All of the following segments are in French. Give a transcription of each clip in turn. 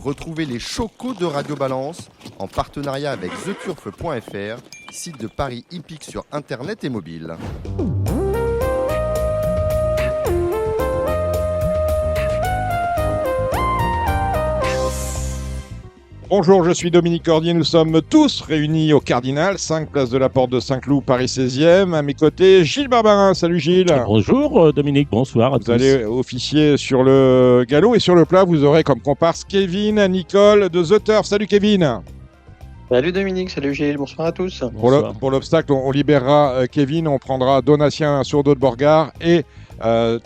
Retrouvez les chocos de Radio Balance en partenariat avec theturf.fr, site de paris hippique sur internet et mobile. Bonjour, je suis Dominique Cordier, nous sommes tous réunis au Cardinal, 5 place de la Porte de Saint-Cloud, Paris 16e. À mes côtés, Gilles Barbarin. Salut Gilles. Bonjour Dominique, bonsoir à tous. Vous allez officier sur le galop et sur le plat, vous aurez comme comparse Kevin Nicole de The Turf. Salut Kevin. Salut Dominique, salut Gilles, bonsoir à tous. Pour l'obstacle, on libérera Kevin, on prendra Donatien Sourdeau de Borgard et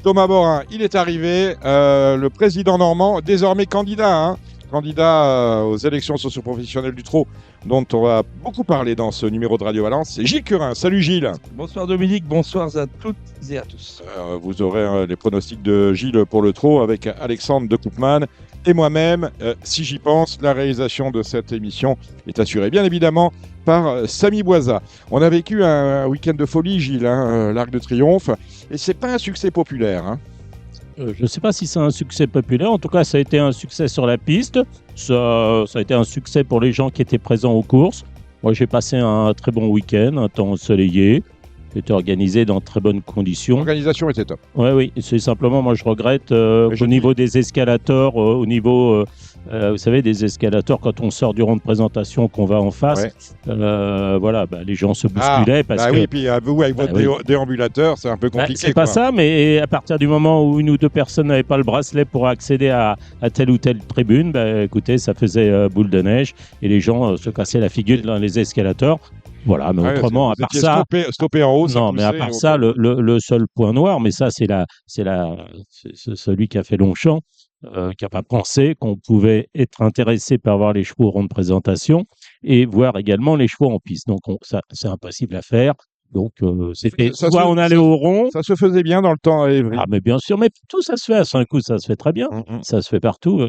Thomas Borin. Il est arrivé, le président normand, désormais candidat aux élections socio-professionnelles du trot, dont on va beaucoup parler dans ce numéro de Radio Balance. C'est Gilles Curin. Salut Gilles. Bonsoir Dominique, bonsoir à toutes et à tous. Vous aurez les pronostics de Gilles pour le trot avec Alexandre de Koopman et moi-même. Si j'y pense, la réalisation de cette émission est assurée bien évidemment par Samy Boisa. On a vécu un week-end de folie, Gilles, l'Arc de Triomphe, et c'est pas un succès populaire. Je ne sais pas si c'est un succès populaire. En tout cas, ça a été un succès sur la piste. Ça a été un succès pour les gens qui étaient présents aux courses. Moi, j'ai passé un très bon week-end, un temps ensoleillé. C'était organisé dans de très bonnes conditions. L'organisation était top. Oui. C'est simplement, moi, je regrette au niveau des escalators, vous savez, des escalators, quand on sort du rond de présentation, qu'on va en face, les gens se bousculaient. Oui, puis vous, avec votre déambulateur, c'est un peu compliqué. C'est pas ça, mais à partir du moment où une ou deux personnes n'avaient pas le bracelet pour accéder à telle ou telle tribune, écoutez, ça faisait boule de neige et les gens se cassaient la figure dans les escalators. Voilà, mais autrement, à part ça, stoppé en haut. Non, mais à part ça, le seul point noir, mais ça, c'est celui qui a fait Longchamp, qui n'a pas pensé qu'on pouvait être intéressé par voir les chevaux au rond de présentation et voir également les chevaux en piste. Donc, ça, c'est impossible à faire. Donc, c'était soit on allait au rond. Ça se faisait bien dans le temps à Évry. Ah, mais bien sûr, mais tout ça se fait à Saint-Cloud, ça se fait très bien. Ça se fait partout.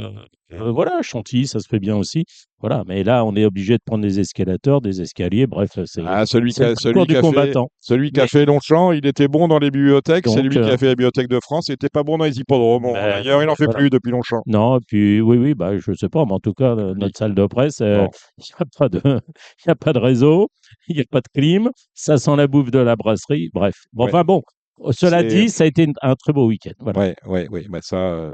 Chantilly, ça se fait bien aussi. Voilà, mais là, on est obligé de prendre des escalators, des escaliers. Bref, c'est celui qui a fait Longchamp, il était bon dans les bibliothèques. Donc, c'est lui qui a fait la Bibliothèque de France. Il n'était pas bon dans les hippodromes. D'ailleurs, il n'en fait plus depuis Longchamp. Non, puis oui, je ne sais pas, mais en tout cas, notre salle de presse, il n'y a pas de réseau, il n'y a pas de clim, ça sent la bouffe de la brasserie. Bref, cela dit, ça a été un très beau week-end. Voilà. Oui. Ça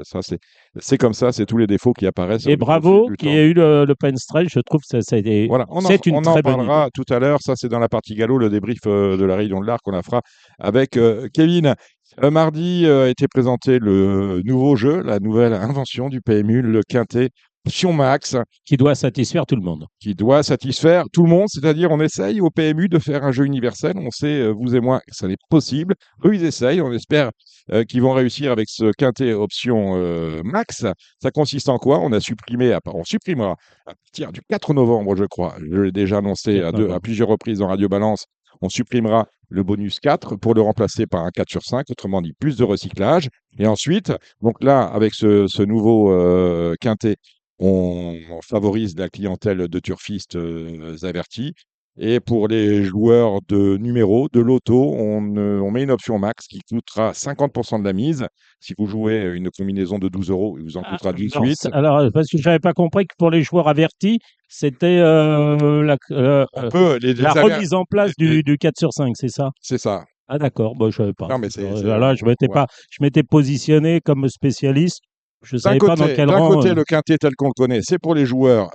c'est comme ça, c'est tous les défauts qui apparaissent. Et bravo qui a eu le Penn Stretch, je trouve que ça a été. Voilà, on en parlera tout à l'heure. Ça, c'est dans la partie galop, le débrief de la Rayon de l'Arc, on la fera avec Kevin. Mardi a été présenté le nouveau jeu, la nouvelle invention du PMU, le Quintet Option Max. Qui doit satisfaire tout le monde. C'est-à-dire on essaye au PMU de faire un jeu universel. On sait, vous et moi, que ça n'est possible. Eux, ils essayent. On espère qu'ils vont réussir avec ce Quintet Option Max. Ça consiste en quoi? On supprimera à partir du 4 novembre, je crois. Je l'ai déjà annoncé à plusieurs reprises dans Radio Balance. On supprimera le bonus 4 pour le remplacer par un 4 sur 5, autrement dit plus de recyclage. Et ensuite, donc là, avec ce nouveau Quintet, on favorise la clientèle de turfistes avertis. Et pour les joueurs de numéro, de loto, on met une option max qui coûtera 50% de la mise. Si vous jouez une combinaison de 12 €, il vous en coûtera 18. Alors, parce que je n'avais pas compris que pour les joueurs avertis, c'était la remise en place du 4 sur 5, c'est ça? C'est ça. Ah d'accord, je ne savais pas. Non, mais je m'étais positionné comme spécialiste. Je ne savais pas dans quel rang. D'un côté, le quintet tel qu'on le connaît, c'est pour les joueurs.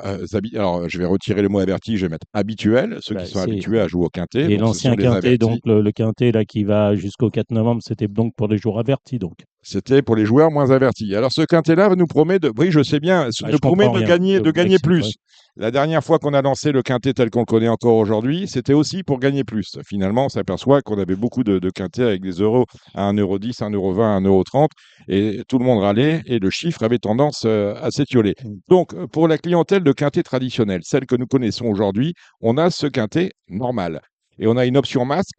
Alors, je vais retirer le mot averti, je vais mettre habituel, ceux qui sont habitués à jouer au quintet. Et l'ancien quintet, donc le quintet là, qui va jusqu'au 4 novembre, c'était donc pour les joueurs avertis. Donc. C'était pour les joueurs moins avertis. Alors, ce quintet-là nous promet de gagner plus. Ouais. La dernière fois qu'on a lancé le quintet tel qu'on le connaît encore aujourd'hui, c'était aussi pour gagner plus. Finalement, on s'aperçoit qu'on avait beaucoup de quintets avec des euros à 1,10 €, 1,20 €, 1,30 €, et tout le monde râlait, et le chiffre avait tendance à s'étioler. Donc, pour la clientèle de quintet traditionnelle, celle que nous connaissons aujourd'hui, on a ce quintet normal. Et on a une option max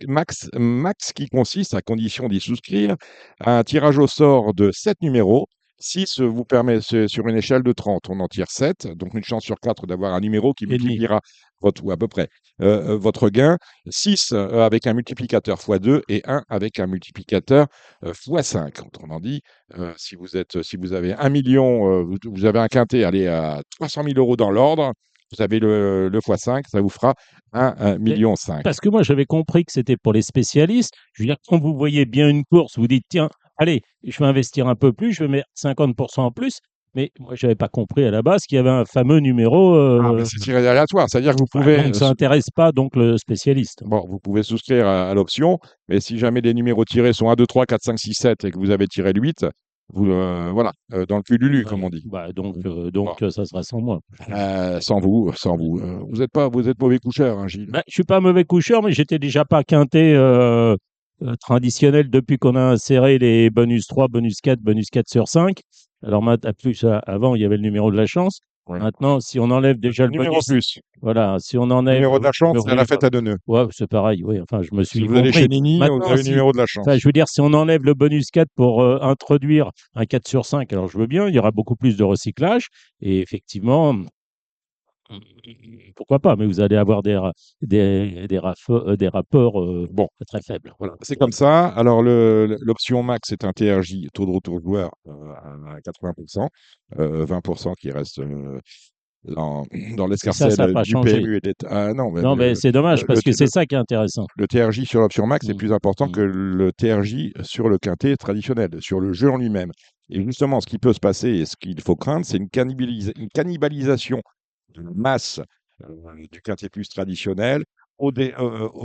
qui consiste, à condition d'y souscrire, à un tirage au sort de 7 numéros 6 vous permet, sur une échelle de 30, on en tire 7, donc une chance sur 4 d'avoir un numéro qui Et demi. multipliera ou à peu près, votre gain. 6 avec un multiplicateur x2 et 1 avec un multiplicateur x5. Autrement dit, si vous avez 1 million, vous avez un quintet, allez, à 300 000 euros dans l'ordre, vous avez le x5, ça vous fera 1,5 million. Parce que moi, j'avais compris que c'était pour les spécialistes. Je veux dire, quand vous voyez bien une course, vous dites, tiens, allez, je vais investir un peu plus, je vais mettre 50% en plus. Mais moi, je n'avais pas compris à la base qu'il y avait un fameux numéro. Ah, mais c'est tiré aléatoire, c'est-à-dire que vous pouvez, Donc, ça n'intéresse pas donc le spécialiste. bon, vous pouvez souscrire à l'option, mais si jamais les numéros tirés sont 1, 2, 3, 4, 5, 6, 7 et que vous avez tiré le 8, vous, voilà, dans le cululu, comme on dit. Bah, donc, Bon. ça sera sans moi. Sans vous, sans vous. Vous êtes mauvais coucheur, hein, Gilles. Bah, je suis pas un mauvais coucheur, mais j'étais déjà pas quintet traditionnel depuis qu'on a inséré les bonus 3, bonus 4 sur 5. Alors, avant, il y avait le numéro de la chance. Ouais. Maintenant, si on enlève déjà le Numéro bonus, plus. voilà, si on enlève Numéro de la chance, c'est à la fête à 2 nœuds. ouais, c'est pareil, oui, enfin, je me Si suis vous allez compris. chez Nini, vous Maintenant, avez le numéro de la chance. enfin, je veux dire, si on enlève le bonus 4 pour introduire un 4 sur 5, alors je veux bien, il y aura beaucoup plus de recyclage. Et effectivement, pourquoi pas, mais vous allez avoir des rapports Bon. très faibles. Voilà, c'est comme ça. Alors, l'option max est un TRJ, taux de retour joueur, à 80%, 20% qui reste dans Ça l'escarcelle n'a pas du changé. PMU et de l'État. Ah non, Non, mais c'est dommage parce que c'est ça qui est intéressant. le TRJ sur l'option max est Mm. plus important Mm. que le TRJ sur le quintet traditionnel, sur le jeu en lui-même. Et justement, ce qui peut se passer et ce qu'il faut craindre, c'est une cannibalisation de masse du quintet plus traditionnel au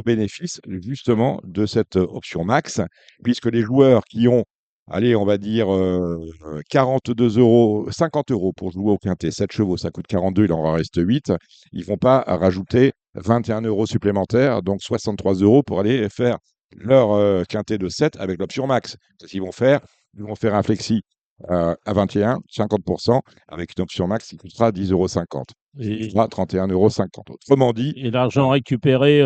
bénéfice justement de cette option max, puisque les joueurs qui ont, allez, on va dire 42 euros, 50 euros pour jouer au quintet, 7 chevaux, ça coûte 42, il en reste 8, ils ne vont pas rajouter 21 euros supplémentaires, donc 63 euros pour aller faire leur quintet de 7 avec l'option max. C'est ce qu'ils vont faire. Ils vont faire un flexi à 21, 50%, avec une option max qui coûtera 10,50 euros. Et, Il sera 31,50 euros. Autrement dit, et l'argent récupéré ils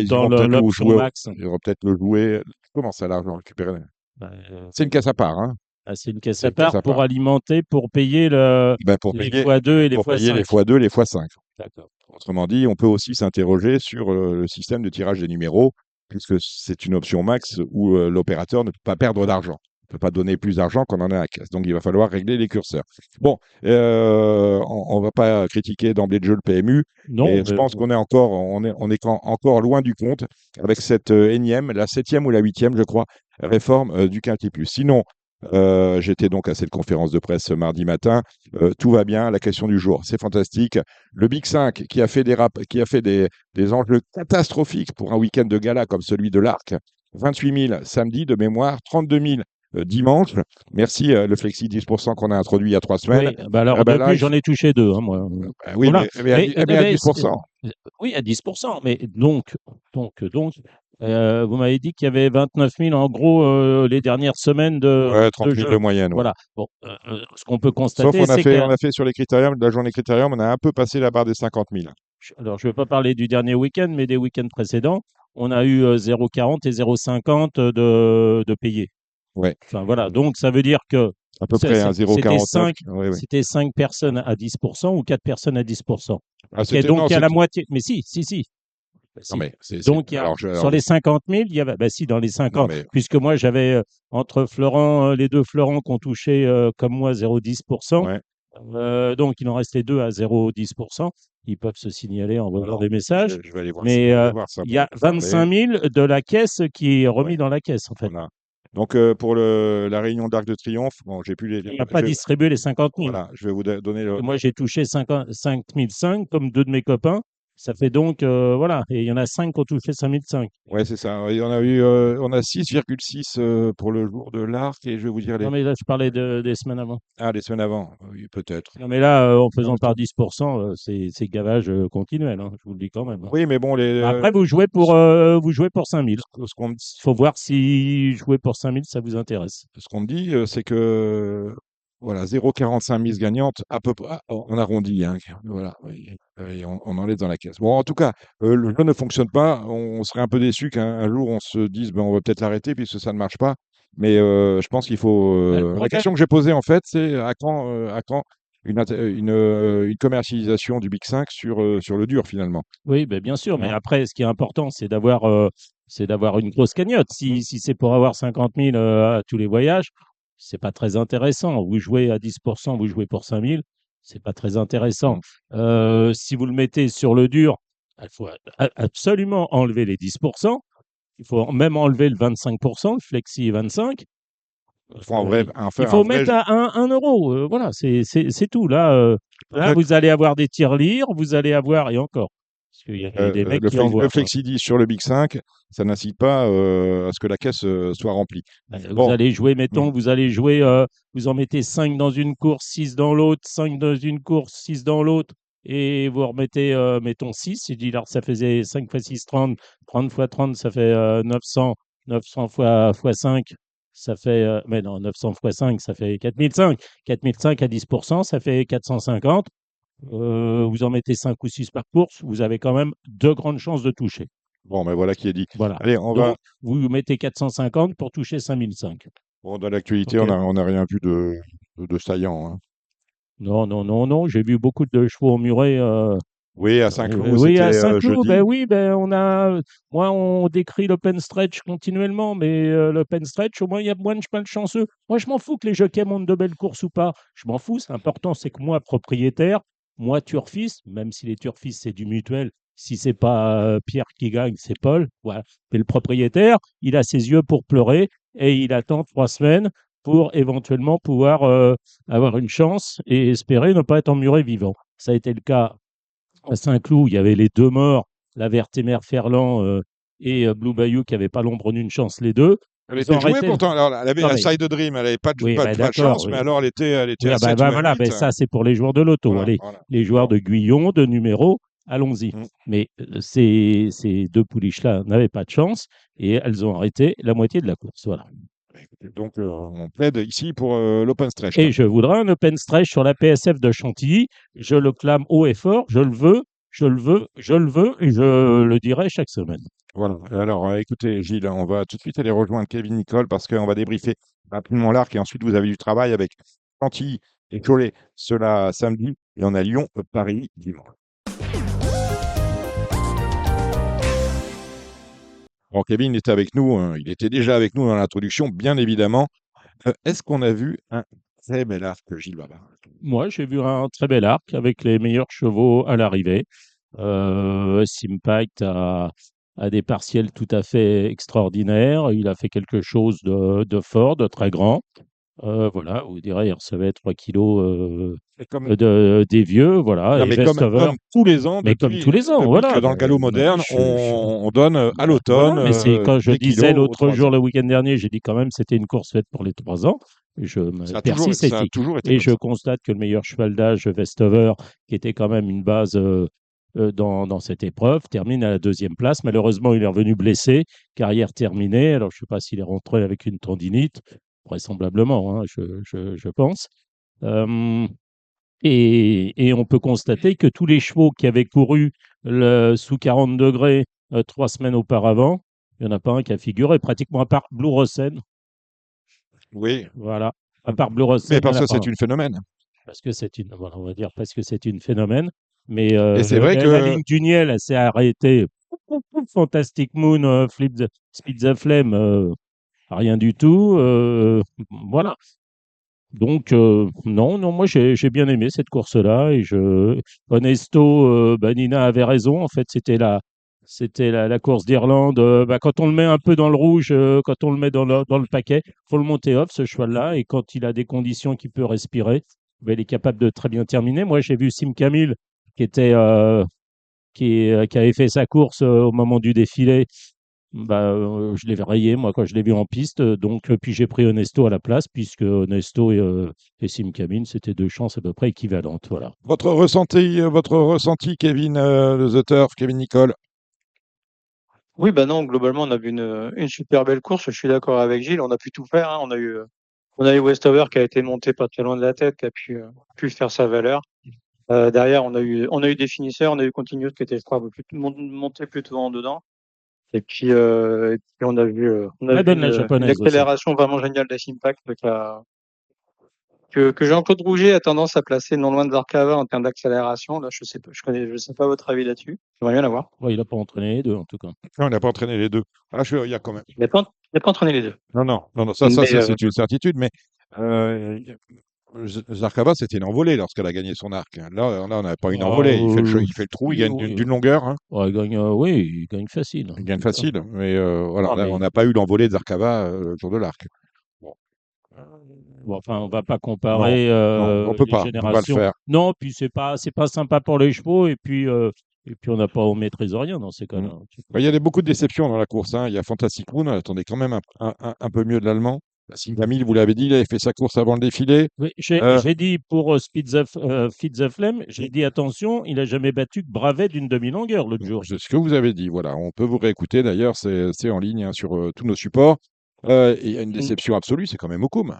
dans vont peut-être l'option jouer, max, ils vont peut-être le jouer. Comment ça, l'argent récupéré? bah, C'est une caisse à part, hein. c'est une caisse C'est à une caisse part à pour part. alimenter, pour payer Ben, pour les payer, x2 et les pour payer x5. les x2, les x5. D'accord. Autrement dit, on peut aussi s'interroger sur le système de tirage des numéros, puisque c'est une option max où l'opérateur ne peut pas perdre d'argent. Ne peut pas donner plus d'argent qu'on en a à la caisse. Donc, il va falloir régler les curseurs. Bon, on ne va pas critiquer d'emblée de jeu le PMU, Non, et je mais pense qu'on est encore loin du compte avec cette énième, la 7e ou la 8e, je crois, réforme du Quintet Plus. Sinon, j'étais donc à cette conférence de presse ce mardi matin. Tout va bien. La question du jour, c'est fantastique. Le Big 5 qui a fait des enjeux catastrophiques pour un week-end de gala comme celui de l'Arc. 28 000 samedi de mémoire, 32 000 dimanche. Merci le Flexi 10% qu'on a introduit il y a 3 semaines. oui, bah alors Ah ben là, depuis, j'en ai touché 2, hein, moi. oui, Voilà. mais à Mais 10%. oui, à 10%. Mais donc, vous m'avez dit qu'il y avait 29 000 en gros les dernières semaines Ouais, de 30 000 jeu. de moyenne. Ouais. Voilà. Bon, ce qu'on peut Sauf constater, on a c'est fait, que on a fait sur les critériums, la journée critérium, on a un peu passé la barre des 50 000. alors je ne vais pas parler du dernier week-end, mais des week-ends précédents, on a eu 0,40 et 0,50 de payés. Ouais. Enfin voilà. Donc ça veut dire que À peu près un c'était 0,49. 5, Ouais, ouais. c'était 5 personnes à 10% ou 4 personnes à 10%. Ah, Et c'était- donc non, il y a la c'était- moitié. Mais si. Bah, Non, si. mais Donc, il y a, alors, sur les 50 000, il y avait, bah, si, dans les non, 50, mais puisque moi, j'avais entre les deux Florent qui ont touché comme moi 0,10%. ouais. Donc, il en restait deux à 0,10%. Ils peuvent se signaler en envoyant Alors, des messages. je vais aller voir, Mais je vais voir ça il pour y a en parler. 25 000 de la caisse qui est remis Ouais. dans la caisse, en fait. Voilà. Donc, pour la réunion d'Arc de Triomphe, bon, j'ai plus Il n'a pas distribué les 50 000. Voilà, je vais vous donner Et moi, j'ai touché 5 500 comme deux de mes copains. Ça fait donc, voilà. Et il y en a 5 qui ont touché 5 500. Ouais, c'est ça. Et on a 6,6 pour le jour de l'Arc, et je vais vous dire Non, mais là, je parlais des semaines avant. les semaines avant. Oui, peut-être. Non, mais là, en faisant mais par 10%, c'est gavage continuel, hein, je vous le dis quand même. Hein. Oui, mais bon, Après, vous jouez pour 5 000. ce qu'on Il faut voir si jouer pour 5 000, ça vous intéresse. ce qu'on me dit, c'est que voilà, 0,45 mise gagnante, à peu près, on arrondit, hein, voilà, oui, et on enlève dans la caisse. Bon, en tout cas, le jeu ne fonctionne pas. On serait un peu déçu qu'un jour on se dise, ben, on va peut-être l'arrêter puisque ça ne marche pas. Mais je pense qu'il faut. Bah, le La problème, question que j'ai posée, en fait, c'est à quand une commercialisation du Big 5 sur le dur, finalement. oui, ben, bien sûr, mais Hein. après, ce qui est important, c'est d'avoir une grosse cagnotte. Mm. Si c'est pour avoir 50 000 à tous les voyages, c'est pas très intéressant. Vous jouez à 10%, vous jouez pour 5 000, c'est pas très intéressant. Mm. Si vous le mettez sur le dur, il faut absolument enlever les 10%. Il faut même enlever le 25%, le flexi 25. Il faut un vrai, Il faire un faut vrai mettre à 1 euro. Voilà, c'est tout. Là, le, vous allez avoir des tirelires, vous allez avoir, et encore, parce qu'il y a des mecs qui le envoient, quoi. Flexi sur le Big 5, ça n'incite pas à ce que la caisse soit remplie. Vous Bon. allez jouer, Mm. mettons, vous en mettez 5 dans une course, 6 dans l'autre, 5 dans une course, 6 dans l'autre, et vous remettez, mettons, 6. Il dit, alors, ça faisait 5 fois 6, 30, 30 fois 30, ça fait 900, 900 fois 5, ça fait, mais non, 900 fois 5, ça fait 4005. 4005 à 10%, ça fait 450. Vous en mettez 5 ou 6 par course, vous avez quand même de grandes chances de toucher. Bon, ben voilà qui est dit. Voilà. Allez, on va. Donc, vous mettez 450 pour toucher 5005. Bon, dans l'actualité, OK. on a rien vu de saillant. Hein. Non, non, non, non, j'ai vu beaucoup de chevaux emmurés. Oui, à Saint-Cloud, Oui, c'était à Saint-Cloud, ben jeudi. oui, ben moi, on décrit l'open stretch continuellement, mais l'open stretch, au moins, il y a moins de cheval chanceux. Moi, je m'en fous que les jockeys montent de belles courses ou pas. Je m'en fous. C'est important, c'est que moi, propriétaire, moi, turfiste, même si les turfistes, c'est du mutuel, si c'est pas Pierre qui gagne, c'est Paul. Voilà. Mais le propriétaire, il a ses yeux pour pleurer et il attend 3 semaines pour éventuellement pouvoir avoir une chance et espérer ne pas être emmuré vivant. Ça a été le cas à Saint-Cloud, il y avait les deux morts, la Vertémer Ferland et Blue Bayou qui n'avaient pas l'ombre d'une chance, les deux. Elle Ils ont était jouée arrêté. pourtant. Alors, elle avait Non, un mais side dream, elle n'avait oui, ben pas de d'accord. chance, mais Oui, alors elle était oui, à ah, 7 ou même voilà, 8. ben ça, c'est pour les joueurs de loto. Voilà, Allez, voilà. les joueurs Bon. de Guyon, de numéro, allons-y. Mm. Mais ces deux pouliches-là n'avaient pas de chance et elles ont arrêté la moitié de la course. Voilà. Donc, on plaide ici pour l'open stretch. Et je voudrais un open stretch sur la PSF de Chantilly. Je le clame haut et fort. Je le veux, je le veux, je le veux et je le dirai chaque semaine. Voilà. Alors, écoutez, Gilles, on va tout de suite aller rejoindre Kevin Nicole parce qu'on va débriefer rapidement l'arc et ensuite vous avez du travail avec Chantilly et Cholet, cela samedi, et on a Lyon, Paris dimanche. Bon, Kevin était avec nous, hein, il était déjà avec nous dans l'introduction, bien évidemment. Est-ce qu'on a vu un très bel arc, Gilles Babard? Moi, j'ai vu un très bel arc avec les meilleurs chevaux à l'arrivée. Simpact a des partiels tout à fait extraordinaires. Il a fait quelque chose de fort, de très grand. Voilà, vous direz, il recevait 3 kilos Et comme, des vieux, voilà, non, et mais Vestover. comme tous les ans, Mais comme tous les ans, depuis que voilà. dans le galop Ben, moderne, on donne à l'automne voilà, mais c'est quand je des disais kilos aux l'autre 3 jour, ans. le week-end dernier, j'ai dit quand même c'était une course faite pour les 3 ans. Je me persiste Ça a ici. toujours été Et comme je ça. constate que le meilleur cheval d'âge, Vestover, qui était quand même une base dans cette épreuve, termine à la 2e place. Malheureusement, il est revenu blessé, carrière terminée. Alors, je ne sais pas s'il est rentré avec une tendinite, vraisemblablement, hein, je pense. Euh, et on peut constater que tous les chevaux qui avaient couru sous 40 degrés 3 semaines auparavant, il n'y en a pas un qui a figuré, pratiquement à part Blue Rosen. Oui, Voilà. À part Blue mais Rosen, il n'y en parce a que pas c'est un. une phénomène. Parce que c'est une, voilà, on va dire parce que c'est une phénomène. Mais Et c'est vrai la que ligne du Niel, elle s'est arrêtée. Fantastic Moon, Speed the Flame, rien du tout. Voilà. Donc, non, non, moi j'ai bien aimé cette course-là. Honesto, Nina avait raison. En fait, c'était la course d'Irlande. Quand on le met un peu dans le rouge, quand on le met dans le paquet, faut le monter off, ce cheval-là. Et quand il a des conditions qu'il peut respirer, il est capable de très bien terminer. Moi, j'ai vu Sim Camille qui était, qui avait fait sa course au moment du défilé. Je l'ai rayé, moi, quand je l'ai vu en piste. Donc, puis j'ai pris Honesto à la place, puisque Honesto et Sim Camille, c'était deux chances à peu près équivalentes. Voilà. votre ressenti, Kevin, de The Turf, Kevin Nicole. Oui, bah non, globalement, on a vu une super belle course. Je suis d'accord avec Gilles. On a pu tout faire, hein. On a eu Westover qui a été monté pas très loin de la tête, qui a pu faire sa valeur. Derrière, on a eu des finisseurs. On a eu Continuous qui était, je crois, monté plutôt en dedans. Et puis on a Elle vu donne la une japonaise aussi. accélération vraiment géniale d'Impact que Jean-Claude Rouget a tendance à placer non loin de Zarkava en termes d'accélération. Là, je sais pas votre avis là-dessus. J'aimerais bien l'avoir. Ouais, il n'a pas entraîné les deux, en tout cas. Non, on n'a pas entraîné les deux. Il y a quand même. Il n'a pas entraîné les deux. Non, non, non, non, ça, Mais, c'est une certitude, mais euh, Zarkava, c'était une envolée lorsqu'elle a gagné son arc. Là, on n'a pas une envolée. Il fait le trou, il oui, gagne d'une longueur, hein. ouais, oui, il gagne facile. Il gagne En tout cas. facile. Mais voilà, Ah, là, mais- on n'a pas eu l'envolée de Zarkava le jour de l'arc. Bon. Bon, enfin, on va pas comparer Non, on peut les pas le générations. faire. Non, puis c'est pas sympa pour les chevaux, et puis on n'a pas au maîtrise rien dans ces cas-là. Il y a beaucoup de déceptions dans la course, hein. Il y a Fantastic Moon, elle attendait quand même un peu mieux de l'allemand. Camille, vous l'avez dit, il avait fait sa course avant le défilé. Oui, Euh, j'ai dit pour Feed the Flame, j'ai dit attention, il a jamais battu que Bravet d'une demi-longueur l'autre jour. C'est ce que vous avez dit, voilà. On peut vous réécouter d'ailleurs, c'est en ligne, hein, sur tous nos supports. Et il y a une déception absolue, c'est quand même Okoum.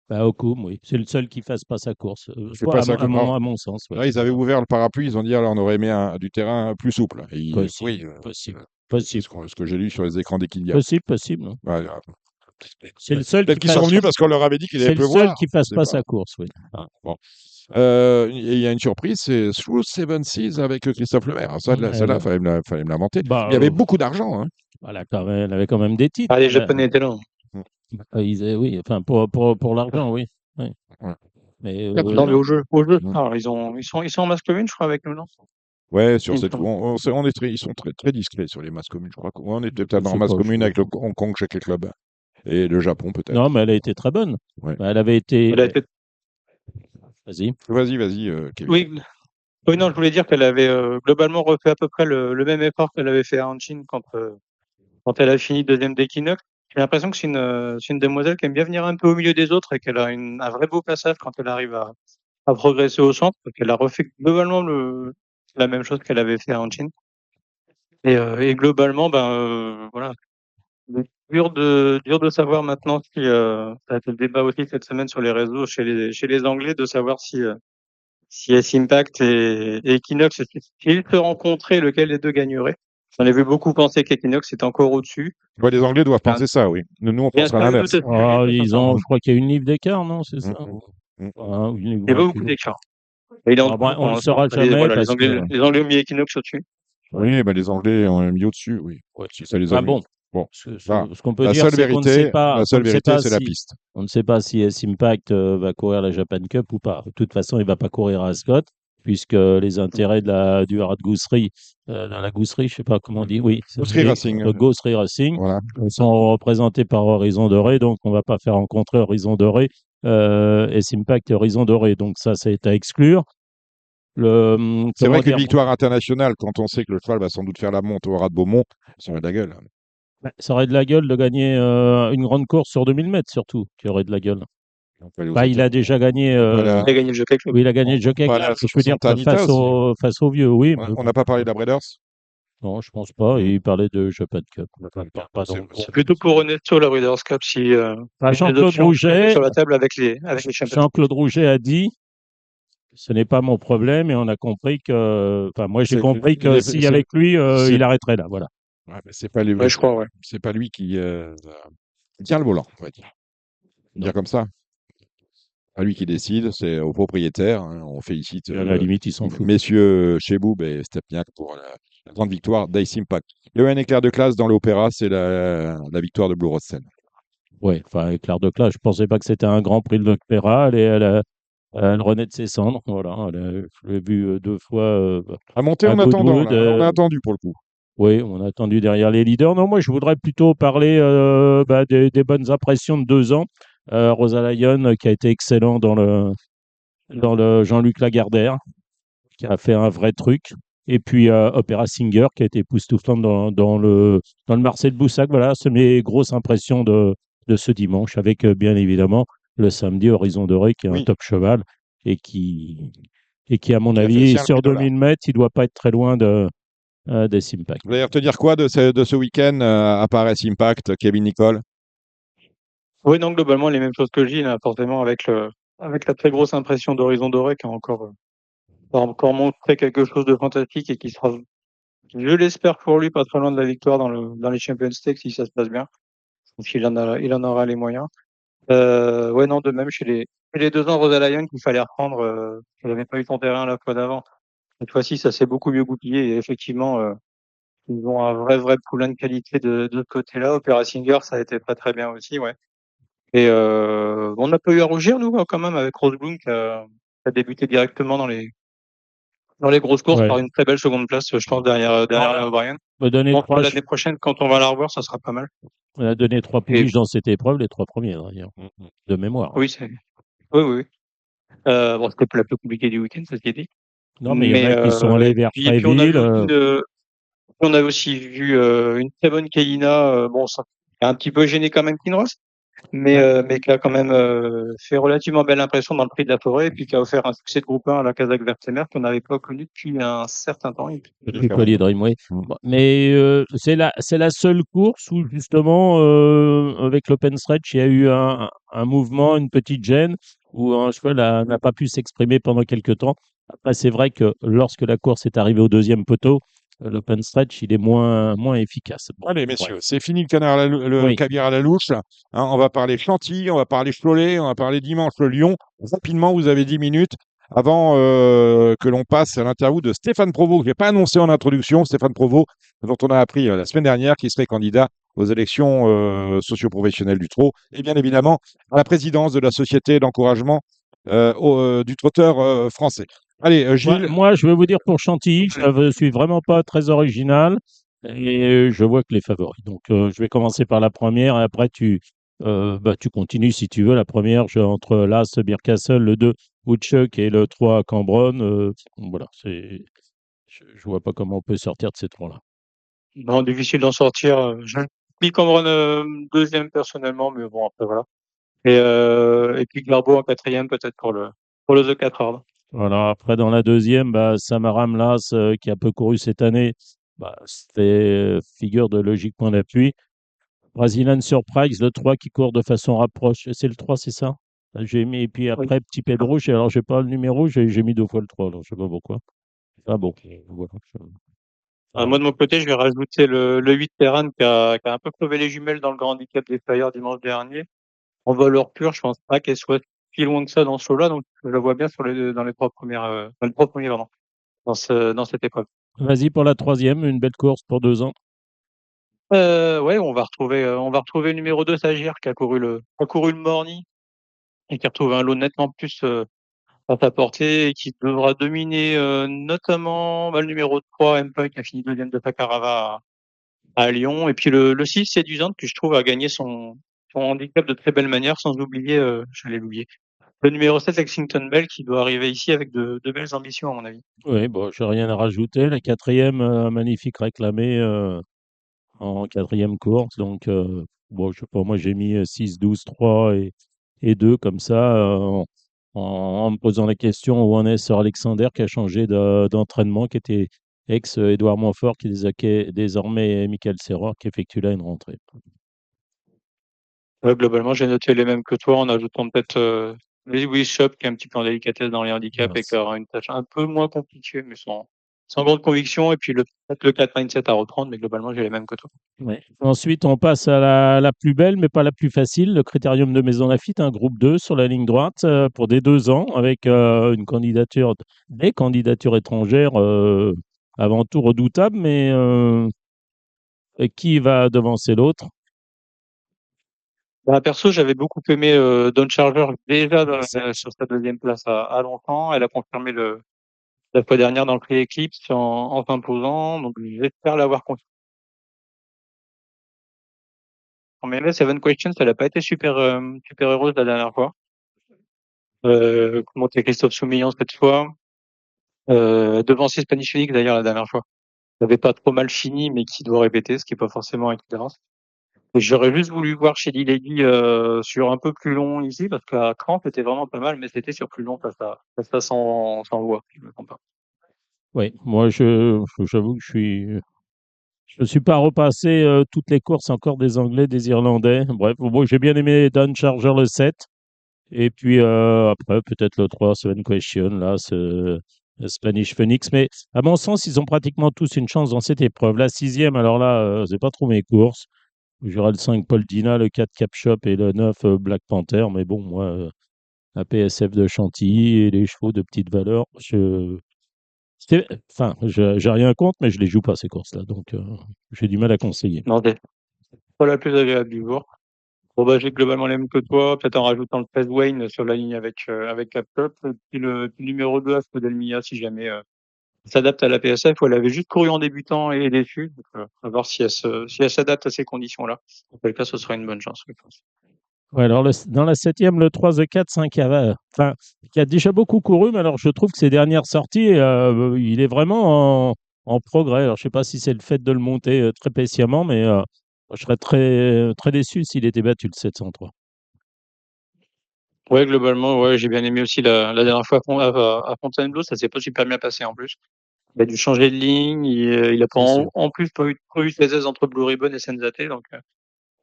Bah, Okoum, oui, c'est le seul qui fasse pas sa course. C'est pas ça À mon sens. Ouais. Là, ils avaient ouvert le parapluie, ils ont dit alors on aurait aimé du terrain plus souple. Possible, Oui, possible, c'est possible, ce que j'ai lu sur les écrans d'Equidia. possible. Hein. Ouais, C'est le seul peut-être qu'ils sont venus parce qu'on leur avait dit qu'il allait c'est le pleuvoir. seul qui fasse Je sais pas sa course, oui. Ah, bon. Et il y a une surprise, c'est Through Seven Seas avec Christophe Lemaire. Alors celle-là, fallait me l'inventer. Bah, Il y avait beaucoup d'argent, hein. voilà, elle avait quand même des titres. les Japonais étaient là. Oui, enfin, pour l'argent, oui. Oui. Ouais. Mais, Non, mais au jeu. Mm. Alors, ils sont en masque commune, je crois, avec nous, non? Ouais, sur Il me cette, semble. ils sont très, très discrets sur les masses communes. Je crois qu'on était peut-être Je en sais masse pas, commune je sais avec le Hong Kong chez Club et le Japon peut-être. Non, mais elle a été très bonne. Ouais. Elle avait été. Elle a été- Vas-y. Vas-y, Kevin. Oui. Oui, non, je voulais dire qu'elle avait globalement refait à peu près le même effort qu'elle avait fait à Hanshin quand elle a fini deuxième d'Equinox. J'ai l'impression que c'est une demoiselle qui aime bien venir un peu au milieu des autres et qu'elle a un vrai beau passage quand elle arrive à progresser au centre, qu'elle a refait globalement la même chose qu'elle avait fait à Hanshin. Et globalement, voilà. Dur de savoir maintenant si ça a été le débat aussi cette semaine sur les réseaux chez les Anglais de savoir si S-Impact et Equinox, s'ils se rencontraient, lequel des deux gagnerait. J'en ai vu beaucoup penser qu'Equinox est encore au-dessus. Ouais, les Anglais doivent Bien- penser ça, oui. Nous, on Bien pensera sûr, l'inverse. tout à fait. Je crois qu'il y a une livre d'écart, non? C'est ça? Mm. Ah, une livre Il n'y a pas ou beaucoup plus. d'écart. Et il est en Ah, bon, on le en- saura les, jamais voilà, parce que. les Anglais ont mis Equinox au-dessus. Oui, ben, les Anglais ont mis au-dessus, oui. Ouais. Si ça les a Ah mis. bon. Bon, Ce qu'on peut la dire, seule c'est qu'on ne vérité, sait pas, la seule on ne sait vérité, pas c'est la si, piste. on ne sait pas si S-Impact va courir la Japan Cup ou pas. De toute façon, il va pas courir à Ascot, puisque les intérêts du Hard Goosery, dans la Gousserie, je sais pas comment on dit, oui, Goosery Racing. Goosery Racing, Voilà. sont représentés par Horizon Doré, donc on va pas faire rencontrer Horizon Doré, S-Impact et Horizon Doré. Donc ça, c'est à exclure. C'est Comment vrai qu'une dire, victoire internationale, quand on sait que le cheval va sans doute faire la monte au Haras de Beaumont, ça aurait de la gueule. ça aurait de la gueule de gagner une grande course sur 2000 mètres, surtout, qui aurait de la gueule. On peut aller aux Bah, il a déjà gagné. Voilà. Il a gagné le Jockey Club. Oui, il a gagné le Jockey On peut Club. aller à Je veux dire, Santa Anita aussi. face aux vieux, oui. Mais On n'a pas parlé de la Breeders'. non, je pense pas. Il parlait de Japan Cup. Pas C'est- donc. c'est Plutôt pour Ernesto, la Breeders' Cup, si Bah, les Jean-Claude options Rouget, sur la table avec les champions. Jean-Claude Rouget a dit, ce n'est pas mon problème, et on a compris que, enfin, moi j'ai C'est- compris il que est- s'il y c'est- avec lui, c'est- il arrêterait là. Voilà. Ouais, mais c'est pas lui, Ouais, je crois, ouais. c'est pas lui qui tient le volant, on va dire. Dire comme ça. Pas lui qui décide, c'est au propriétaire, hein. On félicite À la limite, ils s'en foutent. messieurs Cheboub et Stepniak pour la grande victoire d'Ice Impact. Il y a eu un éclair de classe dans l'Opéra, c'est la victoire de Blue Rose Sen. Ouais, enfin, éclair de classe. Je pensais pas que c'était un grand prix de l'Opéra. Elle renaît de ses cendres. Voilà. Je l'ai vu deux fois. À monter À en attendant, Goodwood, là. On a attendu pour le coup. Oui, on a attendu derrière les leaders. Non, moi, je voudrais plutôt parler des bonnes impressions de 2 ans. Rosa Lyon, qui a été excellent dans le Jean-Luc Lagardère, qui a fait un vrai truc. Et puis Opéra Singer, qui a été époustouflant dans le Marcel Boussac. Voilà, c'est mes grosses impressions de ce dimanche, avec bien évidemment le samedi Horizon Doré, qui est un Oui. top cheval et qui, à mon Qui a fait avis, cher le sur $10. 2000 mètres, il doit pas être très loin des Impact. Vous allez retenir quoi de ce week-end à Paris Impact, Kevin Nicole? Oui, non, globalement, les mêmes choses que Gilles, hein, forcément, avec la très grosse impression d'Horizon Doré qui a encore montré quelque chose de fantastique et qui sera Je l'espère pour lui, pas très loin de la victoire dans les Champions League si ça se passe bien. Donc il en aura les moyens. Ouais, non, de même chez les 2 ans, Rosalainen qu'il fallait reprendre, elle avait pas eu son terrain la fois d'avant. Cette fois-ci, ça s'est beaucoup mieux goupillé et effectivement, ils ont un vrai poulain de qualité de ce côté-là. Opera Singer, ça a été très bien aussi, ouais. Et on n'a pas eu à rougir, nous, quand même, avec Rosblum qui a débuté directement dans les grosses courses Ouais. par une très belle seconde place, je pense, derrière On Léa O'Brien. m'a donné Je pense que trois, l'année prochaine, quand on va la revoir, ça sera pas mal. on a donné 3 Et pouliches dans cette épreuve, les 3 premiers, d'ailleurs, de mémoire. oui, oui. Bon, c'était pas la plus compliquée du week-end, ceci dit. Non, mais il y en Mais a qui sont allés vers puis on a Fréville. vu on a aussi vu une très bonne Kayina, bon, ça a un petit peu gêné quand même Kinross, mais qui a quand même fait relativement belle impression dans le Prix de la Forêt, et puis qui a offert un succès de groupe 1 à la Kazakh-Vertemer qu'on n'avait pas connu depuis un certain temps. Depuis Collier Dreamway. Bon, mais c'est la seule course où justement avec l'open stretch il y a eu un mouvement, une petite gêne où un cheval n'a pas pu s'exprimer pendant quelques temps. Après c'est vrai que lorsque la course est arrivée au deuxième poteau, l'open stretch il est moins efficace. Bon, Allez, bref. messieurs, c'est fini le canard le Oui. caviar à la louche. Hein, on va parler Chantilly, on va parler Cholet, on va parler dimanche le Lyon. Rapidement, vous avez 10 minutes avant que l'on passe à l'interview de Stéphane Provost, que je n'ai pas annoncé en introduction. Stéphane Provost, dont on a appris la semaine dernière qu'il serait candidat aux élections socio-professionnelles du trot et bien évidemment à la présidence de la société d'encouragement du trotteur français. Allez, Gilles. Moi, je vais vous dire pour Chantilly, je ne suis vraiment pas très original et je vois que les favoris. Donc, je vais commencer par la première et après, tu continues si tu veux. La première, entre l'As, Birkastle, le 2, Woodchuck et le 3, Cambronne. Voilà, je vois pas comment on peut sortir de ces trois-là. Non, difficile d'en sortir. J'ai mis Cameron deuxième personnellement, mais bon, après voilà. Et puis Garbo en quatrième peut-être pour le The 4 Hard. Voilà, après, dans la deuxième, Samaram Las, qui a peu couru cette année, c'était figure de logique point d'appui. Brazilian Surprise, le 3 qui court de façon rapproche. C'est le 3, c'est ça? J'ai mis, et puis Oui. après, Petit Pedro, alors j'ai pas le numéro, j'ai mis 2 fois le 3, alors je sais pas pourquoi. Ah bon, voilà. Moi de mon côté, je vais rajouter le 8 Terran qui a un peu crevé les jumelles dans le grand handicap des Flyers dimanche dernier. En valeur pure, je pense pas qu'elle soit si loin que ça dans ce lot-là, donc je la vois bien dans les 3 premières, dans les 3 premiers, pardon, dans cette épreuve. Vas-y pour la troisième, une belle course pour 2 ans. Ouais, on va retrouver le numéro 2 Sagir qui a couru le Morny et qui a retrouvé un lot nettement plus à sa portée et qui devra dominer notamment le numéro 3 Employ qui a fini deuxième de Fakarava à Lyon, et puis le 6 Séduisante que je trouve a gagné son handicap de très belle manière, sans oublier, j'allais l'oublier, le numéro 7 Lexington Bell qui doit arriver ici avec de belles ambitions à mon avis. Oui, bon, j'ai rien à rajouter. La quatrième, magnifique réclamée en quatrième course. Donc, bon, je sais pas, moi j'ai mis 6, 12, 3 et 2 comme ça, en me posant la question où en est Sir Alexander qui a changé d'entraînement, qui était ex-Édouard Montfort, qui est désormais Michael Serra, qui effectue là une rentrée. Ouais, globalement, j'ai noté les mêmes que toi en ajoutant peut-être Lewis Shop qui est un petit peu en délicatesse dans les handicaps et qui aura une tâche un peu moins compliquée, mais sans grande conviction. Et puis peut-être le 4 mindset à reprendre, mais globalement, j'ai les mêmes que toi. Ouais. Ensuite, on passe à la plus belle, mais pas la plus facile, le Critérium de Maison Lafitte, un groupe 2 sur la ligne droite pour des 2 ans, avec des candidatures étrangères avant tout redoutables, mais et qui va devancer l'autre? Perso, j'avais beaucoup aimé Don Charger déjà sur sa deuxième place à longtemps. Elle a confirmé la fois dernière dans le Prix Eclipse en s'imposant, donc j'espère l'avoir confirmé. Mais là, Seven Questions, elle a pas été super heureuse la dernière fois. Monté Christophe Soumillon cette fois. Devant Spanish Phoenix d'ailleurs la dernière fois. Ça avait pas trop mal fini, mais qui doit répéter, ce qui est pas forcément évident. Et j'aurais juste voulu voir chez Lady sur un peu plus long ici, parce qu'à Cran, c'était vraiment pas mal, mais c'était sur plus long, ça sans voix, si je me trompe pas. Oui, moi j'avoue que je ne suis pas repassé toutes les courses encore des Anglais, des Irlandais. Bref, bon, j'ai bien aimé Don Charger le 7. Et puis après, peut-être le 3, Seven Question, là, Spanish Phoenix. Mais à mon sens, ils ont pratiquement tous une chance dans cette épreuve. La sixième, alors là, c'est pas trop mes courses. J'aurai le 5 Paul Dina, le 4 Cap Shop et le 9 Black Panther. Mais bon, moi, la PSF de Chantilly et les chevaux de petite valeur, enfin, j'ai rien contre, mais je les joue pas ces courses-là. Donc, j'ai du mal à conseiller. Non, c'est pas la plus agréable du jour. Bon, bah, j'ai globalement les mêmes que toi, peut-être en rajoutant le 13 Wayne sur la ligne avec Capcom. Puis puis le numéro 2, Asco Delmia, si jamais elle s'adapte à la PSF, où elle avait juste couru en débutant et est déçue. Donc, à voir si elle s'adapte à ces conditions-là. En quel cas, ce sera une bonne chance, je pense. Ouais, alors dans la septième, le 3 The 4, 5 enfin, qui a déjà beaucoup couru, mais alors je trouve que ses dernières sorties, il est vraiment en progrès. Alors je sais pas si c'est le fait de le monter très patiemment, mais je serais très déçu s'il était battu le 703. Ouais, globalement, ouais, j'ai bien aimé aussi la dernière fois à Fontainebleau, ça s'est pas super bien passé en plus. Il a dû changer de ligne, il a pas C'est sûr. en plus pas eu ses aises entre Blue Ribbon et Senzate,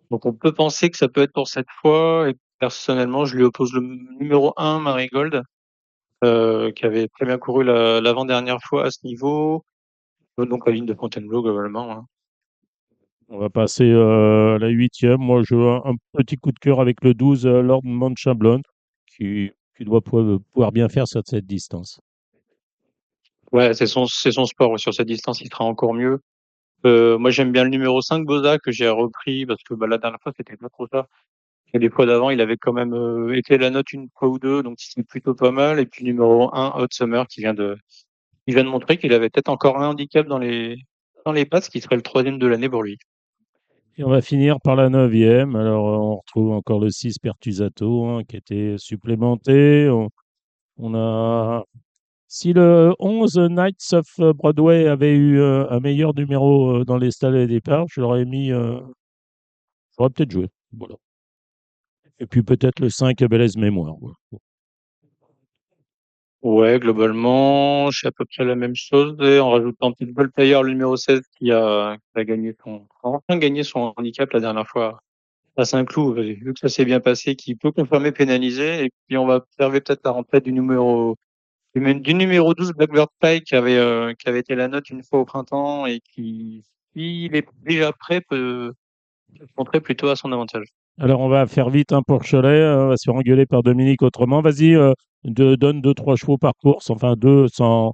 donc on peut penser que ça peut être pour cette fois. Et personnellement, je lui oppose le numéro 1, Marigold, qui avait très bien couru l'avant-dernière fois à ce niveau, donc la ligne de Fontainebleau globalement, hein. On va passer à la huitième. Moi, je veux un petit coup de cœur avec le 12, Lord Montchablon, qui doit pouvoir bien faire sur cette distance. Ouais, c'est son sport. Ouais, sur cette distance, il sera encore mieux. Moi, j'aime bien le numéro 5, Boza, que j'ai repris parce que bah, la dernière fois, c'était pas trop ça. Et les fois d'avant, il avait quand même été la note une fois ou deux, donc c'est plutôt pas mal. Et puis numéro 1, Hot Summer, qui vient de montrer qu'il avait peut-être encore un handicap dans les pattes, ce qui serait le troisième de l'année pour lui. Et on va finir par la neuvième. Alors, on retrouve encore le 6 Pertusato, hein, qui était supplémenté. On a... Si le 11 Knights of Broadway avait eu un meilleur numéro dans les stalles et départ, je l'aurais mis. J'aurais peut-être joué. Voilà. Et puis peut-être le 5 Belaise Mémoire. Voilà. Ouais, globalement, c'est à peu près la même chose. Et en rajoutant Pitbull Player, le numéro 16, qui a gagné enfin gagné son handicap la dernière fois à Saint-Cloud, vu que ça s'est bien passé, qui peut confirmer pénalisé. Et puis, on va observer peut-être la rentrée du numéro 12, Blackbird Pie, qui avait été la note une fois au printemps et qui, s'il est déjà prêt, peut se montrer plutôt à son avantage. Alors, on va faire vite hein, pour Cholet. On va se faire engueuler par Dominique autrement. Vas-y, donne 2-3 chevaux par course. Enfin, deux voilà,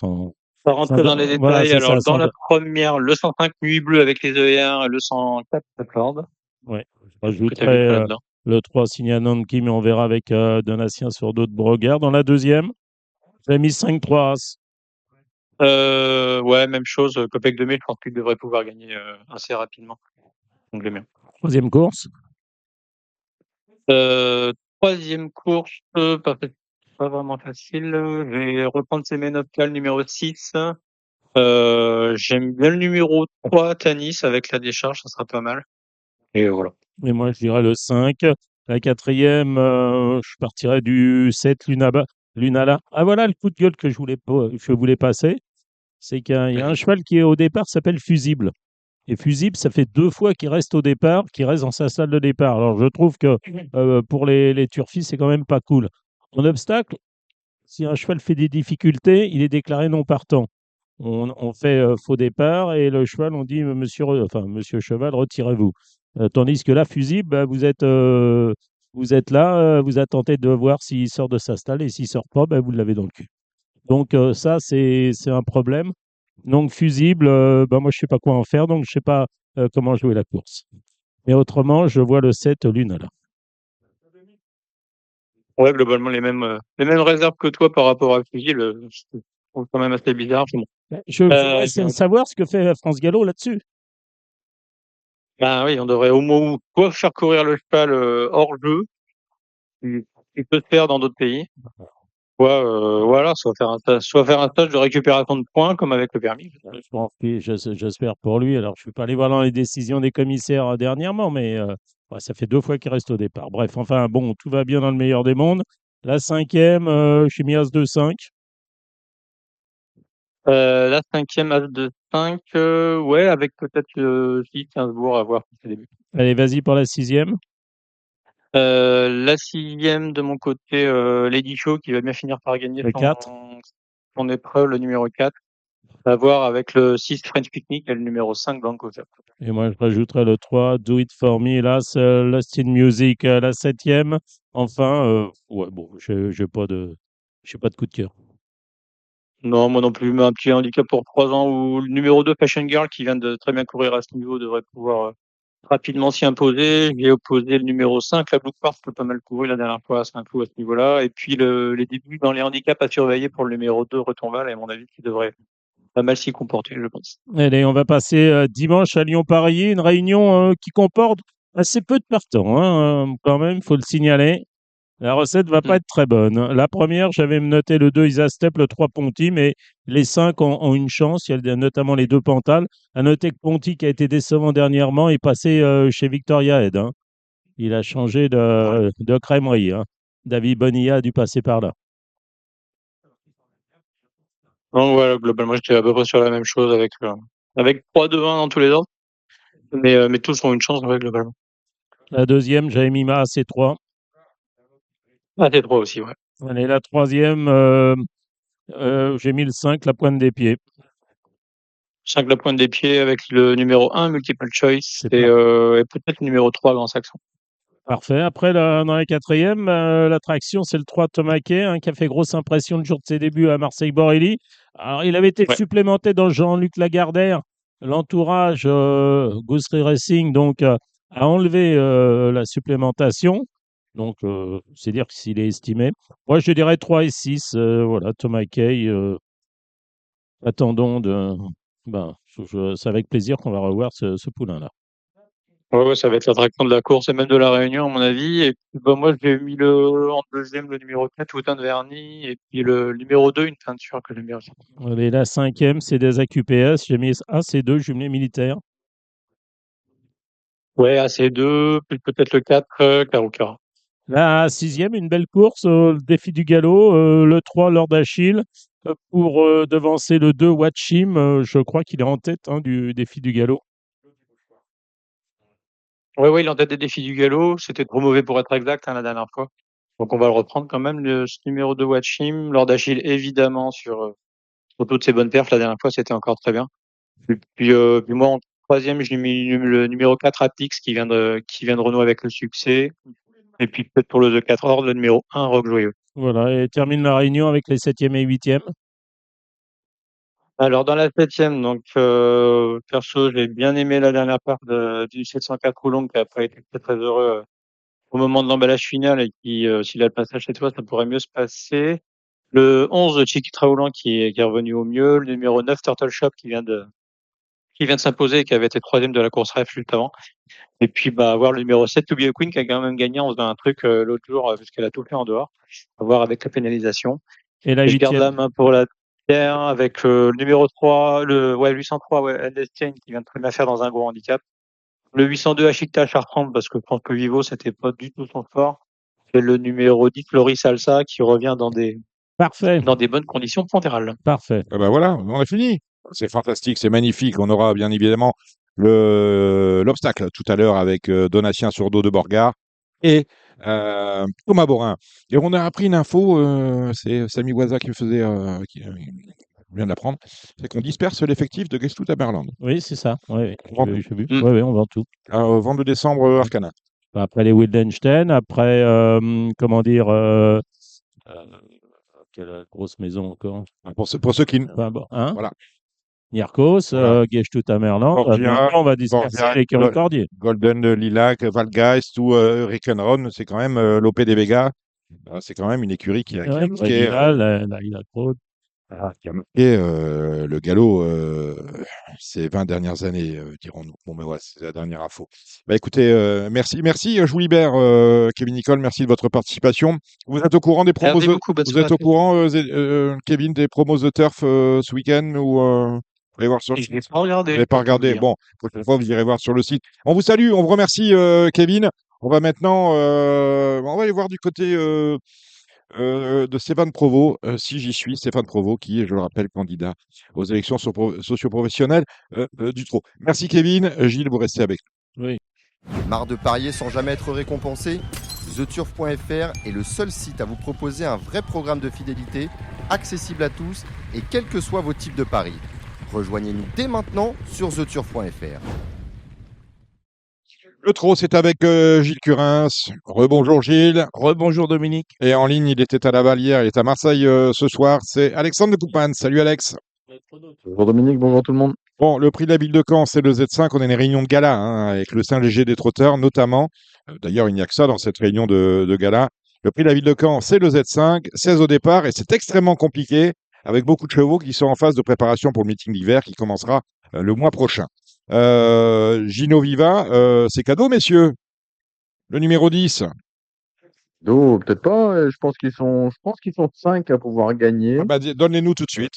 On va rentrer dans les voilà, détails. c'est Alors, ça. dans la première, le 105 Nuit Bleue avec les ER et le 104 Lord. Ouais. Je Que tu as vu rajouterai toi là-dedans? le 3 Signanon-Kim, mais on verra avec Donatien sur d'autres brogueurs. Dans la deuxième, j'ai mis 5-3 As. Ouais, même chose. Copec 2000, je pense qu'il devrait pouvoir gagner assez rapidement. Donc, les miens. Troisième course. Troisième course, pas vraiment facile. Je vais reprendre ses main of call numéro 6. J'aime bien le numéro 3, Tanis, avec la décharge, ça sera pas mal. Et voilà. Et moi, je dirais le 5. La quatrième, je partirais du 7 Lunala. Ah, voilà le coup de gueule que je voulais passer. C'est qu'il y a un Vas-y. cheval qui, au départ, s'appelle Fusible. Et Fusible, ça fait 2 fois qu'il reste au départ, qu'il reste dans sa salle de départ. Alors, je trouve que pour les turfis, c'est quand même pas cool. En obstacle, si un cheval fait des difficultés, il est déclaré non partant. On fait faux départ et le cheval, on dit monsieur cheval, retirez-vous. Tandis que là, fusible, bah, vous êtes là, vous attendez de voir s'il sort de sa stalle et s'il sort pas, bah, vous l'avez dans le cul. Donc ça, c'est un problème. Donc fusible, bah, moi je sais pas quoi en faire, donc je sais pas comment jouer la course. Mais autrement, je vois le 7 Lune là. Ouais, globalement, les mêmes réserves que toi par rapport à Fusil, je trouve quand même assez bizarre. Bon. Je voudrais Euh, savoir ce que fait France Gallo là-dessus. Ben oui, on devrait au moins soit faire courir le cheval hors jeu, qui, qui peut se faire dans d'autres pays, voilà, soit faire un stage de récupération de points comme avec le permis. Je pense j'espère pour lui. Alors, je ne suis pas allé voir dans les décisions des commissaires dernièrement, mais ouais, ça fait 2 fois qu'il reste au départ. Bref, enfin, bon, tout va bien dans le meilleur des mondes. La cinquième, je suis mis As 2-5. La cinquième as de 5, ouais, avec peut-être Gilles Gainsbourg à voir pour ses débuts. Allez, vas-y pour la sixième. La 6e de mon côté, Lady Show qui va bien finir par gagner Le 4. son épreuve, le numéro 4. À voir avec le 6 French Picnic et le numéro 5 Blanco Zap. Et moi, je rajouterais le 3, Do It For Me, là, c'est Lost in Music, la 7e. Enfin, ouais, bon, j'ai pas de coup de cœur. Non, moi non plus, mais un petit handicap pour 3 ans où le numéro 2 Fashion Girl qui vient de très bien courir à ce niveau devrait pouvoir rapidement s'y imposer. J'ai opposé le numéro 5, la Blue Quartz, qui a pas mal couru la dernière fois à Saint-Cloud à ce niveau-là. Et puis les débuts dans les handicaps à surveiller pour le numéro 2 Retonval, à mon avis, qui devrait pas mal s'y comporter, je pense. Allez, on va passer dimanche à Lyon-Paris, une réunion qui comporte assez peu de partants, hein, quand même, faut le signaler. La recette va pas être très bonne. La première, j'avais noté le 2 Isastep, le 3 Ponty, mais les 5 ont une chance. Il y a notamment les 2 Pantales. À noter que Ponty, qui a été décevant dernièrement, est passé chez Victoria Head, hein. Il a changé de crèmerie, hein. David Bonilla a dû passer par là. Donc voilà, globalement, j'étais à peu près sur la même chose avec 3-2-1 dans tous les ordres. Mais tous ont une chance, ouais, globalement. La deuxième, j'avais mis ma AC3. Ah, T3 aussi, ouais. Allez, la troisième, j'ai mis le 5, la pointe des pieds. 5 la pointe des pieds avec le numéro 1 Multiple Choice C'est et peut-être le numéro 3 Grand Saxon. Parfait. Après, dans la quatrième, l'attraction, c'est le 3 Tomaquet, hein, qui a fait grosse impression le jour de ses débuts à Marseille-Borelli. Alors, il avait été Ouais. supplémenté dans Jean-Luc Lagardère. L'entourage Goussery Racing donc, a enlevé la supplémentation. Donc, c'est dire s'il est estimé. Moi, je dirais 3 et 6. Voilà, Tomaquet. Attendons de. Ben, c'est avec plaisir qu'on va revoir ce poulain-là. Ouais, ça va être l'attraction de la course et même de la Réunion, à mon avis. Et puis, bah, moi, j'ai mis en deuxième le numéro 4, Woutin de Verny, et puis le numéro 2, une peinture que j'aime bien aussi. Allez, la cinquième, c'est des AQPS. J'ai mis AC2, jumelé militaire. Ouais, AC2, puis peut-être le 4, Karoukara. La sixième, une belle course, le défi du galop, le 3, Lord Achille, pour devancer le 2, Watchim. Je crois qu'il est en tête, hein, du défi du galop. Ouais, il est en tête des défis du galop. C'était trop mauvais pour être exact, hein, la dernière fois. Donc, on va le reprendre quand même, ce numéro 2 Watchim. Lord Achille, évidemment, sur toutes ses bonnes perfs. La dernière fois, c'était encore très bien. Et puis moi, en troisième, j'ai mis le numéro 4 Apix qui vient de renouer avec le succès. Et puis peut-être pour le 2-4 Or, le numéro 1 Rock Joyeux. Voilà, et termine la réunion avec les 7e et 8e. Alors dans la 7e, donc perso, j'ai bien aimé la dernière part du 704 Roulon qui a pas été très très heureux au moment de l'emballage final et qui, s'il a le passage chez toi, ça pourrait mieux se passer. Le 11 Chiquitra Roulant qui est revenu au mieux. Le numéro 9 Turtle Shop qui vient de s'imposer et qui avait été troisième de la course ref juste avant. Et puis, avoir le numéro 7, To Be a Queen, qui a quand même gagné en faisant un truc l'autre jour, puisqu'elle a tout fait en dehors. À voir avec la pénalisation. Et la Et je garde la 8e. main pour la terre avec le numéro 3, 803, Chain, qui vient de très bien faire dans un gros handicap. Le 802, Ashikta Chartrand, parce que je pense que Vivo, c'était pas du tout son fort. Et le numéro 10, Floris Salsa, qui revient Parfait, dans des bonnes conditions pondérales. parfait. Ah ben voilà, on a fini. C'est fantastique, c'est magnifique. On aura bien évidemment l'obstacle tout à l'heure avec Donatien Sourdeau de Borgard et Thomas Borin. Et on a appris une info, c'est Samy Waza qui vient de l'apprendre, c'est qu'on disperse l'effectif de Guest à Berland. Oui, c'est ça. Oui, On vend j'ai vu. Mm. Oui, on vend tout. 22 décembre, Arcana. Après les Wildenstein, après, comment dire, quelle grosse maison encore. Pour ceux qui... Enfin, bon, hein? Voilà. Nierkos, Voilà. Gestut à Merland. Borgia, Maintenant, on va disperser Borgia, l'écurie Cordier. Golden Lilac, Valgeist ou Rickenron, c'est quand même Lope de Vega. C'est quand même une écurie qui a Ouais, marqué, la Claude. qui a marqué le galop ces 20 dernières années, dirons-nous. Bon, mais ouais, c'est la dernière info. Bah, écoutez, merci. Je vous libère, Kevin Nicole. Merci de votre participation. Vous êtes au courant des promos Merci beaucoup. Vous êtes au courant, Kevin, des promos de Turf ce week-end ou vous allez voir sur le Je l'ai site. pas regardé. Vous n'avez pas regardé. Bon, prochaine fois, vous irez voir sur le site. On vous salue, on vous remercie, Kevin. On va maintenant, on va aller voir du côté de Stéphane Provost, si j'y suis, Stéphane Provost, qui est, je le rappelle, candidat aux élections socio-professionnelles du Trot. Merci Kevin. Gilles, vous restez avec nous. Oui. Marre de parier sans jamais être récompensé? TheTurf.fr est le seul site à vous proposer un vrai programme de fidélité, accessible à tous et quels que soient vos types de paris. Rejoignez-nous dès maintenant sur TheTurf.fr. Le trot, c'est avec Gilles Curins. Rebonjour Gilles. Rebonjour Dominique. Et en ligne, il était à la Vallière, il est à Marseille ce soir. C'est Alexandre de Poupane. Salut Alex. Bonjour Dominique, bonjour tout le monde. Bon, le prix de la ville de Caen, c'est le Z5. On a une réunion de gala avec le Saint-Léger des trotteurs, notamment. D'ailleurs, il n'y a que ça dans cette réunion de gala. Le prix de la ville de Caen, c'est le Z5, 16 au départ, et c'est extrêmement compliqué, avec beaucoup de chevaux qui sont en phase de préparation pour le meeting d'hiver qui commencera le mois prochain. Gino Viva, c'est cadeau, messieurs. Le numéro 10. Non, peut-être pas. Je pense qu'ils sont 5 à pouvoir gagner. Donne-les-nous tout de suite.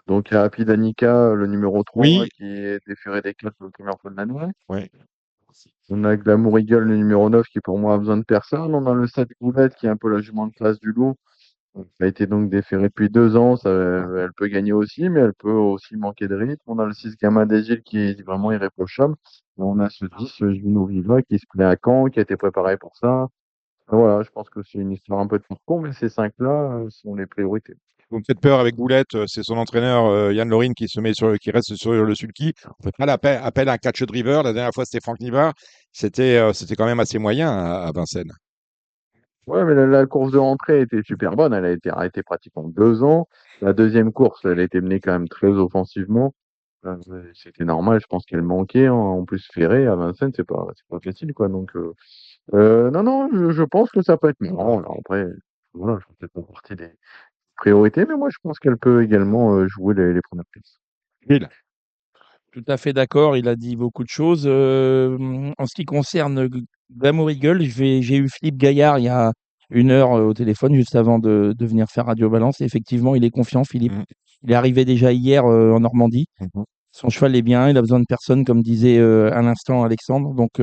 Donc il y a Happy Danica, le numéro 3, Oui. qui est déféré des 4 pour la première fois de l'année. Oui. On a Glamour Eagle, le numéro 9, qui pour moi a besoin de personne. On a le 7 Goulette, qui est un peu la jument de classe du lot. Ça a été donc déféré depuis 2 ans. Elle peut gagner aussi, mais elle peut aussi manquer de rythme. On a le 6 Gamin des Îles, qui est vraiment irréprochable. Et on a ce 10 Juno Viva, qui se plaît à Caen, qui a été préparé pour ça. Voilà, je pense que c'est une histoire un peu de parcours, mais ces 5-là sont les priorités. Vous me faites peur avec Goulette, c'est son entraîneur Yann Lorine qui reste sur le sulky. On fait pas appel à un catch driver. La dernière fois, c'était Franck Nivard. C'était quand même assez moyen à Vincennes. Ouais, mais la course de rentrée était super bonne. Elle a été arrêtée pratiquement 2 ans. La deuxième course, elle a été menée quand même très offensivement. C'était normal, je pense qu'elle manquait, hein. En plus, Ferré à Vincennes, c'est pas facile, quoi. Donc, non, non, je pense que ça peut être marrant. Alors après, voilà, je ne fais pas partie des priorités, mais moi, je pense qu'elle peut également jouer les premières places. Gilles. Tout à fait d'accord, il a dit beaucoup de choses. En ce qui concerne Glamour Eagle, j'ai eu Philippe Gaillard il y a 1 heure au téléphone, juste avant de venir faire Radio Balance. Et effectivement, il est confiant, Philippe. Mhm. Il est arrivé déjà hier en Normandie. Mhm. Son cheval est bien, il a besoin de personne, comme disait à l'instant Alexandre. Donc,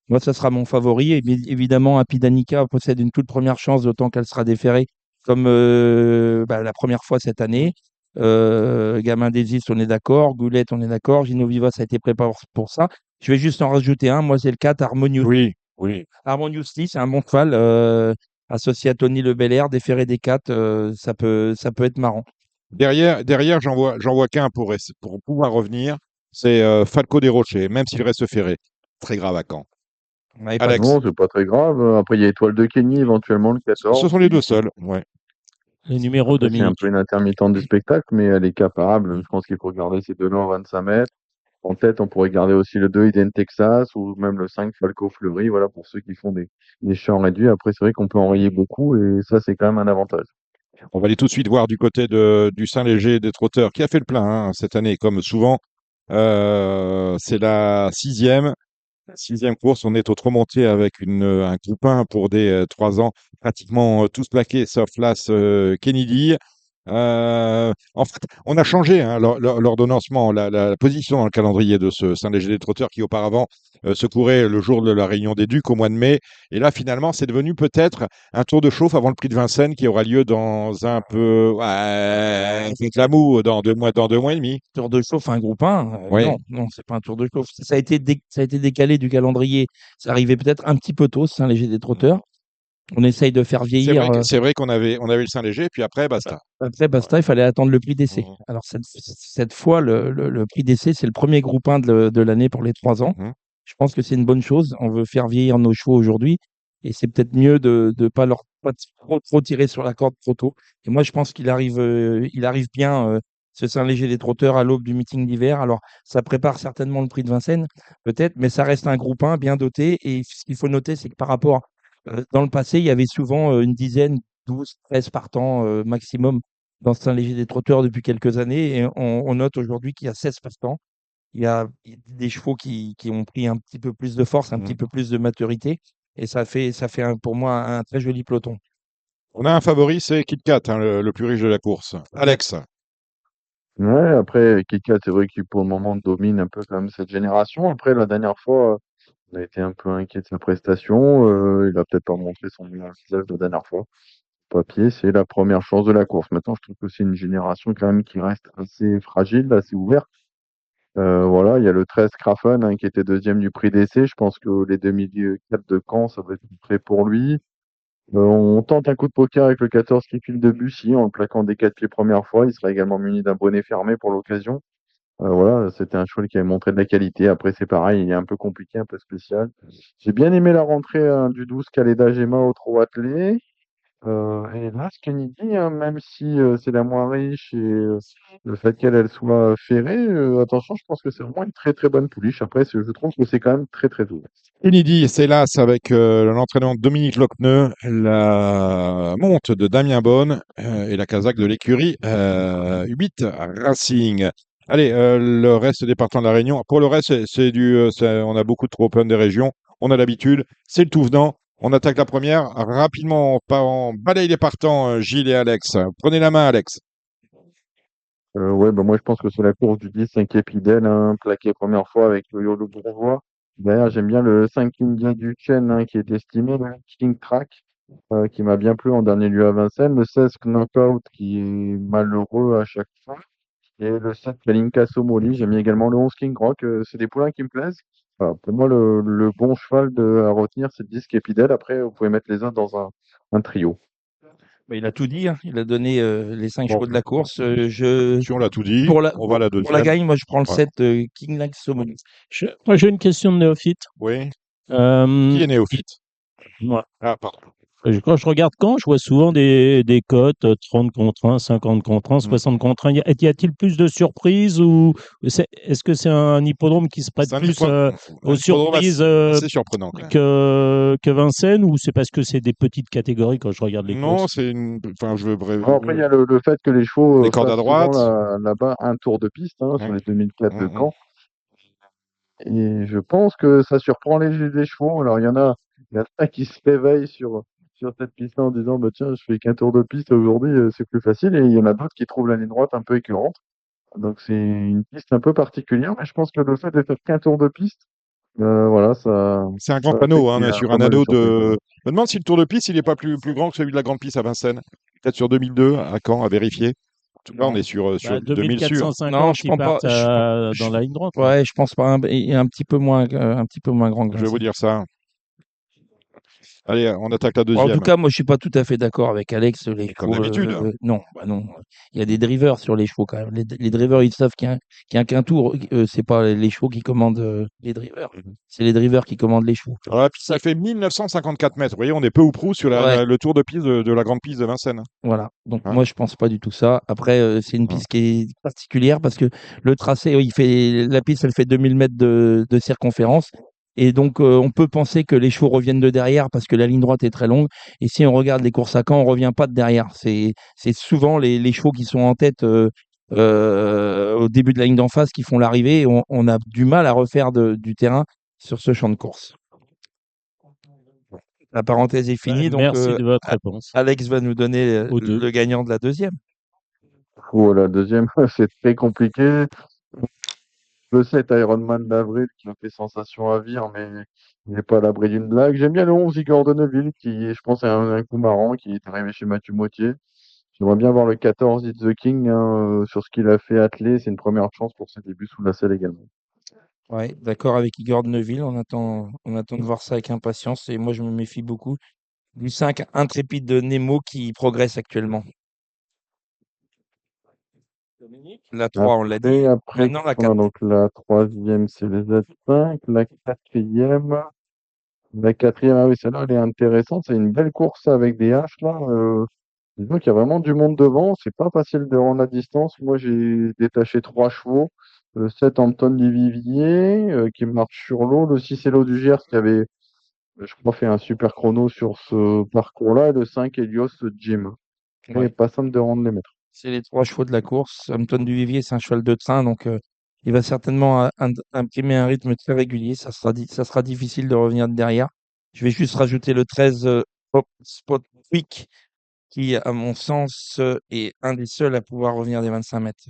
moi, ça sera mon favori. Et évidemment, Happy Danica possède une toute première chance, d'autant qu'elle sera déférée comme la première fois cette année. Gamin des Îles, on est d'accord. Goulette, on est d'accord. Gino Viva, ça a été préparé pour ça. Je vais juste en rajouter un. Moi, c'est le 4, Harmonious. Oui, oui. Harmoniously, c'est un bon cheval associé à Tony Le Belair, déféré des 4. Ça peut être marrant. Derrière, j'en vois qu'un pour pouvoir revenir. C'est Falco des Rochers, même s'il reste ferré. Très grave à Caen. Ouais, Alex. Non, c'est pas très grave. Après, il y a Étoile de Kenny, éventuellement, le 14. Ce sont les deux seuls. Ouais. Le numéro Après, c'est un Dominique. peu une intermittente du spectacle, mais elle est capable. Je pense qu'il faut regarder ces deux-là en 25 mètres. En tête, on pourrait garder aussi le 2 Eden Texas ou même le 5 Falco Fleury, voilà, pour ceux qui font des champs réduits. Après, c'est vrai qu'on peut enrayer beaucoup et ça, c'est quand même un avantage. On va aller tout de suite voir du côté du Saint-Léger des trotteurs qui a fait le plein cette année, comme souvent. C'est la sixième course. On est au remonté avec un groupe 1 pour des 3 ans, pratiquement tous plaqués, sauf l'As Kennedy. En fait, on a changé l'ordonnancement, la position dans le calendrier de ce Saint-Léger des trotteurs qui auparavant se courait le jour de la réunion des Ducs au mois de mai. Et là, finalement, c'est devenu peut-être un tour de chauffe avant le prix de Vincennes qui aura lieu dans un peu avec la moue dans 2 mois, dans 2 mois et demi. Tour de chauffe, un groupe 1. Oui. Non, c'est pas un tour de chauffe. Ça a été décalé du calendrier. Ça arrivait peut-être un petit peu tôt, Saint-Léger des trotteurs. On essaye de faire vieillir. C'est vrai qu'on avait le Saint-Léger, puis après, basta. Après, basta, il fallait attendre le prix d'essai. Mhm. Alors, cette fois, le prix d'essai, c'est le premier groupe 1 de l'année pour les 3 ans. Mhm. Je pense que c'est une bonne chose. On veut faire vieillir nos chevaux aujourd'hui. Et c'est peut-être mieux de ne pas trop tirer sur la corde trop tôt. Et moi, je pense qu'il arrive bien, ce Saint-Léger des trotteurs, à l'aube du meeting d'hiver. Alors, ça prépare certainement le prix de Vincennes, peut-être, mais ça reste un groupe 1 bien doté. Et ce qu'il faut noter, c'est que par rapport, dans le passé, il y avait souvent une dizaine, 12, 13 partants maximum dans ce Saint-Léger des trotteurs depuis quelques années. Et on note aujourd'hui qu'il y a 16 partants. Il y a des chevaux qui ont pris un petit peu plus de force, un petit peu plus de maturité. Et ça fait pour moi un très joli peloton. On a un favori, c'est Kit Kat, le plus riche de la course. Alex. Ouais, après, Kika, c'est vrai qu'il pour le moment domine un peu quand même cette génération. Après, la dernière fois, on a été un peu inquiet de sa prestation. Il a peut-être pas montré son meilleur visage la dernière fois. Papier, c'est la première chance de la course. Maintenant, je trouve que c'est une génération quand même qui reste assez fragile, assez ouverte. Voilà, il y a le 13 Krafen hein, qui était deuxième du prix d'essai. Je pense que les 2004 de Caen, ça va être prêt pour lui. On tente un coup de poker avec le 14 qui file de Bussy en le plaquant des 4 pieds première fois. Il sera également muni d'un bonnet fermé pour l'occasion. Voilà, c'était un cheval qui avait montré de la qualité. Après, c'est pareil, il est un peu compliqué, un peu spécial. J'ai bien aimé la rentrée du 12 Caleda Gema au trot attelé. Et là, ce Kennedy, hein, même si c'est la moins riche et le fait qu'elle soit ferrée, attention, je pense que c'est vraiment une très très bonne pouliche. Après, je trouve que c'est quand même très très doux. Kennedy, c'est là, c'est avec l'entraînement de Dominique Lochneux, la monte de Damien Bonne et la casaque de l'écurie 8 Racing. Allez, le reste des partants de la Réunion. Pour le reste, on a beaucoup de trop open des régions. On a l'habitude. C'est le tout venant. On attaque la première. Rapidement, on balaye les partants, Gilles et Alex. Prenez la main, Alex. Ouais, bah moi je pense que c'est la course du 10 5 Épidel, hein, plaqué première fois avec le Yolo Bourgeois. D'ailleurs, j'aime bien le 5 India du Chen hein, qui est estimé, le King Track, qui m'a bien plu en dernier lieu à Vincennes, le 16 Knockout qui est malheureux à chaque fois, et le 7 Kalinka Somoli. J'aime bien également le 11 King Rock, c'est des poulains qui me plaisent. Voilà, pour moi, le bon cheval à retenir, c'est le 10 Épidel. Après, vous pouvez mettre les autres dans un trio. Bah, il a tout dit, hein. Il a donné les 5 Bon, chevaux de la course. si on l'a tout dit, Pour la, on va à la pour la deuxième. gagne, moi je prends le Ouais. 7 King Like Somoni. Moi, j'ai une question de néophyte. Oui. Euh, Qui est néophyte? moi, Ah, pardon. quand je regarde Caen, je vois souvent des cotes 30 contre 1, 50 contre 1, Mm. 60 contre 1. Y a-t-il plus de surprises ou est-ce que c'est un hippodrome qui se prête C'est un plus un aux hippodrome surprises assez surprenant, quand même. que Vincennes ou c'est parce que c'est des petites catégories quand je regarde les Non, courses? c'est une. Enfin, je veux. Bon, après, il y a le fait que les chevaux Les cordes à fassent souvent droite. là-bas un tour de piste hein, sur Mm, les 2004 de mm, mm. Caen. Et je pense que ça surprend les chevaux. Alors, il y en a qui se réveillent sur cette piste-là en disant, bah, tiens, je fais qu'un tour de piste aujourd'hui, c'est plus facile. Et il y en a d'autres qui trouvent la ligne droite un peu écœurante. Donc, c'est une piste un peu particulière. Mais je pense que le fait de faire qu'un tour de piste, voilà, C'est un grand ça fait panneau, hein, qu'il on y est a sur pas un mal de anneau surprises. de. Je me demande si le Tour de Piste, il n'est pas plus grand que celui de la Grande Piste à Vincennes. Peut-être sur 2002, à Caen, à vérifier. En tout cas, on Non, est sur Bah, 2000 sûr. non, 2450 je qui prends pas. partent dans la ligne droite, là. Ouais, je pense pas. Il est un petit peu moins grand que Je vais vous Vincennes. dire ça. Allez, on attaque la En tout deuxième. cas, moi, je suis pas tout à fait d'accord avec Alex. Les Et comme chevaux, d'habitude. non, bah non. Il y a des drivers sur les chevaux quand même. Les drivers, ils savent qu'il y a qu'un tour. C'est pas les chevaux qui commandent les drivers. C'est les drivers qui commandent les chevaux. Alors, puis ça fait 1954 mètres. Vous voyez, on est peu ou prou sur Ouais, le Tour de Piste de la Grande Piste de Vincennes. voilà. Donc Hein. moi, je pense pas du tout ça. Après, c'est une Hein. piste qui est particulière parce que le tracé, la piste, elle fait 2000 mètres de circonférence. Et donc, on peut penser que les chevaux reviennent de derrière parce que la ligne droite est très longue. Et si on regarde les courses à Caen, on revient pas de derrière. C'est souvent les chevaux qui sont en tête au début de la ligne d'en face qui font l'arrivée. Et on a du mal à refaire du terrain sur ce champ de course. La parenthèse est finie. Donc, Merci de votre réponse. Alex va nous donner Aux deux. le gagnant de la deuxième. Oh, la deuxième, c'est très compliqué. Le 7 Ironman d'avril qui a fait sensation à Vire, mais il n'est pas à l'abri d'une blague. J'aime bien le 11 Igor de Neuville, qui, je pense, est un coup marrant, qui est arrivé chez Mathieu Moutier. J'aimerais bien voir le 14 It's the King hein, sur ce qu'il a fait atteler. C'est une première chance pour ses débuts sous la selle également. Ouais, d'accord avec Igor de Neuville. On attend de voir ça avec impatience. Et moi, je me méfie beaucoup du 5 intrépide de Nemo qui progresse actuellement. La 3, on l'a dit. Après, Maintenant, la on a 4. donc la troisième, c'est les Z5. La quatrième, ah oui, celle-là, elle est intéressante. C'est une belle course avec des haches, là. Disons qu'il y a vraiment du monde devant. C'est pas facile de rendre la distance. Moi, j'ai détaché 3 chevaux. Le 7 Anton Duvivier, qui marche sur l'eau. Le 6 Hello du Gers, qui avait, je crois, fait un super chrono sur ce parcours-là. Et le 5 Helios Jim. Et Ouais. pas simple de rendre les mètres. C'est les 3 chevaux de la course. Hampton du Vivier, c'est un cheval de train. Donc, il va certainement imprimer un rythme très régulier. Ça sera difficile de revenir de derrière. Je vais juste rajouter le 13 Spot Quick qui, à mon sens, est un des seuls à pouvoir revenir des 25 mètres.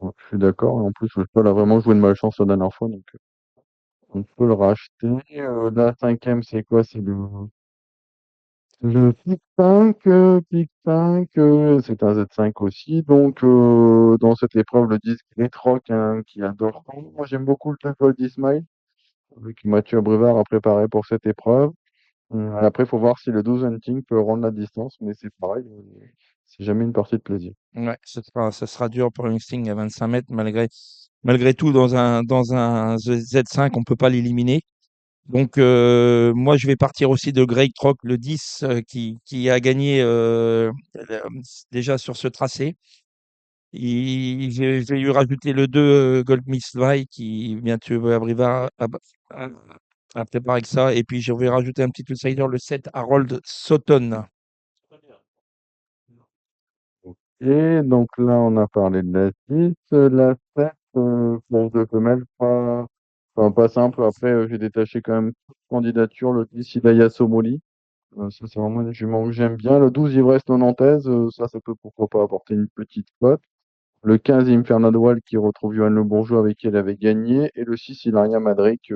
Ouais, je suis d'accord. Et en plus, le cheval a vraiment joué de malchance la dernière fois. Donc, on peut le racheter. La cinquième, c'est quoi? C'est le Le Pic 5, c'est un Z5 aussi. Donc, dans cette épreuve, le 10 Great Rock, hein, qui adore. Moi, j'aime beaucoup le Gold Ismail, que Mathieu Abrivard a préparé pour cette épreuve. Après, il faut voir si le 12 Hunting peut rendre la distance, mais c'est pareil, c'est jamais une partie de plaisir. Ouais, ça sera dur pour Youngsting à 25 mètres, malgré tout, dans un Z5, on peut pas l'éliminer. Donc, moi, je vais partir aussi de Greg Trock, le 10, qui a gagné déjà sur ce tracé. Je vais lui rajouter le 2, Gold Miss Vi, qui Mathieu Abrivard a préparé que ça. Et puis, je vais rajouter un petit outsider, le 7, Harold Sutton. Et donc là, on a parlé de la 6, la 7, course de femelle, pas simple. Après, j'ai détaché quand même toute candidature, le 10, Hidaya Somoli. Ça, c'est vraiment une jument que j'aime bien. Le 12, Ivresse Nantaise, ça peut pourquoi pas apporter une petite cote. Le 15, Infernal Wall qui retrouve Johan Le Bourgeois avec qui elle avait gagné. Et le 6, Ilaria Madric,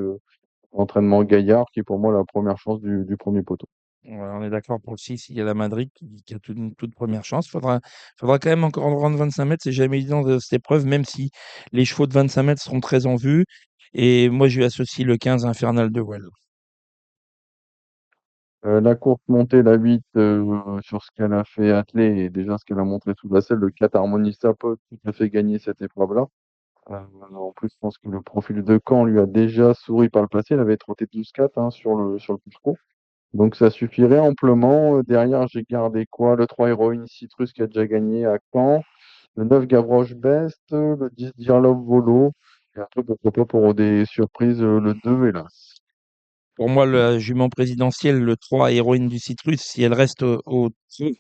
entraînement Gaillard, qui est pour moi la première chance du premier poteau. Voilà, on est d'accord pour le 6, il y a la Madrid qui a une toute première chance. Faudra quand même encore rendre 25 mètres, c'est jamais évident de cette épreuve, même si les chevaux de 25 mètres seront très en vue. Et moi, je lui associe le 15 Infernal de Well. La course montée, la 8, sur ce qu'elle a fait atteler et déjà ce qu'elle a montré sous la selle, le 4 Harmonista peut tout à fait gagner cette épreuve-là. En plus, je pense que le profil de Caen lui a déjà souri par le passé. Il avait trotté 12-4, hein, sur le Cusco. Donc ça suffirait amplement. Derrière, j'ai gardé quoi? Le 3 Héroïne Citrus qui a déjà gagné à Caen. Le 9 Gavroche Best. Le 10 Dirlove Volo. Et après, pourquoi pas pour des surprises, le 2, hélas. Pour moi, la jument présidentielle, le 3 Héroïne du Citrus, si elle reste au pied,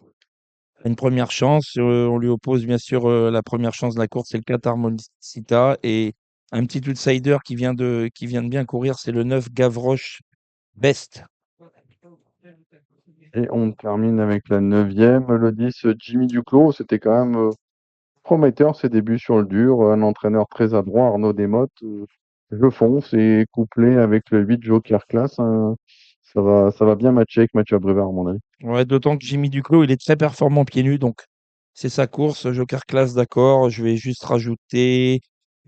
a une première chance. On lui oppose bien sûr la première chance de la course, c'est le 4 Harmonicita. Et un petit outsider qui vient de bien courir, c'est le 9 Gavroche Best. Et on termine avec la 9e. Le 10 Jimmy Duclos. C'était quand même prometteur ses débuts sur le dur. Un entraîneur très adroit, Arnaud Desmottes. Je fonce et couplé avec le 8 Joker Class, hein, ça va bien matcher avec Mathieu Abrivard, à mon avis. Ouais, d'autant que Jimmy Duclos, il est très performant pieds nus, donc c'est sa course. Joker classe, d'accord. Je vais juste rajouter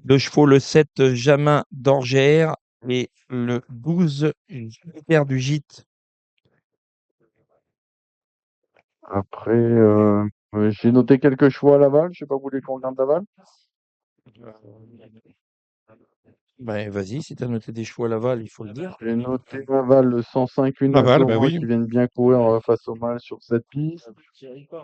le chevaux, le 7 Jamin d'Orgère et le 12 Jupiter du Gîte. Après, j'ai noté quelques choix à Laval. Je sais pas, vous voulez qu'on regarde Laval? Ben, vas-y, si tu as noté des chevaux à Laval, il faut le dire. J'ai noté Laval, le 105 Une Laval, ben Azora oui. qui viennent bien courir face au mal sur cette piste.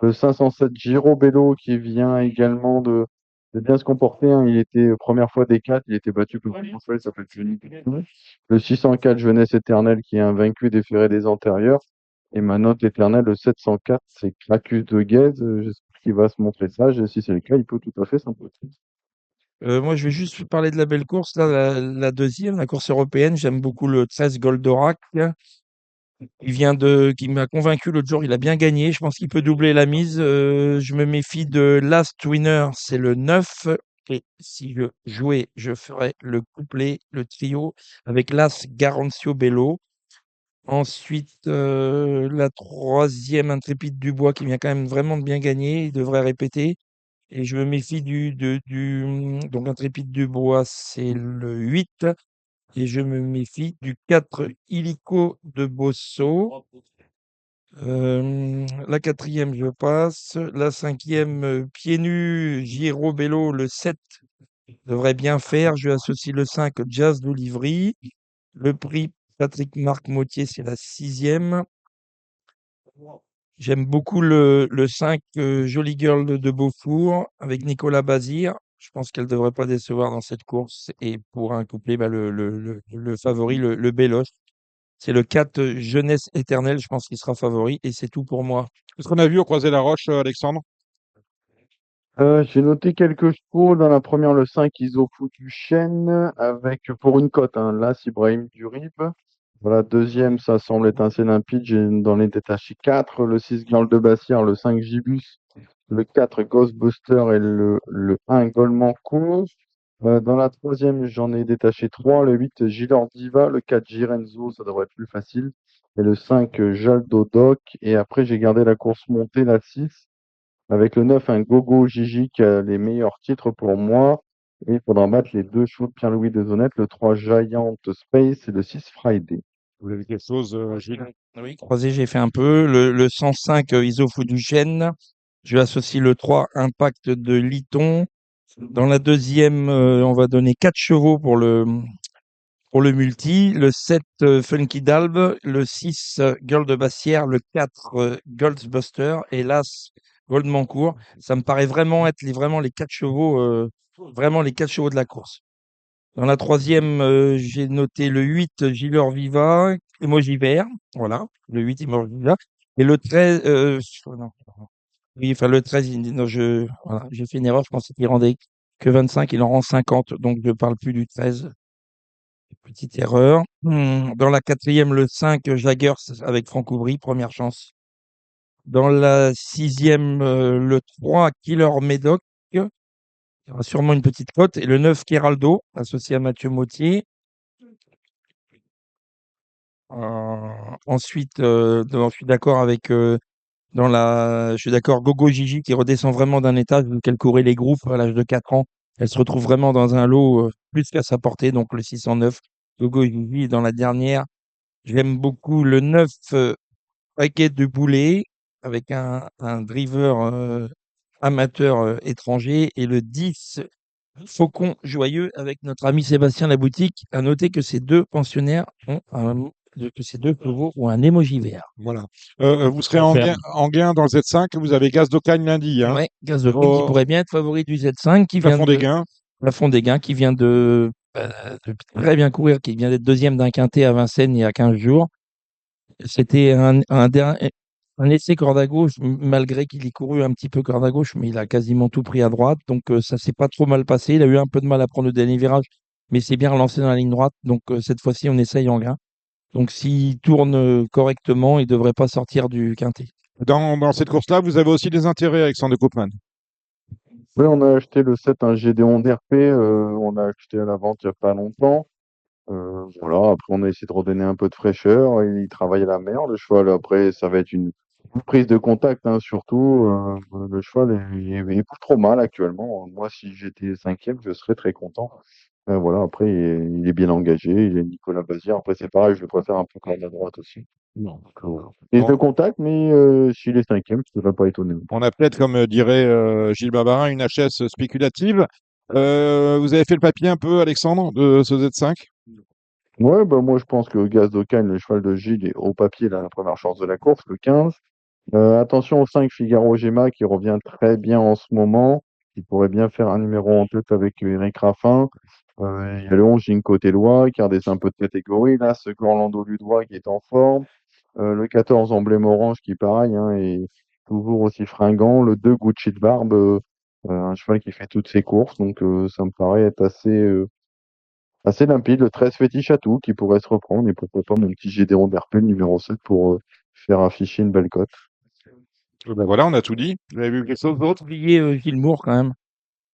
Le 507 Giro Bello qui vient également de bien se comporter, hein. Il était première fois des 4, il était battu par le Français, il s'appelle Johnny Pitcock. Le 604 Jeunesse Éternelle qui est invaincu déféré des antérieurs. Et ma note éternelle, le 704, c'est Cracus de Guèze. J'espère qu'il va se montrer sage. Et si c'est le cas, il peut tout à fait s'imposer. Moi, je vais juste parler de la belle course, là, la deuxième, la course européenne. J'aime beaucoup le 13 Goldorak. Qui m'a convaincu l'autre jour, il a bien gagné. Je pense qu'il peut doubler la mise. Je me méfie de Last Winner, c'est le 9. Et si je jouais, je ferais le couplet, le trio, avec l'As Garancio Bello. Ensuite, la troisième, Intrépide Dubois, qui vient quand même vraiment de bien gagner. Il devrait répéter. Et je me méfie donc Intrépide Dubois, c'est le 8. Et je me méfie du 4 Illico de Bosso. La quatrième, je passe. La cinquième, pieds nus, Giro Bello, le 7 devrait bien faire. Je associe le 5, Jazz d'Olivry. Le prix Patrick Marc Mautier, c'est la sixième. J'aime beaucoup le 5, Jolie Girl de Beaufour, avec Nicolas Bazir. Je pense qu'elle ne devrait pas décevoir dans cette course. Et pour un couplet, bah, le favori, le Bélos. C'est le 4 Jeunesse Éternelle, je pense qu'il sera favori. Et c'est tout pour moi. Qu'est-ce qu'on a vu au Croisé-la-Roche, Alexandre? J'ai noté quelques chevaux. Dans la première, le 5, Isofou du Chêne, avec pour une cote, hein, l'As Ibrahim Durib. Voilà, deuxième, ça semble être assez limpide. J'ai dans les détachés 4, le 6, Girl de Bassière, le 5, Gibus, le 4, Ghostbuster et le 1, Goldman Course. Dans la troisième, j'en ai détaché 3, le 8, Gilor Diva, le 4, Girenzo, ça devrait être plus facile. et le 5 Jaldo Doc. Et après, j'ai gardé la course montée, la 6, avec le 9, un Gogo Gigi qui a les meilleurs titres pour moi. Et il faudra battre les 2 chevaux de Pierre-Louis Deshonnettes, le 3 Giant Space et le 6 Friday. Vous avez quelque chose, Gilles? Oui, croisé, j'ai fait un peu. Le 105 Isofou du Chêne. Je vais associer le 3 Impact de Liton. Dans la deuxième, on va donner 4 chevaux pour le multi. Le 7 Funky Dalbe. Le 6 Girl de Bassière. Le 4 Goldsbuster. Et l'As Goldmancourt. Ça me paraît vraiment être vraiment les 4 chevaux, vraiment les 4 chevaux de la course. Dans la troisième, j'ai noté le 8 Gilor Viva, Emoji Vert. Voilà, le 8 Emoji Viva. Et le 13, non. Oui, enfin le 13, non, voilà, j'ai fait une erreur, je pensais qu'il rendait que 25, il en rend 50, donc je ne parle plus du 13. Petite erreur. Dans la quatrième, le 5 Jaggers avec Franck Oubry, première chance. Dans la sixième, le 3 Killer Médoc. Il y aura sûrement une petite cote. Et le 9 Keraldo, associé à Mathieu Mottier. Ensuite, je suis d'accord avec je suis d'accord, Gogo Gigi qui redescend vraiment d'un étage, vu qu'elle courait les groupes à l'âge de 4 ans. Elle se retrouve vraiment dans un lot plus qu'à sa portée, donc le 609. Gogo Gigi est dans la dernière. J'aime beaucoup le 9 Paquet de Boulet avec un driver amateur étranger et le 10 Faucon Joyeux avec notre ami Sébastien Laboutique. À noter que ces deux pensionnaires que ces deux chevaux ont un émoji vert. Voilà. Vous serez en gain dans le Z5. Vous avez Gaz d'Ocagne lundi. Hein. Oui, Gaz de qui pourrait bien être favori du Z5. Plafond des gains qui vient de très bien courir, qui vient d'être deuxième d'un quintet à Vincennes il y a 15 jours. C'était un essai corde à gauche, malgré qu'il ait couru un petit peu corde à gauche, mais il a quasiment tout pris à droite. Donc ça s'est pas trop mal passé. Il a eu un peu de mal à prendre le dernier virage, mais c'est bien relancé dans la ligne droite. Donc cette fois-ci, on essaye en grain. Donc s'il tourne correctement, il ne devrait pas sortir du quintet. Dans cette course-là, vous avez aussi des intérêts, Alexandre de Koopman. Oui, on a acheté le 7, un Gédéon d'RP. On a acheté à la vente il n'y a pas longtemps. Voilà, après on a essayé de redonner un peu de fraîcheur. Il travaille à la mer, le cheval. Après, ça va être une prise de contact, hein, surtout. Le cheval il est pas trop mal actuellement. Moi, si j'étais 5e, je serais très content. Voilà, après, il est bien engagé. Il est Nicolas Bazir. Après, c'est pareil, je le préfère un peu quand à droite aussi. Non. Prise de contact, mais s'il est 5e, je ne serais pas étonné. On a peut-être, comme dirait Gilles Barbarin, une HS spéculative. Vous avez fait le papier un peu, Alexandre, de ce Z5? Ouais, bah moi je pense que Gaz d'Ocagne, le cheval de Gilles, est au papier la première chance de la course, le 15. Attention au 5 Figaro Gemma qui revient très bien en ce moment. Il pourrait bien faire un numéro en tête avec Eric Raffin. Il y a le 11 Ginko Tellois qui a redescend un peu de catégorie. Là, ce Orlando Ludois qui est en forme. Le 14 Emblème Orange qui, pareil, hein, est toujours aussi fringant. Le 2 Gucci de Barbe, un cheval qui fait toutes ses courses. Donc ça me paraît être assez limpide. Le 13 Fétiche à tout qui pourrait se reprendre. Et pourquoi pas mon petit Gédéon d'RP, le numéro 7, pour faire afficher une belle cote. Ben voilà, on a tout dit. Vous avez vu quelque chose d'autre? Oublié Gilles Moore quand même.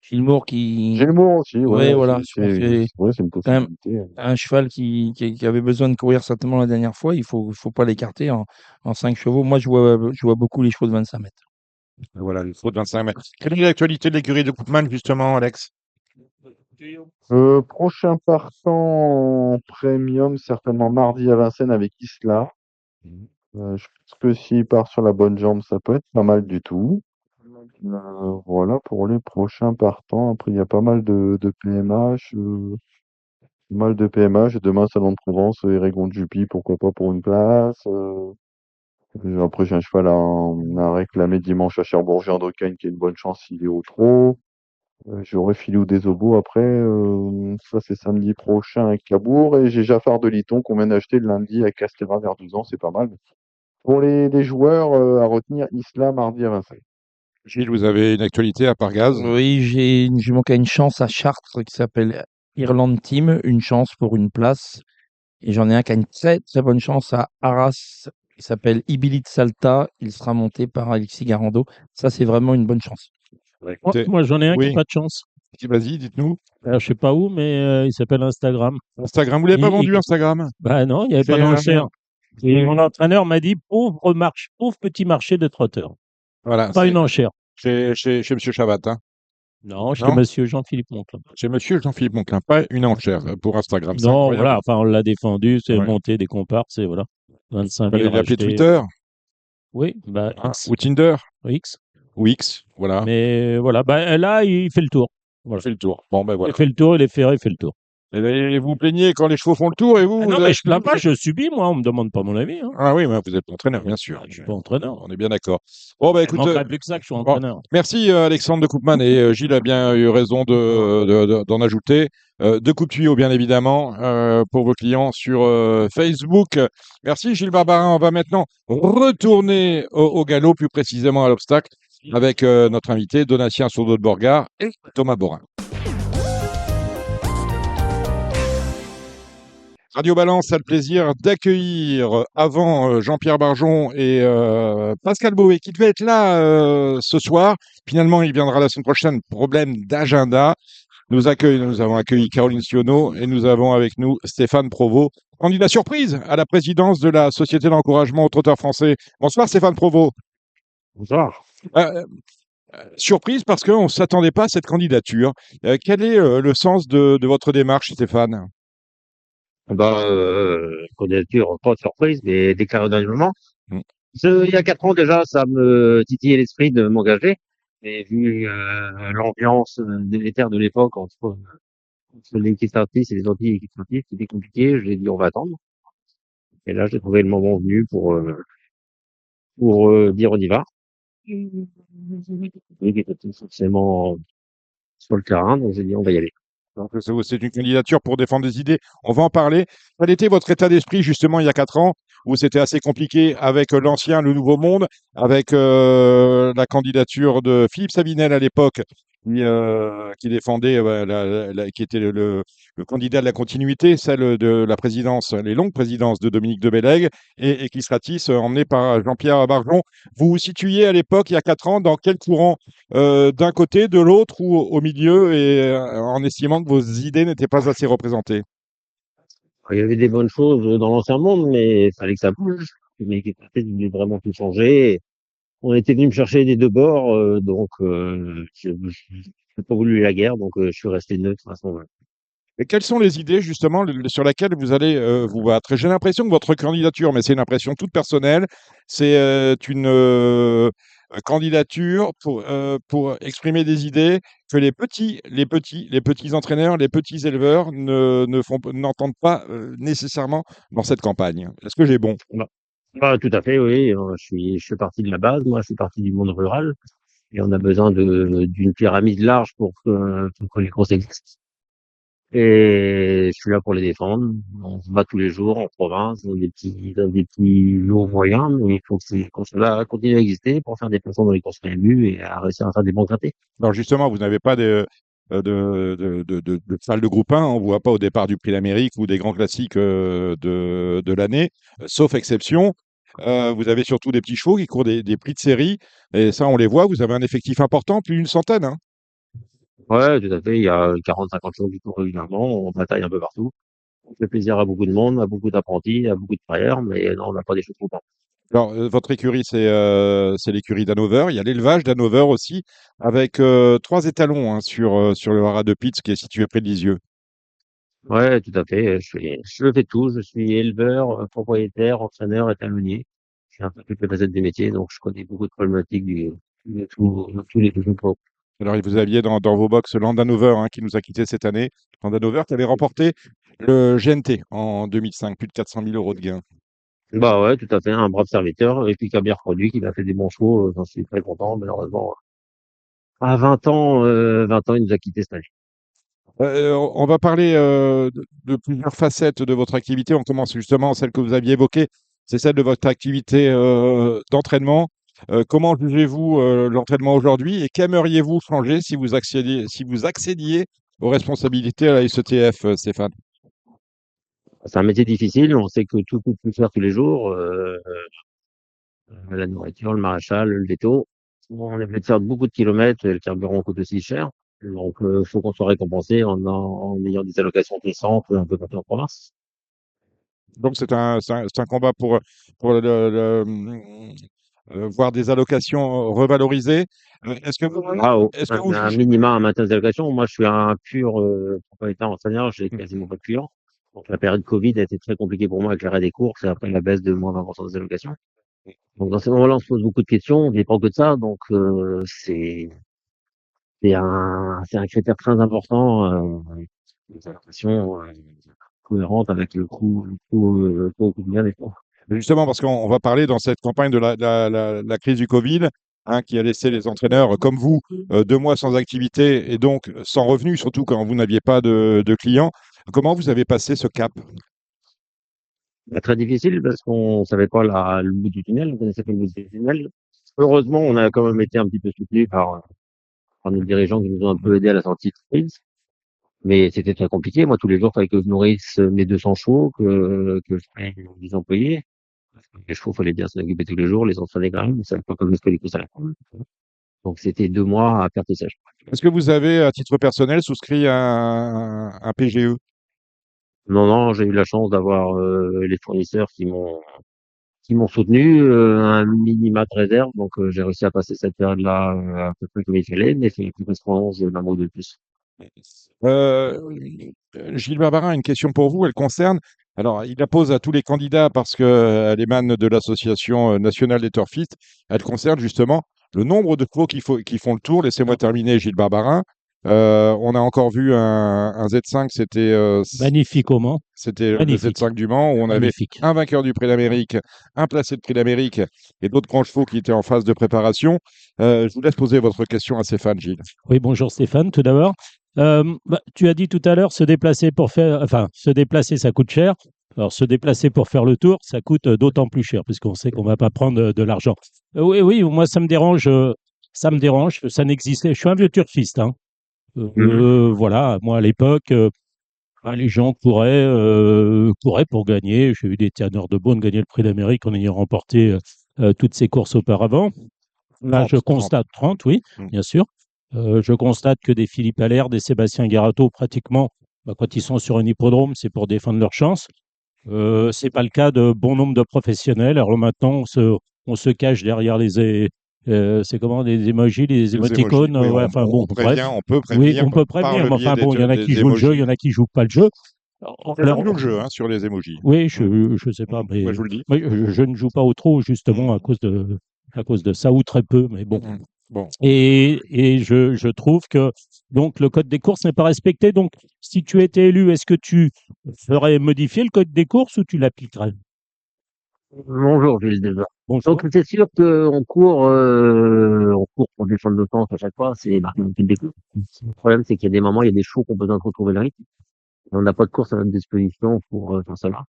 Gilles Moore qui. Gilles Moore aussi, Ouais, voilà. c'est une quand même possibilité. un cheval qui avait besoin de courir certainement la dernière fois. Il faut pas l'écarter en 5 chevaux. Moi, je vois beaucoup les chevaux de 25 mètres. Ben voilà, les chevaux de 25 mètres. Quelle est l'actualité de l'écurie de Koopman, justement, Alex? Prochain partant en premium, certainement mardi à Vincennes avec Isla. Je pense que s'il part sur la bonne jambe, ça peut être pas mal du tout. Voilà pour les prochains partants. Après, il y a pas mal de PMH. Et demain, Salon de Provence, Erégon de Jupy, pourquoi pas pour une place. Après, j'ai un cheval à réclamer dimanche à Cherbourg-en d'Ocagne qui a une bonne chance s'il est au trot. J'aurai Filou des Obos après. Ça, c'est samedi prochain avec Cabourg. Et j'ai Jaffar de Liton qu'on vient d'acheter le lundi à Castéra vers 12 ans. C'est pas mal. Pour les joueurs, à retenir, Isla mardi à Vincennes. Gilles, vous avez une actualité à part Gaz? Oui, j'ai manqué à une chance à Chartres qui s'appelle Irlande Team, une chance pour une place. Et j'en ai un qui a une très très bonne chance à Arras qui s'appelle Ibilit Salta. Il sera monté par Alexis Garando. Ça, c'est vraiment une bonne chance. Moi, j'en ai un qui Oui. n'a pas de chance. Vas-y, dites-nous. Alors, je sais pas où, mais il s'appelle Instagram. Instagram, vous l'avez pas vendu, Instagram? Bah non, il n'y avait pas d'enchère. Et mon entraîneur m'a dit pauvre petit marché de trotteurs. Voilà, Pas c'est une enchère. chez Monsieur Chabat, hein. Non, chez Non? monsieur Jean-Philippe Monclin. Chez Monsieur Jean-Philippe Monclin, pas une enchère pour Instagram. C'est Non, incroyable. voilà, enfin, on l'a défendu, c'est Ouais. monté des comparses, et voilà. 25 Fallait 000 l'appeler rachetés. Twitter, Oui, bah, hein, X. ou Tinder, X. ou X, voilà. Mais voilà, bah, là, il fait le tour. Voilà. Fait le tour. Bon, ben Il voilà. fait le tour, il est ferré, il fait le tour. Et vous vous plaignez quand les chevaux font le tour et vous, Ah vous non, avez- mais je plains pas, je subis, moi, on me demande pas mon avis. Hein. Ah oui, mais vous êtes entraîneur, bien sûr. Je suis pas entraîneur. On est bien d'accord. Bon, bah Il écoute, manquerait plus que ça que je suis bon, entraîneur. merci Alexandre de Koopman et Gilles a bien eu raison d'en ajouter. Deux coups de tuyau, bien évidemment, pour vos clients sur Facebook. Merci Gilles Barbarin. On va maintenant retourner au galop, plus précisément à l'obstacle, avec notre invité Donatien Sourdeau de Borgard et Thomas Borin. Radio Balance a le plaisir d'accueillir avant Jean-Pierre Barjon et Pascal Bouet qui devait être là ce soir. Finalement, il viendra la semaine prochaine. Problème d'agenda. Nous avons accueilli Caroline Sionneau et nous avons avec nous Stéphane Provost, candidat surprise à la présidence de la Société d'encouragement aux trotteurs français. Bonsoir Stéphane Provost. Bonsoir. Surprise parce qu'on ne s'attendait pas à cette candidature. Quel est le sens de votre démarche, Stéphane? Candidature, pas de surprise, mais déclarée au dernier moment. Mm. Il y a 4 ans déjà, ça me titillait l'esprit de m'engager. Mais vu l'ambiance délétère de l'époque entre l'équipe startiste et les anti-équipes startistes, c'était compliqué. J'ai dit on va attendre. Et là, j'ai trouvé le moment venu pour dire on y va. Oui, qui était forcément sur le terrain, donc j'ai dit on va y aller. Donc, c'est une candidature pour défendre des idées. On va en parler. Quel était votre état d'esprit justement il y a 4 ans où c'était assez compliqué avec l'ancien, le nouveau monde, avec la candidature de Philippe Savinel à l'époque qui défendait, qui était le candidat de la continuité, celle de la présidence, les longues présidences de Dominique de Bellègue et Chris Ratis, emmené par Jean-Pierre Barjon. Vous vous situiez à l'époque, il y a 4 ans, dans quel courant d'un côté, de l'autre ou au milieu, et en estimant que vos idées n'étaient pas assez représentées? Il y avait des bonnes choses dans l'ancien monde, mais il fallait que ça bouge. Mais qui voulait vraiment tout changer. On était venu me chercher des deux bords, donc je n'ai pas voulu la guerre, donc je suis resté neutre à ce moment-là. Et quelles sont les idées justement sur lesquelles vous allez vous battre? J'ai l'impression que votre candidature, mais c'est une impression toute personnelle, c'est une candidature pour exprimer des idées que les petits entraîneurs, les petits éleveurs n'entendent pas nécessairement dans cette campagne. Est-ce que j'ai bon? Tout à fait, oui. Je suis parti de la base, moi, je suis parti du monde rural, et on a besoin d'une pyramide large pour que les courses existent. Et je suis là pour les défendre. On se bat tous les jours en province, dans des petits lots moyens, mais il faut qu'on soit continue à exister pour faire des placements dans les courses PMU et à réussir à faire des bons traités. Alors justement, vous n'avez pas de salle de groupe 1, on ne voit pas au départ du Prix d'Amérique ou des grands classiques de l'année, sauf exception. Vous avez surtout des petits chevaux qui courent des prix de série, et ça, on les voit, vous avez un effectif important, plus d'une centaine. Hein. Ouais, tout à fait. Il y a 40-50 chevaux qui courent régulièrement. On bataille un peu partout. On fait plaisir à beaucoup de monde, à beaucoup d'apprentis, à beaucoup de frères, mais non, on n'a pas des chevaux trop. Alors, votre écurie, c'est l'écurie d'Hanover. Il y a l'élevage d'Hanover aussi, avec 3 étalons hein, sur le haras de Pitts, qui est situé près de Lisieux. Ouais, tout à fait. Je fais tout. Je suis éleveur, propriétaire, entraîneur et talonnier. J'ai un peu toutes les facettes des métiers, donc je connais beaucoup de problématiques de tous les chevaux. Alors, vous aviez dans vos box Land Hanover hein, qui nous a quittés cette année. Land Hanover qui avait remporté le GNT en 2005, plus de 400 000 € de gains. Bah ouais, tout à fait. Un brave serviteur et puis qui a bien reproduit, qui a fait des bons chevaux. J'en suis très content. Malheureusement, à 20 ans, 20 ans, il nous a quittés cette année. On va parler de plusieurs facettes de votre activité. On commence justement celle que vous aviez évoquée, c'est celle de votre activité d'entraînement. Comment jugez-vous l'entraînement aujourd'hui et qu'aimeriez-vous changer si vous accédiez aux responsabilités à la SETF, Stéphane? C'est un métier difficile. On sait que tout coûte plus cher tous les jours. La nourriture, le maréchal, le veto. On est obligé de faire beaucoup de kilomètres et le carburant coûte aussi cher. Donc, faut qu'on soit récompensé en ayant des allocations décentes un peu partout en province. Donc c'est un combat pour voir des allocations revalorisées. Est-ce que vous, Ah, est-ce que vous un jugez, minima, un maintien des allocations. Moi, je suis un pur propriétaire enseignant, j'ai quasiment pas de clients. Donc, la période Covid a été très compliquée pour moi avec l'arrêt des cours et après la baisse de moins 20% des allocations. Donc, dans ces moments-là, on se pose beaucoup de questions, on dépend que de ça. Donc, c'est un critère très important, les allocations cohérentes avec le coût au quotidien des cours. justement, parce qu'on va parler dans cette campagne de la crise du Covid, hein, qui a laissé les entraîneurs comme vous 2 mois sans activité et donc sans revenus, surtout quand vous n'aviez pas de clients. Comment vous avez passé ce cap? Bah, très difficile parce qu'on savait pas le bout du tunnel, on connaissait pas le bout du tunnel. Heureusement, on a quand même été un petit peu soutenu par nos dirigeants qui nous ont un peu aidés à la sortie de crise. Mais c'était très compliqué. Moi, tous les jours, il fallait que je nourrisse mes 200 chevaux, que je paye les employés. Les chevaux, fallait bien s'en occuper tous les jours, les entraîner quand même. Ça pas comme le collectif à la fin. Donc, c'était 2 mois à perte sèche. Est-ce que vous avez, à titre personnel, souscrit un PGE? Non, non, j'ai eu la chance d'avoir les fournisseurs qui m'ont soutenu, un minima de réserve. Donc, j'ai réussi à passer cette période-là à peu près comme il fallait, mais c'est une correspondance d'un mot de plus. Euh, Gilles Barbarin, une question pour vous. Elle concerne, alors il la pose à tous les candidats parce qu'elle émane de l'Association nationale des turfistes. Elle concerne justement le nombre de chevaux qui font le tour. Laissez-moi terminer, Gilles Barbarin. On a encore vu un Z5, Magnifique au Mans. c'était le Magnifique. Z5 du Mans, où on avait Magnifique. un vainqueur du Prix d'Amérique, un placé de Prix d'Amérique et d'autres grands chevaux qui étaient en phase de préparation. Je vous laisse poser votre question à Stéphane, Gilles. Oui, bonjour Stéphane, tout d'abord. Tu as dit tout à l'heure, se déplacer se déplacer, ça coûte cher. Alors, se déplacer pour faire le tour, ça coûte d'autant plus cher, puisqu'on sait qu'on va pas prendre de l'argent. Oui, oui, moi, ça me dérange. Ça n'existait. Je suis un vieux turfiste, hein. Voilà, moi, à l'époque, les gens couraient pour gagner. J'ai eu des tanneurs de Beaune gagner le Prix d'Amérique en ayant remporté toutes ces courses auparavant. Là, 30, je 30. constate 30, oui, Mm. bien sûr. Je constate que des Philippe Allaire, des Sébastien Garato, pratiquement, quand ils sont sur un hippodrome, c'est pour défendre leur chance. C'est pas le cas de bon nombre de professionnels. Alors maintenant, on se cache derrière c'est comment, les emojis, les Les émoticônes. emojis, oui, Ouais, enfin bon, bref. on peut Oui, prévenir on peut par prévenir, le mais biais enfin bon, il y en a des qui jouent le jeu, il y en emojis. a qui jouent pas le jeu. C'est Alors, le jeu hein, sur les emojis. oui, je sais pas, Moi, mais je vous le dis. moi, je ne joue pas au trop justement à cause de ça ou très peu, mais bon. Bon. Et je trouve que donc le code des courses n'est pas respecté. Donc, si tu étais élu, est-ce que tu ferais modifier le code des courses ou tu l'appliquerais? Bonjour, Gilles déjà. Bonjour. Donc, c'est sûr qu'on on court pour défendre notre sens à chaque fois, c'est marqué dans le fil des courses. Le problème, c'est qu'il y a des moments, il y a des chevaux qui ont besoin de retrouver le rythme. Et on n'a pas de course à notre disposition pour faire cela.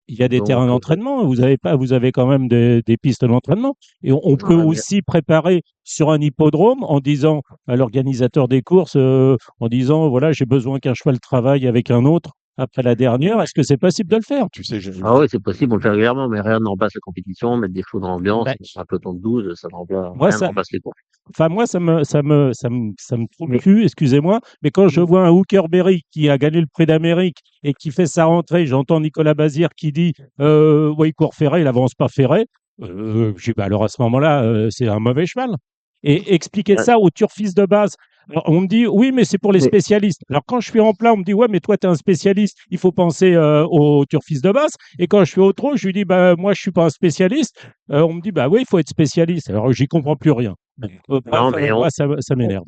Il y a des Donc, terrains d'entraînement. Vous avez quand même des pistes d'entraînement. Et on peut ouais, mais aussi préparer sur un hippodrome en disant à l'organisateur des courses, en disant voilà, j'ai besoin qu'un cheval travaille avec un autre après la dernière. Est-ce que c'est possible de le faire? Tu sais, ah oui, c'est possible, on le fait régulièrement, mais rien ne remplace la compétition, mettre des chevaux dans l'ambiance, Ben, un peloton de 12, ça ne remplace, moi, rien ne ça, remplace les courses. Enfin, moi, ça me trouve le Mais, cul, excusez-moi, mais quand je vois un Hookerberry qui a gagné le Prix d'Amérique et qui fait sa rentrée, j'entends Nicolas Bazir qui dit ouais, il court ferré, il avance pas ferré. Je dis, bah, alors à ce moment-là, c'est un mauvais cheval. Et expliquer euh, ça aux turfistes de base. Alors, on me dit, oui, mais c'est pour les mais, spécialistes. Alors, quand je suis en plat, on me dit, ouais, mais toi, tu es un spécialiste, il faut penser aux turfistes de base. Et quand je suis au trot, je lui dis, bah, moi, je suis pas un spécialiste. On me dit, bah oui, il faut être spécialiste. Alors, j'y comprends plus rien. Bref, non, mais moi, ça on, m'énerve.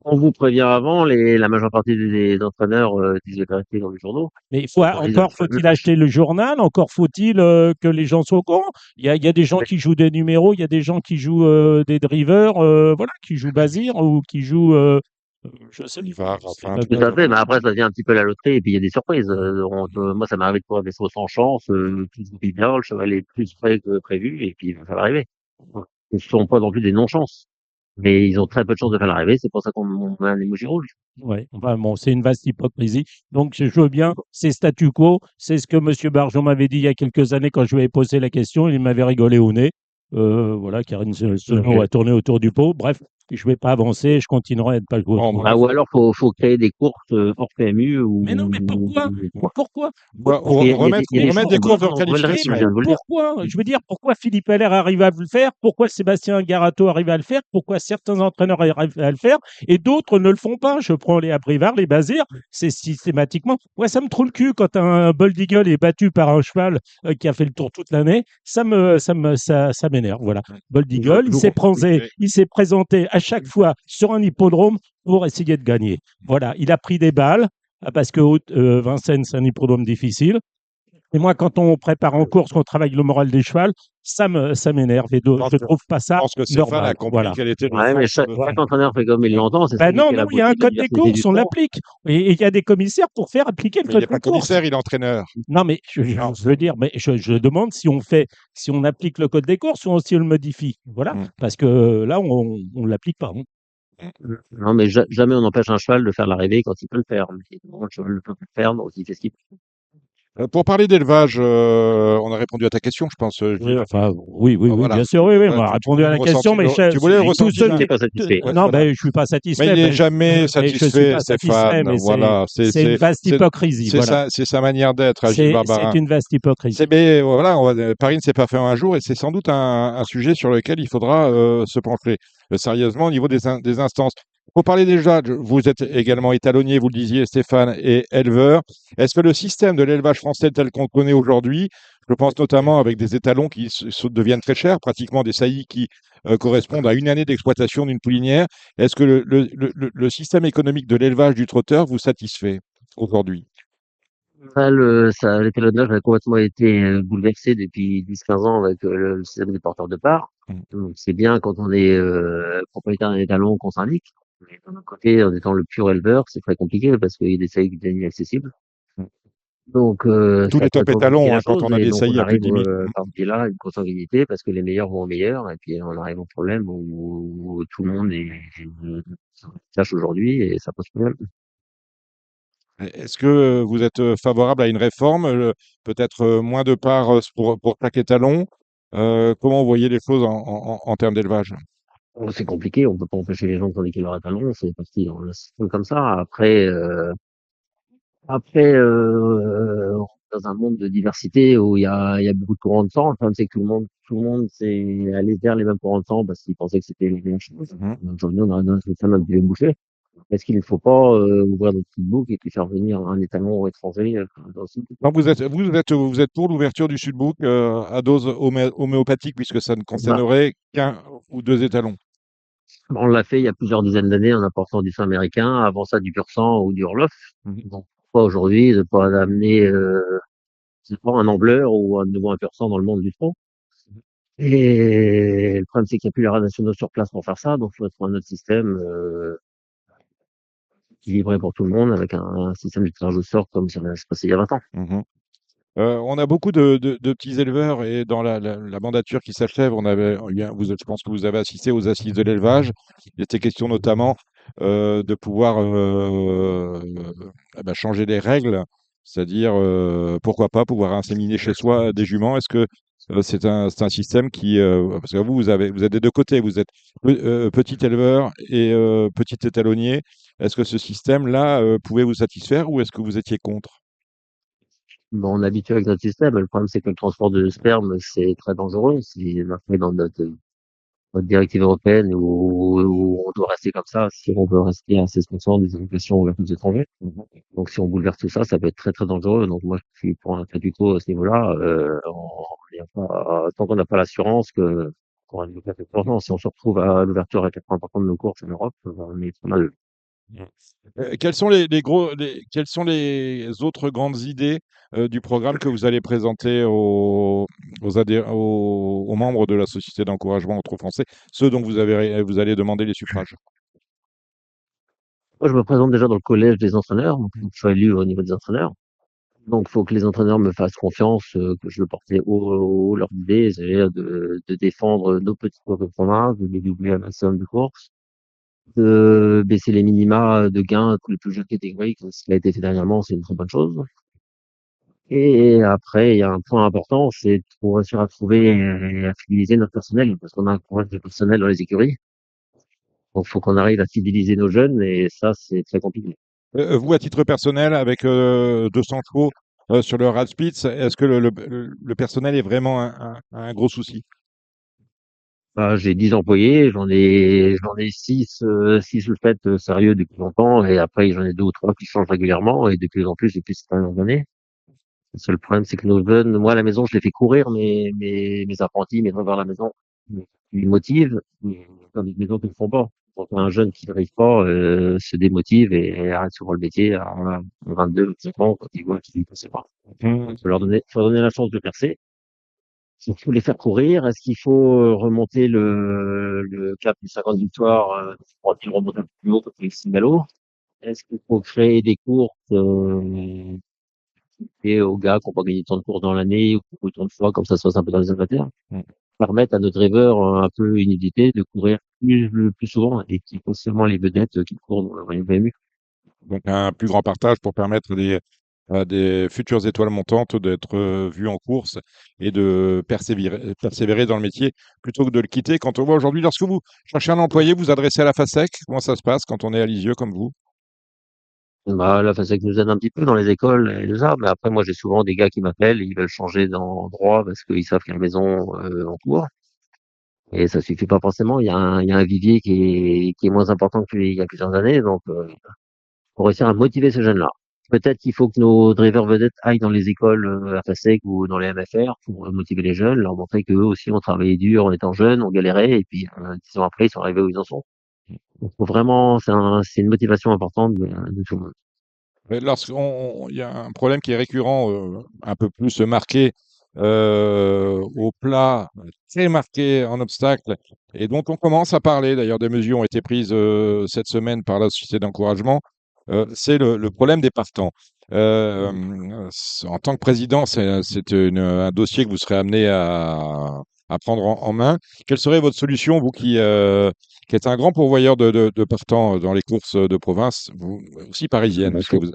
on vous prévient avant, la majeure partie des entraîneurs disent la vérité dans les journaux. Mais Quand ils- encore faut-il acheter le journal, encore faut-il que les gens soient au courant. Il y a des gens mais- qui jouent des numéros, il y a des gens qui jouent des drivers, voilà, qui jouent Bazir ou qui jouent, je sais Ivar, pas, enfin, Tout à fait, mais après, ça devient un petit peu la loterie, et puis il y a des surprises. Moi, ça m'est arrivé de courir des sauts sans chance, tout se goupille bien, le cheval est plus près que prévu, et puis ça va arriver. Ce ne sont pas non plus des non-chances, mais ils ont très peu de chances de faire l'arrivée, c'est pour ça qu'on met un emoji rouge. ouais, enfin bon, c'est une vaste hypocrisie. Donc, je veux bien, c'est statu quo, c'est ce que M. Barjon m'avait dit il y a quelques années quand je lui avais posé la question, il m'avait rigolé au nez. Voilà, Karine Senot Ok. a tourné autour du pot. Bref, je vais pas avancer, je continuerai à ne pas jouer au Bon, tennis. bref. Ou alors, faut créer des courses hors PMU Mais non, mais pourquoi? Pourquoi? Ou parce qu'il y a remettre, des remettre choses des qui ont courses de besoin de nouvelles règles, je qualification. viens de vous le dire. Pourquoi? Je veux dire, pourquoi Philippe Allaire arrive à le faire? Pourquoi Sébastien Garato arrive à le faire? Pourquoi certains entraîneurs arrivent à le faire et d'autres ne le font pas? Je prends les Abrivard, les Bazir, c'est systématiquement. Ouais, ça me trouve le cul quand un Bold Eagle est battu par un cheval qui a fait le tour toute l'année. Ça m'énerve. Voilà. Bold Eagle, il s'est présenté à chaque fois sur un hippodrome pour essayer de gagner. Voilà. Il a pris des balles parce que Vincennes, c'est un hippodrome difficile. Et moi, quand on prépare en course, qu'on travaille le moral des chevals, ça m'énerve. Et je trouve pas Je ça pense que Stéphane a normal. compris Voilà. quel était le Ouais, mais sens. chaque entraîneur fait comme il l'entend, c'est ça Ben qui non, fait la non, il y a beauté un de la code des diversité du courses, on sport. l'applique. Et il y a des commissaires pour faire appliquer le Mais il n'est code pas des courses. commissaire, il est entraîneur. Non, mais je veux dire, mais je demande si on applique le code des courses ou si on le modifie. Voilà. Parce que là, on ne l'applique pas. Non, mais jamais on empêche un cheval de faire l'arrivée quand il peut le faire. Mais bon, le cheval ne peut pas le faire, donc il fait ce qu'il peut. Pour parler d'élevage, on a répondu à ta question, je pense, Oui, Gilles. enfin, oui, Voilà. bien sûr, oui, Ouais, on m'a tu répondu voulais à la le question, ressenti mais tu voulais le tout ressenti seul d'un- J'étais pas satisfait. Ouais, non, voilà. ben, je suis pas Mais satisfait, il n'est mais jamais je suis satisfait, pas satisfait, Stéphane. mais Voilà, c'est une vaste hypocrisie, voilà. c'est sa manière d'être à Gilles C'est Barbarin. une vaste hypocrisie. Mais voilà, Paris ne s'est pas fait en un jour et c'est sans doute un sujet sur lequel il faudra se pencher sérieusement au niveau des instances. Pour parler déjà, vous êtes également étalonnier, vous le disiez, Stéphane, et éleveur. Est-ce que le système de l'élevage français tel qu'on le connaît aujourd'hui, je pense notamment avec des étalons qui deviennent très chers, pratiquement des saillies qui correspondent à une année d'exploitation d'une poulinière, est-ce que le système économique de l'élevage du trotteur vous satisfait aujourd'hui? L'étalonnage a complètement été bouleversé depuis 10-15 ans avec le système des porteurs de parts. Donc, c'est bien quand on est propriétaire d'un étalon qu'on syndique. Mais d'un autre côté, en étant le pur éleveur, c'est très compliqué parce qu'il y a des seuils qui deviennent inaccessibles. Donc, Tous ça les a top complètement compliqué étalons, la hein, quand chose. on a Et des donc, on saillies à plus de arrive 10 000. par ce biais-là à une consanguinité parce que les meilleurs vont aux meilleurs. Et puis, on arrive au problème où tout le monde sache aujourd'hui et ça pose problème. Est-ce que vous êtes favorable à une réforme, peut-être moins de parts pour chaque étalon? Comment vous voyez les choses en termes d'élevage? C'est compliqué, on peut pas empêcher les gens de syndiquer leur étalon, c'est parti dans le système comme ça. Après, on est dans un monde de diversité où il y a beaucoup de courants de sang. Le problème, c'est que tout le monde s'est allé vers les mêmes courants de sang parce qu'ils pensaient que c'était les mêmes choses. Aujourd'hui, on a un système un peu bouché. Est-ce qu'il ne faut pas ouvrir des petites boucles et puis faire venir un étalon étranger dans le sud? Non, vous êtes pour l'ouverture du Sudbook à dose homéopathique, puisque ça ne Bah, concernerait qu'un ou deux étalons. on l'a fait il y a plusieurs dizaines d'années en important du sang américain, avant ça du pur sang ou du Orloff. Donc, pourquoi aujourd'hui de pas amener c'est pas un ambleur ou un nouveau 1% dans le monde du trot. Et le problème, c'est qu'il n'y a plus les rats nationaux sur place pour faire ça, donc il faut trouver un autre système équilibré pour tout le monde avec un système de tirage au sort comme ça s'est passé il y a 20 ans. On a beaucoup de petits éleveurs et dans la mandature qui s'achève, je pense que vous avez assisté aux assises de l'élevage. Il était question notamment de pouvoir changer les règles, c'est-à-dire pourquoi pas pouvoir inséminer chez soi des juments. Est-ce que c'est un système qui parce que vous êtes des deux côtés, vous êtes petit éleveur et petit étalonnier. Est-ce que ce système-là pouvait vous satisfaire ou est-ce que vous étiez contre? Bon, on est habitué avec notre système. Le problème, c'est que le transport de sperme, c'est très dangereux. C'est marqué dans notre directive européenne où on doit rester comme ça si on veut rester à 16% des allocations aux aux étrangers. Donc, si on bouleverse tout ça, ça peut être très, très dangereux. Donc, moi, je suis pour un statu quo à ce niveau-là. Tant qu'on n'a pas l'assurance qu'on a une location, si on se retrouve à l'ouverture à 80% de nos courses en Europe, on est pas mal. Quelles sont quelles sont les autres grandes idées du programme que vous allez présenter aux membres de la Société d'encouragement au trot français, ceux dont vous allez demander les suffrages? Moi, je me présente déjà dans le collège des entraîneurs. Donc, je suis élu au niveau des entraîneurs. Donc, il faut que les entraîneurs me fassent confiance, que je le portais haut leur idée, c'est-à-dire de défendre nos petits cours de province, de les doubler à maximum de courses, de baisser les minima de gains pour les plus jeunes catégories, comme ce qui a été fait dernièrement, c'est une très bonne chose. Et après, il y a un point important, c'est pour réussir à trouver et à fidéliser notre personnel, parce qu'on a un problème de personnel dans les écuries. Donc, faut qu'on arrive à fidéliser nos jeunes et ça, c'est très compliqué. Vous, à titre personnel, avec 200 chevaux sur le Radspitz, est-ce que le personnel est vraiment un gros souci? Bah, j'ai 10 employés, j'en ai 6 ou 7 sérieux depuis longtemps et après, j'en ai 2 ou 3 qui changent régulièrement et de plus en plus depuis ces dernières années. Le seul problème, c'est que nos jeunes, moi, à la maison, je les fais courir, mes apprentis, mes drivers à la maison, ils motivent, mais dans des maisons qui ne le font pas. Donc, un jeune qui n'arrive pas, se démotive et arrête souvent le métier à 22, 25 ans quand il voit qu'il ne passe pas. Mmh. Faut leur donner la chance de percer. Il faut les faire courir. Est-ce qu'il faut remonter le cap des 50 victoires, pour qu'ils remontent un peu plus haut quand ils signent galop? Est-ce qu'il faut créer des courses, et aux gars qui n'ont pas gagné tant de courses dans l'année ou autant de fois, comme ça se passe un peu dans les amateurs, Mmh. permettre à nos drivers un peu inédités de courir plus souvent et qui sont seulement les vedettes qui courent dans le PMU. Donc un plus grand partage pour permettre à des futures étoiles montantes d'être vues en course et de persévérer dans le métier plutôt que de le quitter. Quand on voit aujourd'hui, lorsque vous cherchez un employé, vous adressez à la FASEC, comment ça se passe quand on est à Lisieux comme vous? Bah, là, ça nous aide un petit peu dans les écoles et tout ça, mais après, moi, j'ai souvent des gars qui m'appellent, ils veulent changer d'endroit parce qu'ils savent qu'il y a une maison en cours. Et ça suffit pas forcément. Il y a un vivier qui est moins important qu'il y a plusieurs années, donc faut réussir à motiver ces jeunes-là. Peut-être qu'il faut que nos drivers vedettes aillent dans les écoles à FASEC ou dans les MFR pour motiver les jeunes, leur montrer qu'eux aussi ont travaillé dur en étant jeunes, ont galéré, et puis 10 ans après, ils sont arrivés où ils en sont. Donc faut vraiment, c'est une motivation importante de tout le monde. Mais il y a un problème qui est récurrent, un peu plus marqué au plat, très marqué en obstacle, et dont on commence à parler. D'ailleurs, des mesures ont été prises cette semaine par la société d'encouragement. C'est le problème des partants. En tant que président, c'est un dossier que vous serez amené à prendre en main. Quelle serait votre solution, vous qui êtes un grand pourvoyeur de partants dans les courses de province, vous aussi parisiennes? Il Est-ce que faut, vous...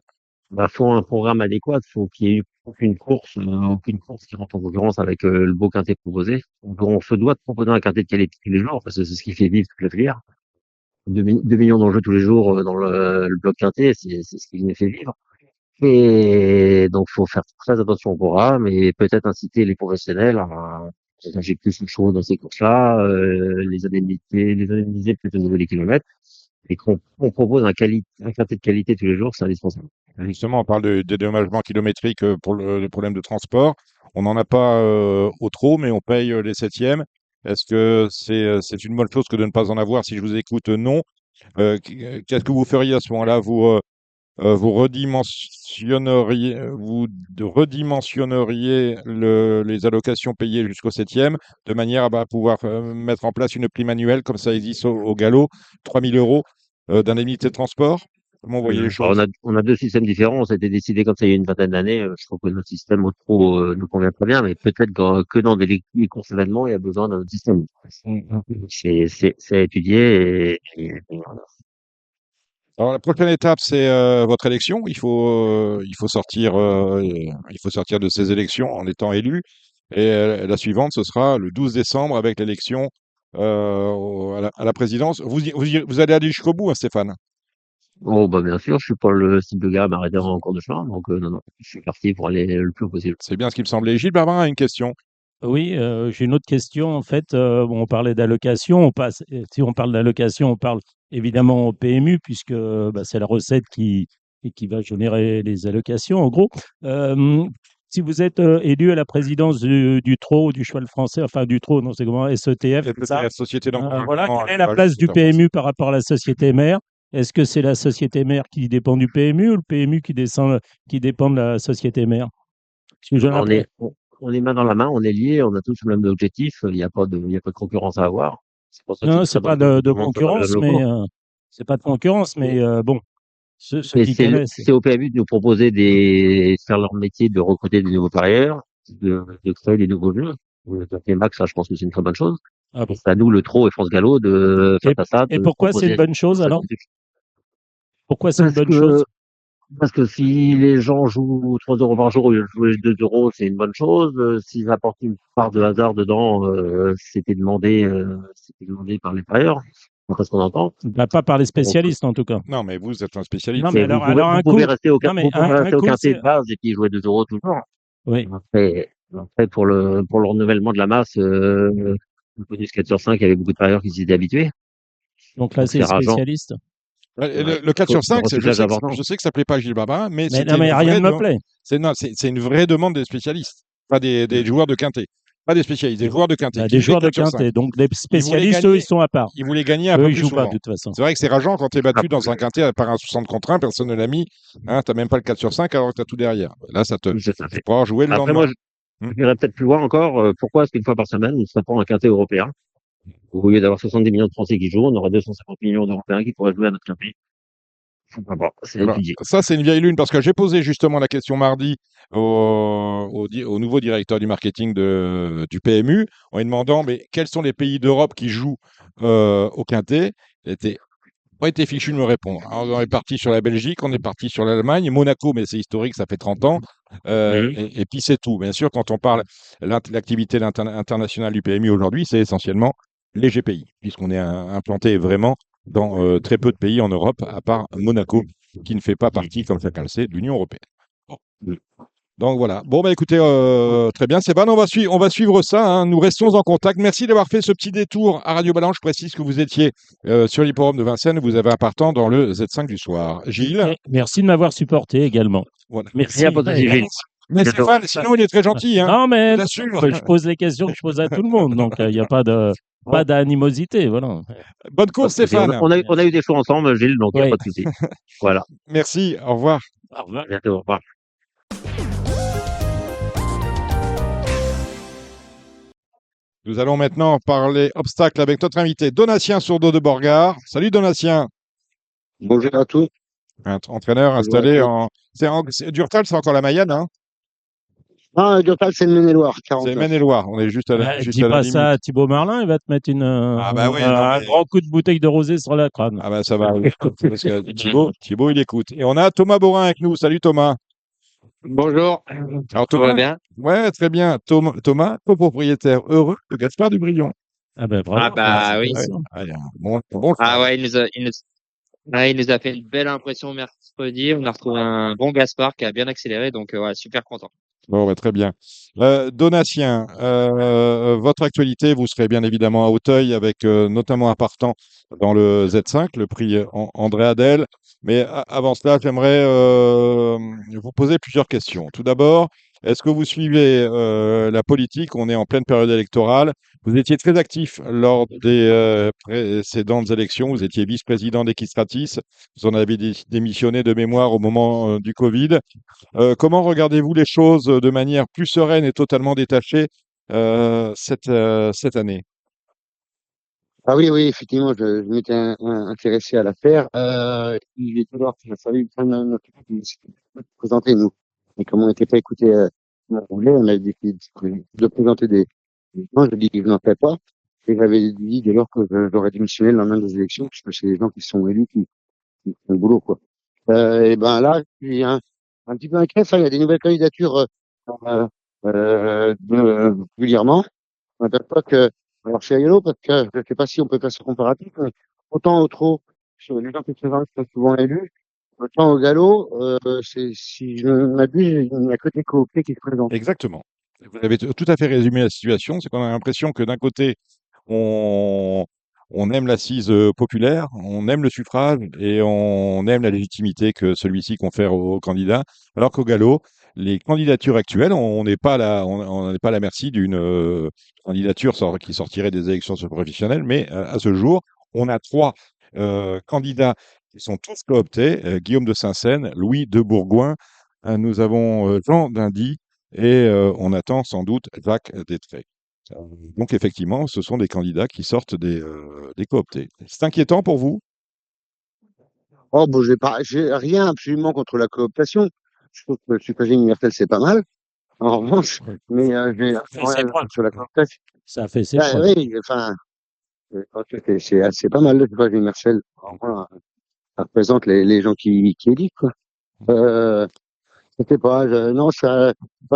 faut un programme adéquat, faut qu'il y ait aucune course qui rentre en concurrence avec le beau quintet proposé. On se doit de proposer un quintet de qualité tous les jours parce que c'est ce qui fait vivre toute la filière. 2 millions d'enjeux tous les jours dans le bloc quintet, c'est ce qui les fait vivre. Et donc, faut faire très attention au programme et peut-être inciter les professionnels à injecter plus chaud dans ces courses-là, les indemniser peut-être au niveau des kilomètres et qu'on propose un quintet de qualité tous les jours, c'est indispensable. Justement, on parle de dédommagement kilométrique pour le problème de transport. On n'en a pas au trot, mais on paye les septièmes. Est-ce que c'est une bonne chose que de ne pas en avoir? Si je vous écoute, non. Qu'est-ce que vous feriez à ce moment-là? Vous redimensionneriez les allocations payées jusqu'au septième de manière à pouvoir mettre en place une prime annuelle comme ça existe au galop, 3 000 euros d'indemnité de transport. Comment vous voyez les Alors, choses? on a deux systèmes différents. Ça a été décidé comme ça il y a une vingtaine d'années. Je trouve que notre système au trop nous convient très bien, mais peut-être que dans les courses événements, il y a besoin d'un autre système. C'est à étudier et voilà. Alors, la prochaine étape, c'est votre élection. Il faut sortir de ces élections en étant élu. Et la suivante, ce sera le 12 décembre avec l'élection à la présidence. Vous allez aller jusqu'au bout, hein, Stéphane. Oh, bah, bien sûr, je suis pas le style de gars à m'arrêter en cours de chemin, donc non, non, je suis parti pour aller le plus haut possible. C'est bien ce qui me semblait. Gilles Barbarin a une question. Oui, j'ai une autre question. En fait, bon, on parlait d'allocation. Si on parle d'allocation, on parle évidemment au PMU, puisque bah, c'est la recette qui va générer les allocations, en gros. Euh, Si vous êtes élu à la présidence du TRO, du cheval français, enfin du TRO, non, c'est comment, SETF, c'est ça? La société Voilà, d'encouragement. quelle est la place du PMU par rapport à la société mère? Est-ce que c'est la société mère qui dépend du PMU ou le PMU qui dépend de la société mère? Parce que j'ai On l'impression. est, on, on est main dans la main, on est liés, on a tous le même objectif, il y a pas de concurrence à avoir. C'est pour ça que c'est Non, très c'est bon pas que de tout le monde soit dans les mêmes concurrence, mais locaux. c'est pas de concurrence, mais bon, ceux Mais qui connaissent. c'est au PMU de nous proposer de faire leur métier, de recruter des nouveaux parieurs, de créer des nouveaux jeux. Les Max, ça, je pense que c'est une très bonne chose. Ah Et bon. c'est à nous, le TRO et France Gallo, Et, face à ça, et de pourquoi c'est une proposer bonne chose cette alors? compétition. Pourquoi c'est une Parce bonne chose? que, parce que si les gens jouent 3 euros par jour au lieu de jouer 2 euros, c'est une bonne chose. S'ils apportent une part de hasard dedans, c'était demandé par les parieurs. d'après ce qu'on entend. Bah, pas par les spécialistes, en tout cas. Non, mais vous êtes un spécialiste. Non, mais Mais alors vous un pouvez coup. rester au, Non, mais vous pouvez rester au coup, quintet c'est. de base et puis jouer 2 euros toujours. Oui. Après, pour le renouvellement de la masse, le bonus 4 sur 5, il y avait beaucoup de parieurs qui s'y étaient habitués. Donc là, Donc c'est c'est rageant. spécialiste. Ouais, Ouais. le 4 Faut sur le 5, recyclage important. je sais que ça plaît pas à Gilles Barbarin, mais Mais c'était non, mais une rien vraie ne me demande. plaît. C'est une vraie demande des spécialistes, pas des joueurs de quintet. Pas des spécialistes, des joueurs de quintet Bah, qui des jouaient joueurs de 4 sur 5. quintet. Donc les Ils voulaient spécialistes, eux, gagner, ils sont à part. ils voulaient gagner un Eux, peu ils plus jouent pas, de souvent. toute façon. C'est vrai que c'est rageant quand tu es battu dans un quintet par un 60 contre 1, personne ne l'a mis. Hein, tu n'as même pas le 4 sur 5 alors que tu as tout derrière. Là, C'est ça. tu pourras jouer le Après, lendemain. moi, j'irais peut-être plus loin encore. Pourquoi est-ce qu'une fois par semaine, on se prend un quintet européen? Au lieu d'avoir 70 millions de Français qui jouent, on aurait 250 millions d'Européens qui pourraient jouer à notre quintet. Pourquoi pas? C'est Alors, étudié. ça, c'est une vieille lune parce que j'ai posé justement la question mardi au nouveau directeur du marketing du PMU en lui demandant mais quels sont les pays d'Europe qui jouent au quintet. Il n'était pas été fichu de me répondre. Alors, on est parti sur la Belgique, on est parti sur l'Allemagne, Monaco, mais c'est historique, ça fait 30 ans. Et puis c'est tout. Bien sûr, quand on parle l'activité internationale du PMU aujourd'hui, c'est essentiellement les GPI, puisqu'on est implanté vraiment dans très peu de pays en Europe, à part Monaco, qui ne fait pas partie, comme chacun le sait, de l'Union européenne. Bon. Donc voilà. Bon, bah écoutez, très bien, Sébastien, on va suivre ça. Hein. Nous restons en contact. Merci d'avoir fait ce petit détour à Radio Balance. Je précise que vous étiez sur l'hipporome de Vincennes. Vous avez un partant dans le Z5 du soir. Gilles. Merci de m'avoir supporté également. Voilà. Merci. Rien pour te dire, Gilles. Mais Stéphane, sinon il est très gentil. Hein. Non, mais J'assure. je pose les questions que je pose à tout le monde. Donc, il n'y a pas d'animosité. Voilà. Bonne course, Stéphane. On a eu des choix ensemble, Gilles, donc il n'y a Oui. pas de souci. Voilà. Merci. Au revoir. Au revoir. À bientôt. Au revoir. Nous allons maintenant parler obstacles avec notre invité Donatien Sourdeau de Borgard. Salut Donatien. Bonjour à tous. Entraîneur installé en. Durtal, c'est encore la Mayenne, hein. Non, Durtal, c'est le Maine-et-Loire, C'est 49. Maine-et-Loire. On est juste à la, juste Dis à la pas limite. ça à Thibaut Marlin, il va te mettre Ah bah oui, un grand coup de bouteille de rosé sur la crâne. Ah bah ça va. Parce que Thibaut, il écoute. Et on a Thomas Borin avec nous. Salut Thomas. Bonjour, Alors tout va Thomas. bien? Ouais, très bien. Thomas, copropriétaire heureux de Gaspard du Brion. Ah ben bravo. Ah bah oui. félicitations. Ah, bon Ah choix. ouais, il nous a fait une belle impression mercredi. On a retrouvé un bon Gaspard qui a bien accéléré, donc ouais, super content. Bon, bah, très bien. Donatien, votre actualité, vous serez bien évidemment à Auteuil avec notamment un partant dans le Z5, le prix André Adel. Mais avant cela, j'aimerais vous poser plusieurs questions. Tout d'abord, est-ce que vous suivez la politique? On est en pleine période électorale. Vous étiez très actif lors des précédentes élections. Vous étiez vice-président d'Equistratis. Vous en avez démissionné de mémoire au moment du Covid. Comment regardez-vous les choses de manière plus sereine et totalement détachée cette année? Ah oui, oui, effectivement, je m'étais intéressé à l'affaire. Il est alors qu'il a fallu prendre notre présenter, nous. Et comme on n'était pas écouté, comme on voulait, on a décidé de présenter des gens. Je dis que je n'en fais pas. Et j'avais dit dès lors que j'aurais démissionné le lendemain des élections, puisque c'est les gens qui sont élus qui font le boulot, quoi. Et ben là, je suis un petit peu inquiet. Enfin, il y a des nouvelles candidatures régulièrement. Je m'aperçois que, alors c'est rigolo parce que je ne sais pas si on peut faire ce comparatif, mais autant au trot, sur les gens qui se présentent sont souvent élus, autant au galop, si je ne m'abuse, il n'y a que des cooptés qui se présentent. Exactement. Vous avez tout à fait résumé la situation. C'est qu'on a l'impression que d'un côté, on, on aime l'assise populaire, on aime le suffrage et on aime la légitimité que celui-ci confère aux candidats, alors qu'au galop, les candidatures actuelles, on n'est pas on n'est pas à la merci d'une candidature qui sortirait des élections professionnelles, mais à ce jour, on a trois candidats qui sont tous cooptés, Guillaume de Saint-Seine, Louis de Bourgoin, nous avons Jean d'Indy et on attend sans doute Jacques Détré. Donc effectivement, ce sont des candidats qui sortent des cooptés. C'est inquiétant pour vous? Oh, bon, j'ai rien absolument contre la cooptation. Je trouve que le suffrage universel, c'est pas mal. En revanche, mais j'ai fait ses rien preuves. contre la cooptation. Ça a fait ses Ben preuves. oui, enfin, je pense que c'est pas mal le suffrage universel. Enfin, ça représente les gens qui élisent, quoi. Je sais pas, non, enfin,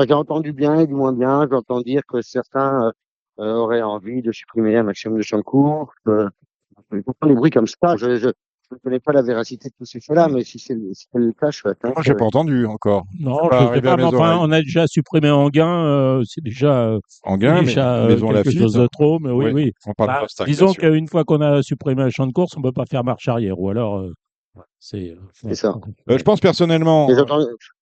j'ai entendu bien et du moins bien. J'entends dire que certains auraient envie de supprimer un maximum de champs de course. J'entends des bruits comme ça. Je ne connais pas la véracité de tous ces faits-là, mais si c'est le cas, je suis Moi, j'ai pas entendu encore. Non, C'est pas je sais arrivé à pas, mais mes enfin, oreilles. on a déjà supprimé Anguin, c'est déjà, Anguin, Maison quelque Lafitte. chose de trop, mais oui, oui. On parle Bah, d'obstacle, disons bien sûr. qu'une fois qu'on a supprimé un champ de course, on peut pas faire marche arrière, ou alors, c'est, C'est ça. Je pense personnellement, Et j'entends,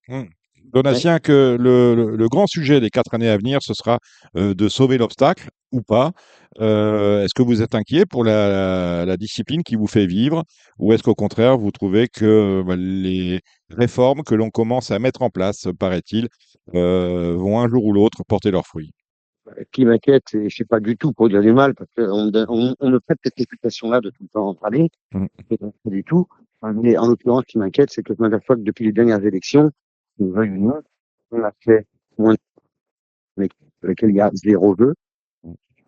Mmh. ouais, Donatien, que le grand sujet des 4 années à venir, ce sera de sauver l'obstacle ou pas. Est-ce que vous êtes inquiet pour la discipline qui vous fait vivre, ou est-ce qu'au contraire, vous trouvez que les réformes que l'on commence à mettre en place, paraît-il, vont un jour ou l'autre porter leurs fruits? ce qui m'inquiète, et je sais pas du tout pour dire du mal, parce qu'on me prête cette réputation-là de tout le temps en parler, Mmh. et donc pas du tout. Mais en l'occurrence, ce qui m'inquiète, c'est que je m'aperçois que depuis les dernières élections, une veuille ou non, on a fait moins avec lequel il y a 0 jeu.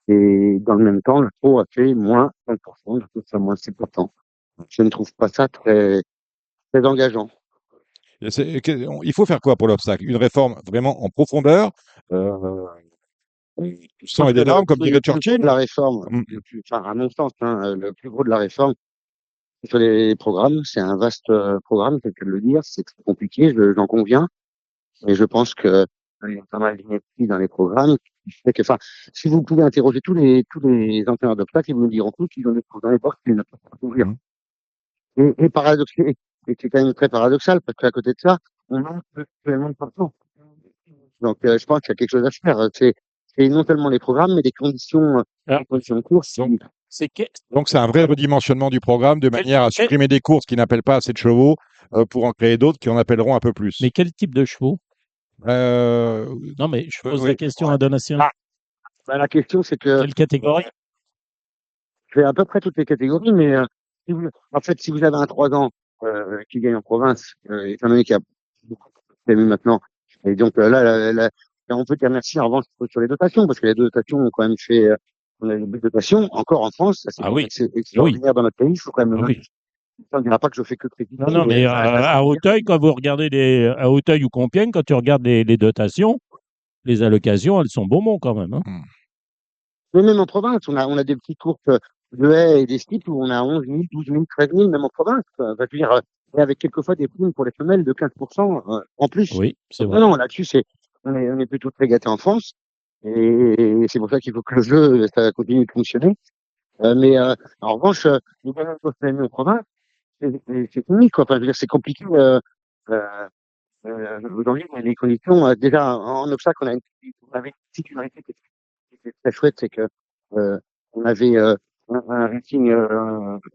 Et dans le même temps, le pro a fait moins 5%, je trouve ça moins 6%. Je ne trouve pas ça très engageant. Il faut faire quoi pour l'obstacle? Une réforme vraiment en profondeur, du sang et des larmes, comme dirait Churchill? La réforme, Mmh. enfin, à mon sens, hein, le plus gros de la réforme, c'est sur les programmes. C'est un vaste programme, c'est le cas de le dire. C'est très compliqué, j'en conviens. Et je pense que il y a pas mal d'inepties dans les programmes. Qui fait que, enfin, si vous pouvez interroger tous les entraîneurs d'obstacles, ils vous diront tous qu'ils ont des trous dans les portes qu'ils ne peuvent pas ouvrir. Mmh. Et paradoxal, et c'est quand même très paradoxal parce qu'à côté de ça, on manque actuellement de partout. Donc, je pense qu'il y a quelque chose à faire. C'est non seulement les programmes, mais Alors, les conditions de course. c'est que, Donc, c'est un vrai redimensionnement du programme de manière à supprimer des courses qui n'appellent pas assez de chevaux pour en créer d'autres qui en appelleront un peu plus. mais quel type de chevaux? Euh, Non, mais je pose oui. la question à Donatien. Ah, bah, la question, c'est que Quelle catégorie? je fais à peu près toutes les catégories, mais en fait, si vous avez un 3 ans qui gagne en province, étant donné qu'il y a beaucoup de PMU maintenant, et donc on peut dire merci en revanche sur les dotations, parce que les dotations ont quand même fait, on a des dotations encore en France, ça, c'est Ah oui, extraordinaire dans notre pays, il faut quand même ah oui. on ne dira pas que je fais que critiquer. Non, non, mais à Auteuil, quand vous regardez à Auteuil ou Compiègne, quand tu regardes les dotations, les allocations, elles sont bonbons quand même, hein. Mais même en province, on a des petites courses de haies et des slips où on a 11 000, 12 000, 13 000, même en province. Je veux dire, et avec quelquefois des primes pour les femelles de 15% en plus. Oui, c'est Donc, vrai. non, là-dessus, on est plutôt très gâtés en France. Et c'est pour ça qu'il faut que le jeu, ça continue de fonctionner. Mais en revanche, les dernières courses PMU en province, c'est unique, quoi. Enfin, je veux dire, c'est compliqué. Euh, Aujourd'hui, les conditions, déjà, en obstacle, on avait une sécurité qui était très chouette, c'est que euh, on avait un rating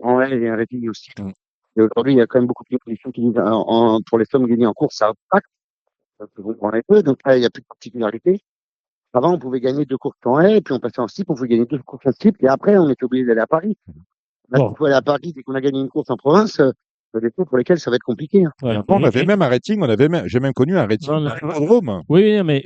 en L et un rating aussi. Mm. Et aujourd'hui, il y a quand même beaucoup de conditions qui disent pour les sommes gagnées en course, ça impacte. Ça peut comprendre un peu. Donc là, il n'y a plus de particularité. Avant, on pouvait gagner 2 courses en L, puis on passait en slip, on pouvait gagner 2 courses en slip, et après, on était obligé d'aller à Paris. Là, Bon. il faut aller à Paris dès qu'on a gagné une course en province. Il y a des cours pour lesquels ça va être compliqué. Hein. Ouais. On avait même un rating, j'ai même connu un rating Non, non, à l'hippodrome. oui, mais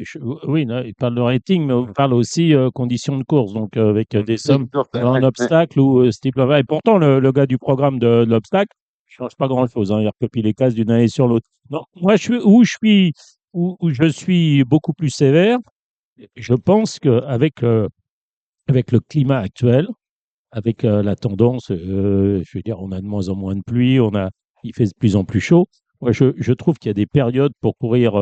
oui, non, il parle de rating, mais on parle aussi conditions de course, donc avec des sommes en obstacle ou ce type-là. Et pourtant, le gars du programme de l'obstacle ne change pas grand-chose, hein, il recopie les cases d'une année sur l'autre. Non, moi, où je suis beaucoup plus sévère. Je pense qu'avec avec le climat actuel, avec la tendance, je veux dire, on a de moins en moins de pluie, il fait de plus en plus chaud. Moi, je trouve qu'il y a des périodes pour courir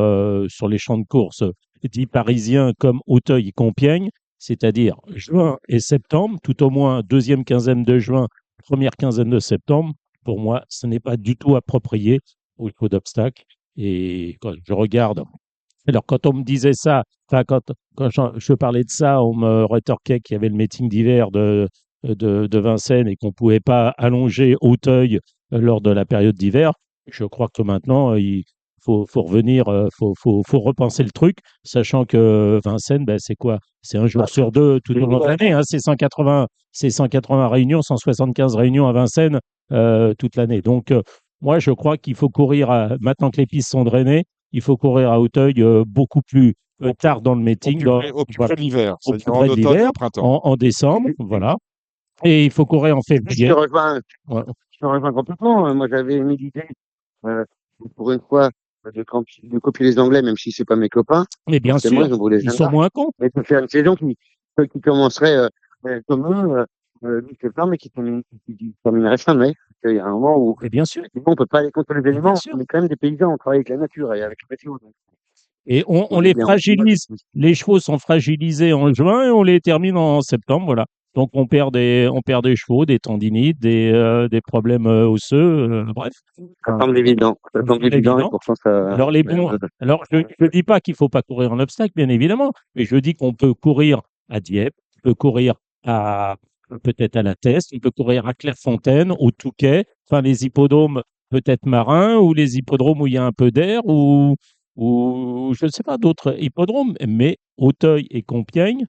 sur les champs de course dits parisiens comme Auteuil et Compiègne, c'est-à-dire juin et septembre, tout au moins deuxième quinzaine de juin, première quinzaine de septembre. Pour moi, ce n'est pas du tout approprié au niveau d'obstacles. Et quand je regarde, alors quand on me disait ça, enfin quand je parlais de ça, on me rétorquait qu'il y avait le meeting d'hiver de Vincennes et qu'on ne pouvait pas allonger Auteuil lors de la période d'hiver. Je crois que maintenant, il faut revenir, faut repenser le truc, sachant que Vincennes, ben, c'est quoi? C'est un jour sur deux tout au long de l'année. Hein, c'est 180 réunions, 175 réunions à Vincennes toute l'année. Donc, moi, je crois qu'il faut courir, maintenant que les pistes sont drainées, il faut courir à Auteuil beaucoup plus tard dans le meeting. Au plus près de l'hiver, Au c'est-à-dire plus en près de automne et l'hiver, au printemps. en décembre, voilà. Et il faut courir en Je février. te rejoins, Ouais. je te rejoins complètement. Moi, j'avais une idée, pour une fois, de copier les Anglais, même si c'est pas mes copains. Mais bien Forcément, sûr, ils ont beau les ils sont moins cons. mais de faire une saison qui commencerait comme eux, mi-septembre et qui terminerait fin mai. Il y a un moment où, Et bien sûr, on peut pas aller contre les bien éléments. sûr. On est quand même des paysans, on travaille avec la nature et avec la météo. Donc, Et on on est les bien. fragilise. Les chevaux sont fragilisés en juin et on les termine en septembre, voilà. Donc on perd des chevaux, des tendinites, des problèmes osseux, bref. Ça semble évident. Ça semble évident et Évident. pourtant ça. Alors alors je dis pas qu'il faut pas courir en obstacle, bien évidemment, mais je dis qu'on peut courir à Dieppe, on peut courir à peut-être à la Teste, on peut courir à Clairefontaine, au Touquet, enfin les hippodromes peut-être marins ou les hippodromes où il y a un peu d'air ou je ne sais pas d'autres hippodromes, mais Auteuil et Compiègne,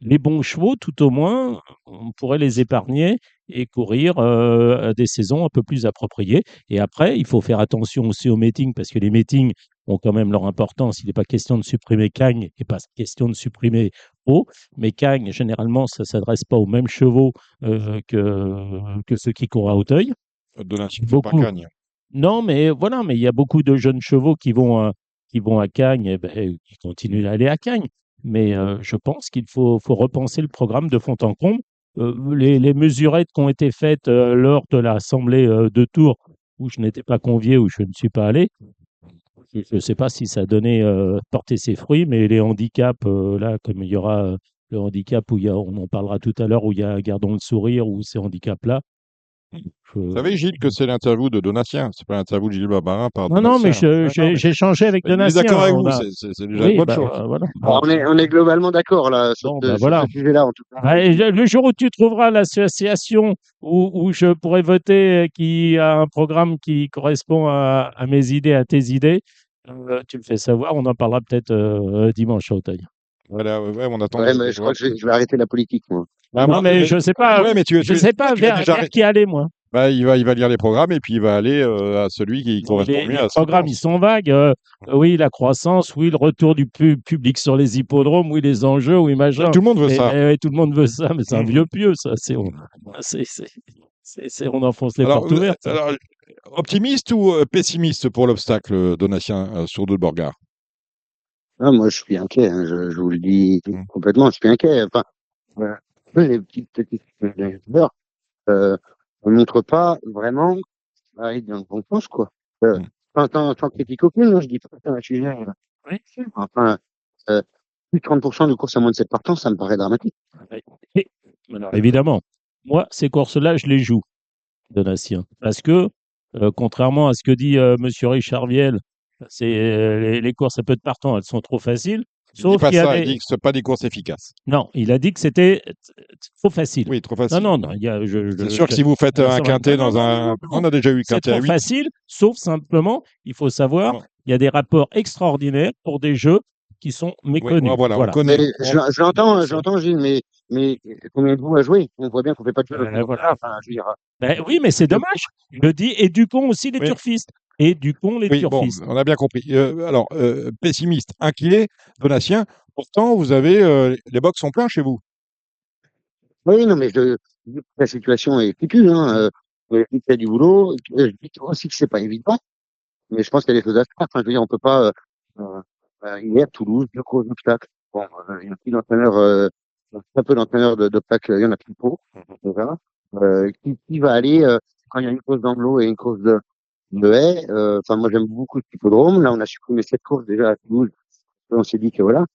les bons chevaux, tout au moins, on pourrait les épargner et courir à des saisons un peu plus appropriées. Et après, il faut faire attention aussi aux meetings, parce que les meetings ont quand même leur importance. Il n'est pas question de supprimer Cagnes et pas question de supprimer Pau. Mais Cagnes, généralement, ça ne s'adresse pas aux mêmes chevaux que ceux qui courent à Auteuil. Donatien, faut pas Beaucoup. Cagnes. Non, mais voilà, mais il y a beaucoup de jeunes chevaux qui vont à Cagnes, eh ben, qui continuent d'aller à Cagnes. Mais je pense qu'il faut repenser le programme de fond en comble. Les mesurettes qui ont été faites lors de l'assemblée de Tours, où je n'étais pas convié, où je ne suis pas allé, je ne sais pas si ça a donné porté ses fruits, mais les handicaps, là, comme il y aura le handicap où on en parlera tout à l'heure, où il y a Gardons le sourire, ou ces handicaps-là, Vous savez, Gilles, que c'est l'interview de Donatien. C'est pas l'interview de Gilles Barbarin par non, mais Donatien. Non, mais j'ai échangé avec il est Donatien. d'accord avec vous. On a- C'est déjà une Oui, bonne bah, chose. voilà. Alors, on est globalement d'accord là sur Bon, ce, bah, sur voilà. ce sujet-là en tout cas. Bah, et le jour où tu trouveras l'association où je pourrais voter, qui a un programme qui correspond à mes idées, à tes idées, tu me fais savoir. On en parlera peut-être dimanche à Auteuil. Voilà, ouais, on attend. Ouais, mais je crois que je vais arrêter la politique moi. Ah, Non, mais je sais pas. ouais, mais Je sais pas tu as déjà vers qui aller, moi. bah, il va lire les programmes et puis il va aller à celui qui correspond Les mieux à ce qu'il programmes, ils pense. sont vagues. Oui, la croissance, oui, le retour du public sur les hippodromes, oui, les enjeux, oui, machin. Tout le monde veut ça. Mais tout le monde veut ça, mais c'est un vieux pieux, ça. On enfonce les portes ouvertes. Alors, optimiste ou pessimiste pour l'obstacle, Donatien, sur de Borgard? Ah, moi je suis inquiet, hein, je vous le dis complètement, je suis inquiet. Enfin, les petites youtubeurs, on montre pas vraiment aller dans le bon sens quoi. Sans critique aucune, hein, je dis pas que c'est un sujet. Oui. Enfin, plus de 30% de courses à moins de 7 partants, ça me paraît dramatique. Et, alors, évidemment, moi, ces courses-là, je les joue, Donatien. Parce que, contrairement à ce que dit Monsieur Richard Viel, les courses à peu de partants, elles sont trop faciles. Il dit Sauf pas qu'il y a ça, des... il dit que ce pas des courses efficaces. Non, il a dit que c'était trop facile. Oui, trop facile. Non, il y a, C'est sûr que si vous faites un quintet dans un... On a déjà eu c'est quintet à trop 8. facile, sauf simplement, il faut savoir, il y a des rapports extraordinaires pour des jeux qui sont méconnus. Voilà, on Mais connaît. j'entends, Gilles, mais combien de vous à jouer? On voit bien qu'on fait pas de jeu. Voilà. Enfin, je veux dire, Ben oui, mais c'est dommage. Je le dis, éduquons aussi les Oui. turfistes. Éduquons les Oui, bon, turfistes. on a bien compris. Alors, pessimiste, inquiet, Donatien. Pourtant, vous avez les box sont pleins chez vous. oui, non, mais la situation est foutue, hein. Il y a du boulot. Je dis aussi que c'est pas évident, mais je pense qu'il y a des choses à faire. Enfin, je veux dire, on peut pas, hier, Toulouse, 2 gros obstacles. Bon, il y a plus d'entraîneurs, très peu d'entraîneurs d'obstacles, il y en a plus trop. Voilà. Qui va aller, quand il y a une course d'anglo et une course de haie, enfin, moi, j'aime beaucoup ce hippodrome. Là, on a supprimé 7 courses déjà à Toulouse. On s'est dit que voilà.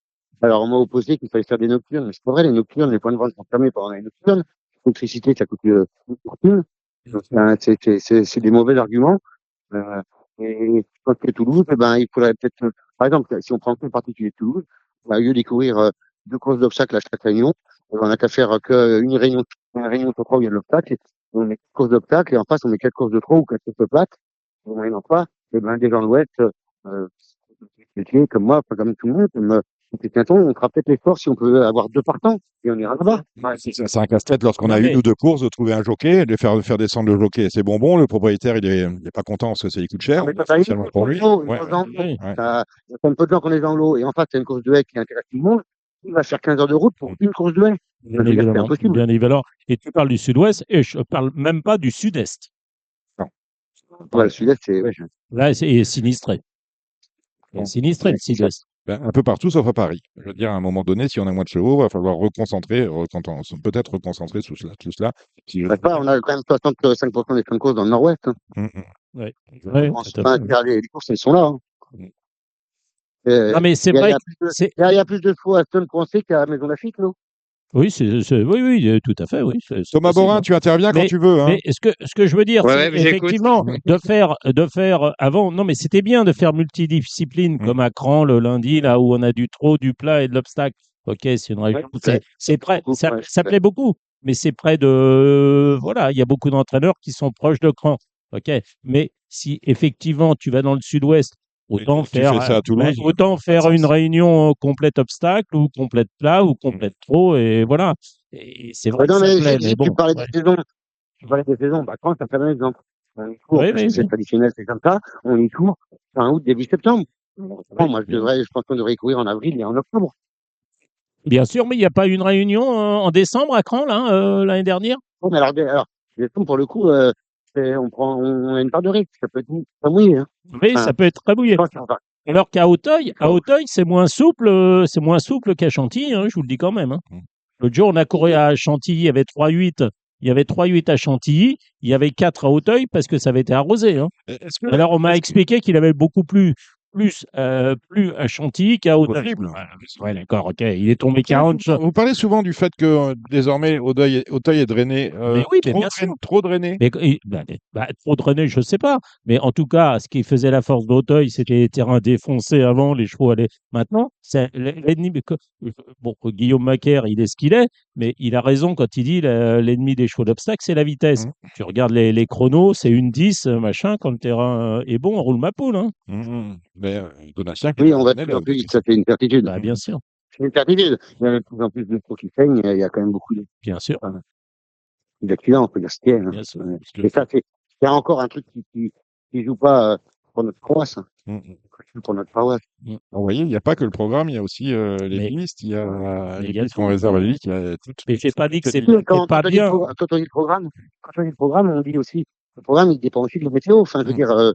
Alors, on m'a opposé qu'il fallait faire des nocturnes. Mais c'est pas vrai, les nocturnes, les points de vente sont fermés pendant les nocturnes. L'électricité, ça coûte une fortune. Donc, c'est des mauvais arguments. Et je pense que Toulouse, eh ben, il faudrait peut-être, par exemple, si on prend le particulier de Toulouse, au lieu de courir 2 courses d'obstacles à chaque réunion, on n'a qu'à faire qu'une réunion sur 3 où il y a de l'obstacle. On met 4 courses d'obstacles et en face, on met 4 courses de 3 ou 4 courses de plates. Et moyennant pas, eh ben, des gens de l'Ouest, comme moi, pas comme tout le monde, comme on fera peut-être l'effort si on peut avoir 2 partants et on ira là-bas. C'est un casse-tête lorsqu'on a Non, mais- une ou deux courses de trouver un jockey, de faire descendre le jockey. C'est bonbon. Le propriétaire, il est pas content parce que ça lui coûte cher, Mais pas spécialement pour lui. une Ouais. course d'anglo. Oui. Ouais. Il y a un peu de gens qu'on est dans l'eau et en face, c'est une course de haie qui intéresse tout le monde. Il va faire 15 heures de route pour une course de haie. Bien Je veux dire, c'est évidemment, impossible. bien évidemment. Et tu parles du sud-ouest, et je parle même pas du sud-est. Ouais, le sud-est, c'est, ouais, Là, c'est sinistré. C'est sinistré, le sud-est. Ben, un peu partout sauf à Paris. Je veux dire, à un moment donné, si on a moins de chevaux, il va falloir peut-être reconcentrer tout cela. Si je- Bah, pas, on a quand même 65% des fins de course dans le Nord-Ouest. Hein. Mm, Ouais, En ouais, France, tout à enfin, fait. les courses, elles sont là. Hein. mm. Non, mais c'est Il y a, vrai il y que a plus de, c'est. il y a plus de chevaux à Stone-Coincé qu'à Maison Lafitte, non? Oui, oui, oui, tout à fait, oui, c'est Thomas possible. Borin, Hein. tu interviens quand Mais, tu veux, hein. mais ce que je veux dire, Ouais, c'est ouais, mais j'écoute. effectivement Mm, de faire avant. Non, mais c'était bien de faire multidiscipline mm. comme à Cran le lundi, là où on a du trot, du plat et de l'obstacle. Ok, c'est une Ouais, région. C'est près, beaucoup, ça, ouais, ça plaît beaucoup, mais c'est près de. Voilà, il y a beaucoup d'entraîneurs qui sont proches de Cran. Ok, mais si effectivement tu vas dans le sud-ouest, Et autant tu fais ça faire, à Toulouse, autant pas de faire une sens. réunion complète obstacle ou complète plat ou Mm. complète trot, et voilà. Et c'est vrai que non, ça mais plaît, mais tu bon. parlais des Ouais. saisons. Tu parlais des saisons. Bah, quand ça fait un exemple. On y court Oui, parce oui, que c'est oui. traditionnel, c'est comme ça. On y court fin août, début septembre. Bon, Oui, moi, je pense qu'on devrait y courir en avril et en octobre. bien sûr, mais il n'y a pas eu une réunion en décembre à Caen, là, l'année dernière? Bon, mais alors, septembre, pour le coup, on a une part de risque. Ça peut être pas mouillé, hein. Oui, Enfin, ça peut être très je mouillé. pense, enfin, Alors qu'à Auteuil, il faut- c'est moins souple qu'à Chantilly, hein, je vous le dis quand même. Hein. Mm. L'autre jour, on a couru à Chantilly, il y avait 3-8 à Chantilly, il y avait 4 à Auteuil parce que ça avait été arrosé. Hein. Est-ce que, Alors, on m'a est-ce que... expliqué qu'il avait beaucoup plus à Chantilly qu'à Auteuil. Terrible. Ouais, d'accord, ok. Il est tombé Tiens, 40. vous parlez souvent du fait que désormais Auteuil est drainé, Mais oui, mais bien sûr. trop drainé. Mais trop drainé, je ne sais pas. Mais en tout cas, ce qui faisait la force d'Auteuil, c'était les terrains défoncés avant, les chevaux allaient. Maintenant, c'est l'ennemi. Bon, Guillaume Macaire, il est ce qu'il est, mais il a raison quand il dit l'ennemi des chevaux d'obstacle, c'est la vitesse. Mm, Tu regardes les chronos, c'est une 10, machin, quand le terrain est bon, on roule ma poule. Hein. Mais Donatien qui est oui, un on va bon de plus en élève. plus vite, ça c'est une certitude. Bah, bien sûr, C'est une certitude. Il y a de plus en plus de trous qui saignent, il y a quand même beaucoup bien sûr, d'accidents, on peut dire ce qu'il y a. Hein. bien sûr. Et ça, c'est encore un truc qui joue pas pour notre paroisse, hein, Mm, mm. qui joue pour notre paroisse. Mm. Vous voyez, il n'y a pas que le programme, il y a aussi les Mais, listes, il y a mais les il y a listes qu'on tout. réserve à la liste, il y a Mais j'ai pas dit que toute c'était une- Quand pas bien. quand on dit le programme, on dit aussi, le programme, il dépend aussi de la météo. Enfin, je veux Mm. dire,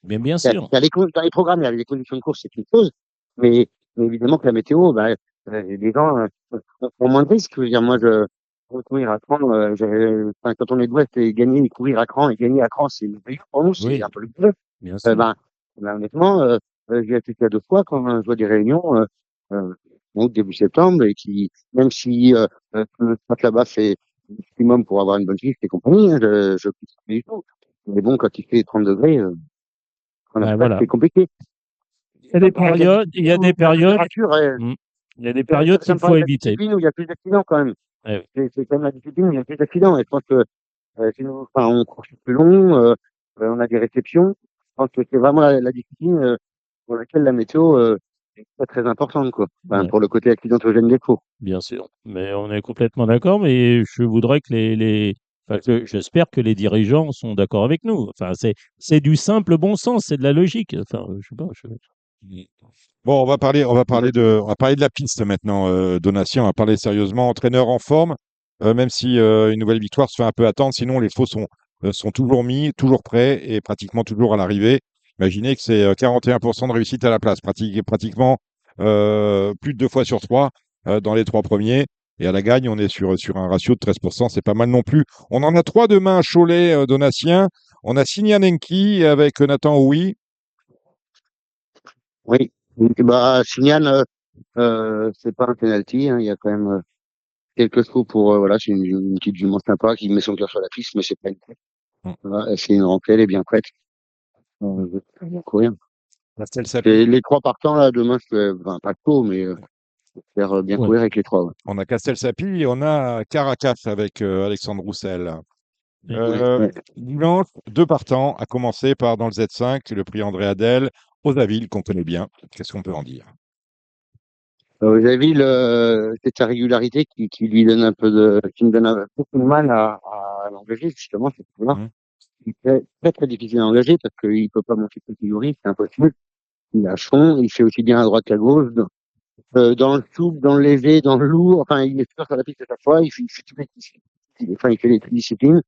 Mais bien il y a, sûr. il y a dans les programmes, il y a les conditions de course, c'est une chose, mais évidemment que la météo, bah, les gens ont moins de risques. Je veux dire, moi, pour courir à Caen, enfin, quand on est de l'Ouest, et gagner, courir à Caen et gagner à Caen, c'est merveilleux pour nous, c'est Oui, un peu le jeu. bien sûr. Honnêtement, j'y ai assisté à 2 fois quand je vois des réunions, donc début septembre, et qui, même si le spot là-bas fait le maximum pour avoir une bonne piste et compagnie, hein, je pousse pas du tout. Mais bon, quand il fait 30 degrés, en Ben obstacle, voilà. c'est compliqué. Il y a des Comme par périodes, il y a des la périodes, température, mm, il y a des ça périodes me qu'il paraît faut de la éviter. discipline où il y a plus d'accidents quand même. Eh oui. C'est quand même la discipline où il y a plus d'accidents. Et je pense que sinon, enfin, on court sur plus long, on a des réceptions. Je pense que c'est vraiment la discipline pour laquelle la météo est très, très importante, quoi. Enfin, Ouais, pour le côté accidentogène des cours. bien sûr. Mais on est complètement d'accord, mais je voudrais que enfin, j'espère que les dirigeants sont d'accord avec nous. Enfin, c'est du simple bon sens, c'est de la logique. Enfin, je sais pas. Bon, on va parler de la piste maintenant, Donatien. On va parler sérieusement. Entraîneur en forme, même si une nouvelle victoire se fait un peu attendre. Sinon, les chevaux sont toujours mis, toujours prêts et pratiquement toujours à l'arrivée. Imaginez que c'est 41% de réussite à la place, pratiquement plus de 2 fois sur 3 dans les 3 premiers. Et à la gagne, on est sur un ratio de 13%. C'est pas mal non plus. On en a 3 demain, Cholet, Donatien. On a Signan Enki avec Nathan Houy. Oui. Donc, bah, Signal, c'est pas un penalty, hein. Il y a quand même quelques chevaux pour, voilà, c'est une petite jument sympa qui met son cœur sur la piste, mais c'est pas une tête. Voilà, elle fait une rentrée, elle est bien prête. Elle va courir. Pastel Sapi. Et les 3 partants, là, demain, enfin, pas tôt, mais faire bien Ouais. courir avec les 3. Ouais. On a Castel Sapi et on a Caracas avec Alexandre Roussel. Ouais. Dimanche, 2 partants, à commencer par dans le Z5, le prix André Adel, Osaville, qu'on connaît bien. Qu'est-ce qu'on peut en dire? Vous avez vu c'est sa régularité qui lui donne qui me donne beaucoup de mal à l'engager, justement, c'est là. Hum, Il est très, très difficile à engager parce qu'il peut pas monter catégorie, c'est impossible. Il est à fond, il fait aussi bien à droite qu'à gauche, dans le souple, dans le léger, dans le lourd, enfin, il est sûr sur la piste à chaque fois, il fait toutes les disciplines. Enfin, il fait les disciplines,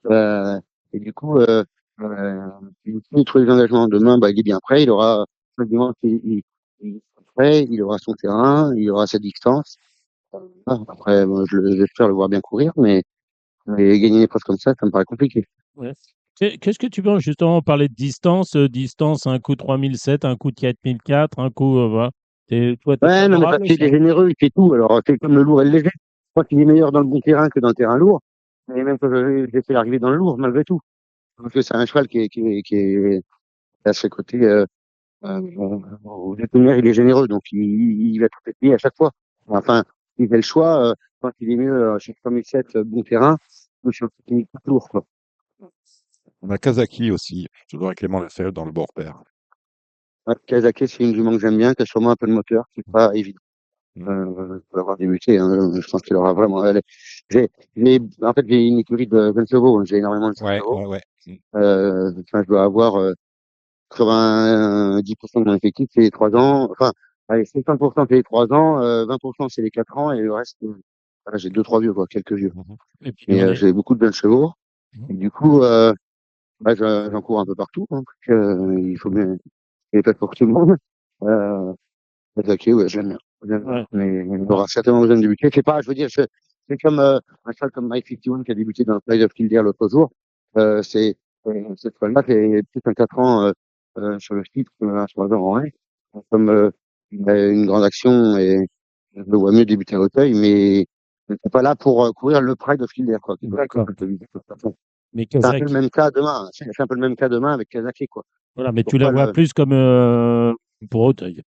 euh, et du coup, il trouve les engagements. Demain, bah, il est bien prêt, il aura, dimanche, il prêt, il aura son terrain, il aura sa distance. Voilà. Après, moi, j'espère le voir bien courir, mais gagner une épreuve comme ça me paraît compliqué. Ouais. Qu'est-ce que tu penses justement parler de distance? Distance, un coup 3007, un coup 4004, un coup. Voilà. Toi, tu es Ouais, non, mais parce favorable à qu'il ça? est généreux, il fait tout. Alors, c'est comme le lourd et le léger. Je crois qu'il est meilleur dans le bon terrain que dans le terrain lourd. Mais même quand j'ai fait l'arrivée dans le lourd, malgré tout. Parce que c'est un cheval qui est à ses côtés, au détenir, il est généreux. Donc, il va tout payer à chaque fois. Enfin, il fait le choix, quand il est mieux, chez 3007, bon terrain, ou sur le technique lourd, quoi. On a Kazaki aussi, toujours avec Clément Lefebvre dans le bord pair. Ouais, Kazake, c'est une jument que j'aime bien, qui a sûrement un peu de moteur, qui est pas évident. Pour avoir débuté, hein, je pense qu'il aura vraiment. En fait, j'ai une écurie de jeunes chevaux, hein, j'ai énormément de jeunes Ouais, chevaux. ouais, ouais. Enfin, je dois avoir 90% de mon effectif, c'est les 3 ans. Enfin, allez, 50% c'est les 3 ans, 20% c'est les 4 ans, et le reste, voilà, j'ai 2-3 vieux, quoi, quelques vieux. Et puis, Mais on est. j'ai beaucoup de jeunes chevaux, Mhm. et du coup, bah, j'en cours un peu partout, hein, parce que, il faut bien, il est pas pour tout le monde. Euh, Ok, ouais, j'aime bien. J'aime bien. Ouais. Mais il Ouais. aura certainement besoin de débuter. C'est pas, je veux dire, c'est comme un cheval comme Mike 51 qui a débuté dans le Pride of Kildare l'autre jour. C'est cette cheval-là qui est plus un 4 ans sur le titre, un cheval en vrai. Comme il a une grande action et je le vois mieux débuter à Auteuil, mais c'est pas là pour courir le Pride of Kildare, quoi. D'accord. Mais C'est un peu le Kazaki. même cas demain. C'est un peu le même cas demain avec Kazaki, quoi. Voilà, mais tu la Pourquoi vois le, plus comme pour Auteuil.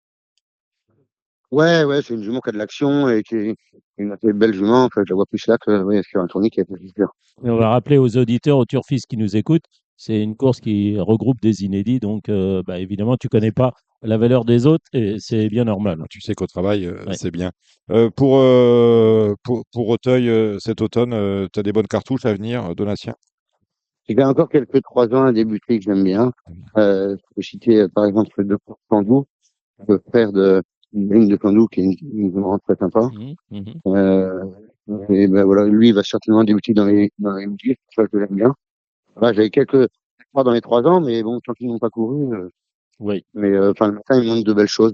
Ouais, ouais, c'est une jument qui a de l'action et qui est une assez belle jument. Enfin, je la vois plus là que, ouais, sur un tournée qui a été super. Et on va rappeler aux auditeurs, aux turfistes qui nous écoutent, c'est une course qui regroupe des inédits, donc bah, évidemment, tu connais pas la valeur des autres et c'est bien normal. Tu sais qu'au travail, Ouais. c'est bien. Pour Auteuil, cet automne, tu as des bonnes cartouches à venir, Donatien? J'ai quand encore quelques 3 ans à débuter que j'aime bien. Je peux citer, par exemple, le 2 Candou, le frère de une ligne de Candou qui est une jument très sympa. Mhm, mhm. Euh, et ben voilà, lui, il va certainement débuter dans les MJ, c'est ça que j'aime bien. Voilà, j'avais quelques espoirs dans les 3 ans, mais bon, tant qu'ils n'ont pas couru, Oui. mais enfin, le matin, il montre de belles choses.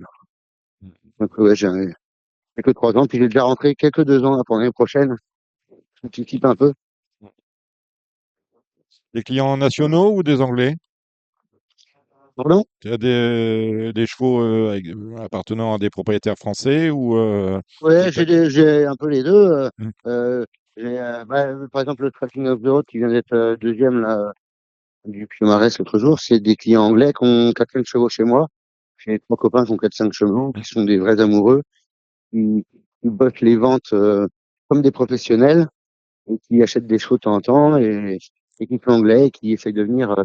Donc, ouais, j'ai quelques 3 ans, puis j'ai déjà rentré quelques 2 ans là, pour l'année prochaine. J'anticipe un peu. Des clients nationaux ou des Anglais? Pardon? Tu as des chevaux appartenant à des propriétaires français ou Ouais, des ca- j'ai un peu les deux. Hmm. Par exemple, le Tracking of the Road qui vient d'être deuxième là, du Palmarès l'autre jour, c'est des clients anglais qui ont 4-5 chevaux chez moi. J'ai 3 copains qui ont 4-5 chevaux, qui sont des vrais amoureux, qui bossent les ventes comme des professionnels et qui achètent des chevaux de temps en temps et qui sont anglais et qui essayent de venir.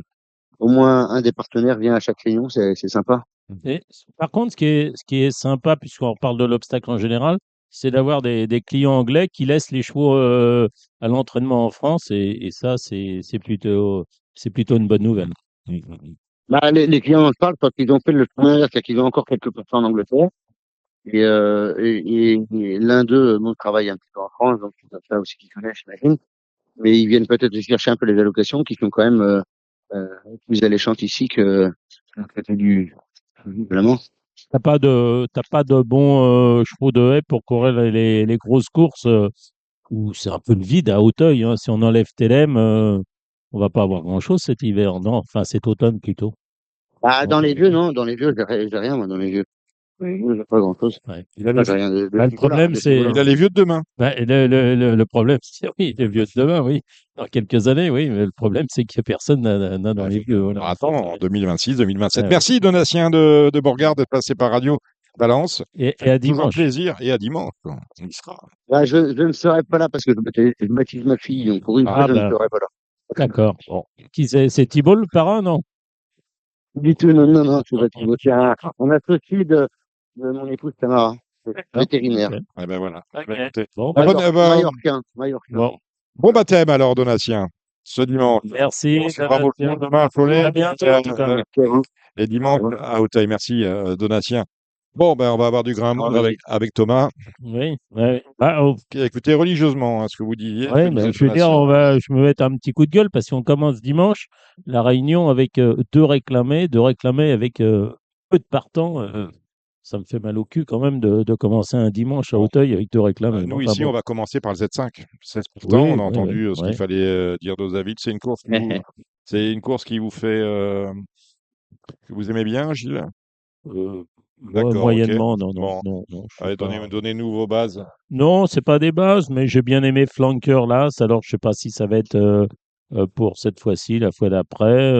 Au moins un des partenaires vient à chaque réunion, c'est sympa. Et, par contre, ce qui est sympa, puisqu'on parle de l'obstacle en général, c'est d'avoir des clients anglais qui laissent les chevaux à l'entraînement en France, et ça, c'est plutôt une bonne nouvelle. Bah, les clients en parlent parce qu'ils ont fait le chemin inverse, c'est qu'ils ont encore quelques personnes en Angleterre. Et l'un d'eux, bon, travaille un petit peu en France, donc c'est ça aussi qu'ils connaissent, j'imagine. Mais ils viennent peut-être chercher un peu les allocations qui sont quand même euh, plus alléchantes ici que côté vraiment. T'as pas de bons chevaux de haie pour courir les grosses courses où c'est un peu le vide à Auteuil, hein. Si on enlève Télème, on va pas avoir grand-chose cet hiver, non? Enfin, cet automne plutôt. Ah, Non. dans les vieux, non, dans les vieux, j'ai rien, moi, dans les vieux. Oui, j'ai pas grand-chose. Ouais. Il a Enfin, les, j'ai rien de Bah, le ce niveau-là, problème, de ce c'est niveau-là. il a les vieux de demain. bah, le problème, c'est oui, les vieux de demain, oui. Dans quelques années, oui, mais le problème, c'est que personne n'a dans les vieux. Voilà. Attends, en 2026, 2027. Ouais, ouais. Merci Donatien de Borgard d'être passé par Radio Valence. Et à Toujours dimanche. plaisir. Et à dimanche. On y sera. Là, je ne serai pas là parce que je baptise ma fille, donc pour une fois, Ah, je ne ben, serai pas là. d'accord. Bon. Qui c'est Thibault le parrain, non? Du tout, non, non, non, c'est pas Ok. tout. C'est un associé de mon épouse Tamara, D'accord. vétérinaire. Ok. Eh ben voilà. Ok. Bah, écoutez, Bon, la bah, bonne, Mallorquin, Mallorquin. bon. bon baptême alors, Donatien. Ce dimanche. Merci. Bravo tout le monde demain à Cholet. À bientôt, en tout cas. Et dimanche à Auteuil. Merci, Donatien. Bon, ben, on va avoir du grain à moudre avec Thomas. Oui. Ouais. Ah, oh, Écoutez religieusement ce que vous disiez, ce que ouais, disait je veux dire, Donatien. je me mettre un petit coup de gueule parce qu'on commence dimanche la réunion avec deux réclamés avec peu de partants. ça me fait mal au cul quand même de commencer un dimanche à Auteuil avec 2 réclamés. Nous, Enfin ici, on bon. va commencer par le Z5. C'est pourtant, on a Oui, entendu ce qu'il ouais. fallait dire d'Ozaville. C'est une course qui vous fait, que vous aimez bien, Gilles? Moi, D'accord, ok. moyennement, Bon, non, je suis allez, pas. donnez-nous vos bases. Non, c'est pas des bases, mais j'ai bien aimé Flanker là. Alors, je sais pas si ça va être pour cette fois-ci, la fois d'après.